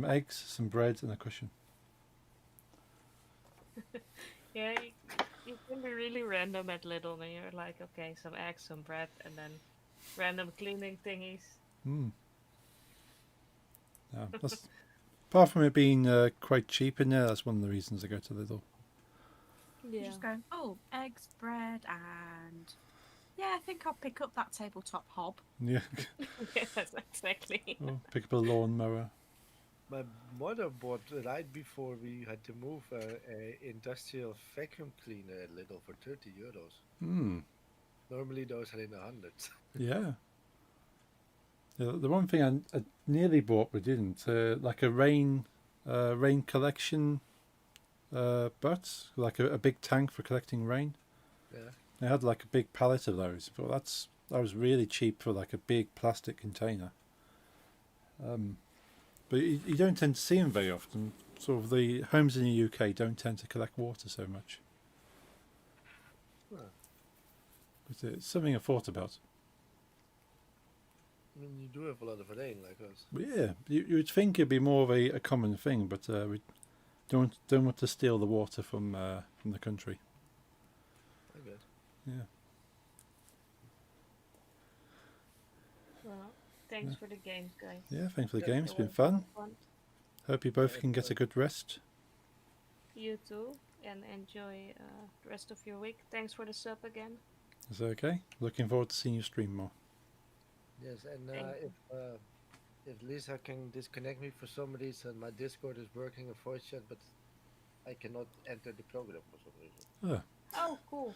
eggs, some bread, and a cushion. Yeah, you can be really random at Little, and you're like, okay, some eggs, some bread, and then random cleaning thingies. Mm. Yeah, apart from it being quite cheap in there, that's one of the reasons I go to Lidl. You just go, oh, eggs, bread, and yeah, I think I'll pick up that tabletop hob. Yeah, Yes, exactly. or pick up a lawnmower. my mother bought right before we had to move a industrial vacuum cleaner at Lidl for €30. Hmm. Normally those are in the hundreds. Yeah. The one thing I nearly bought but didn't, like a rain collection butt, like a big tank for collecting rain. Yeah. They had like a big pallet of those, but that was really cheap for like a big plastic container. But you don't tend to see them very often. Sort of the homes in the UK don't tend to collect water so much. Huh. But it's something I thought about. I mean, you do have a lot of rain like us. But yeah, you would think it'd be more of a common thing, but we don't want to steal the water from the country. I guess. Yeah. Well, thanks for the games, guys. Yeah, thanks for the Yeah, game. It's It been was a lot fun. of fun. Hope you both Yeah, can get a good rest. You too, and enjoy the rest of your week. Thanks for the sub again. Is that okay? Looking forward to seeing you stream more. Yes, and Thank if Lisa can disconnect me for some reason, my Discord is working a voice chat, but I cannot enter the program for some reason. Oh, cool.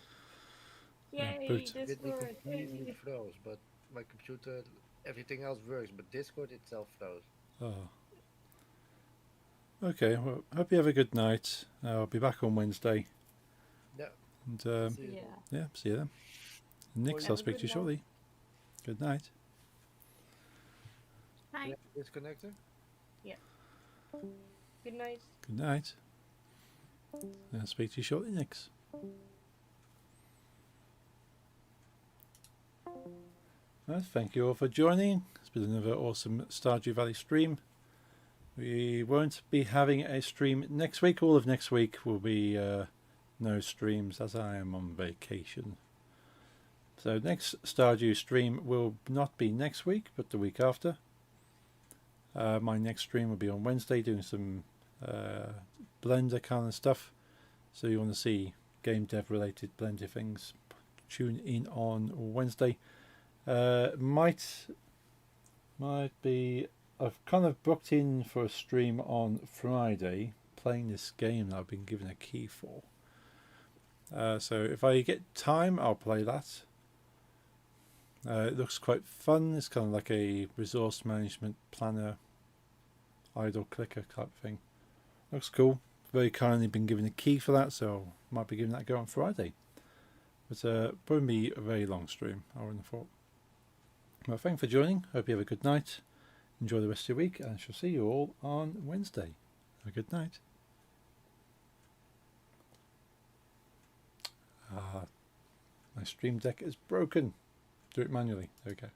Yeah, Yay, boot. It Discord. completely Yay. froze, but my computer, everything else works, but Discord itself froze. Oh. Okay, well, hope you have a good night. I'll be back on Wednesday. Yeah. And See you Yeah. then. yeah, see you then. Nix, yeah. I'll Have a speak to good you night. shortly. Good night. Bye. Yeah, disconnector? Good night. Good night. I'll speak to you shortly, Nix. Right, thank you all for joining. It's been another awesome Stardew Valley stream. We won't be having a stream next week. All of next week will be no streams as I am on vacation. So next Stardew stream will not be next week, but the week after. My next stream will be on Wednesday, doing some Blender kind of stuff. So you want to see game dev related Blender things, tune in on Wednesday. Might be, I've kind of booked in for a stream on Friday playing this game that I've been given a key for. So if I get time, I'll play that. It looks quite fun. It's kind of like a resource management planner, idle clicker type thing. Looks cool. Very kindly been given a key for that, so might be giving that a go on Friday. But probably be a very long stream, I wouldn't have thought. Well, thanks for joining. Hope you have a good night. Enjoy the rest of your week, and I shall see you all on Wednesday. Have a good night. My stream deck is broken. Do it manually. There we go.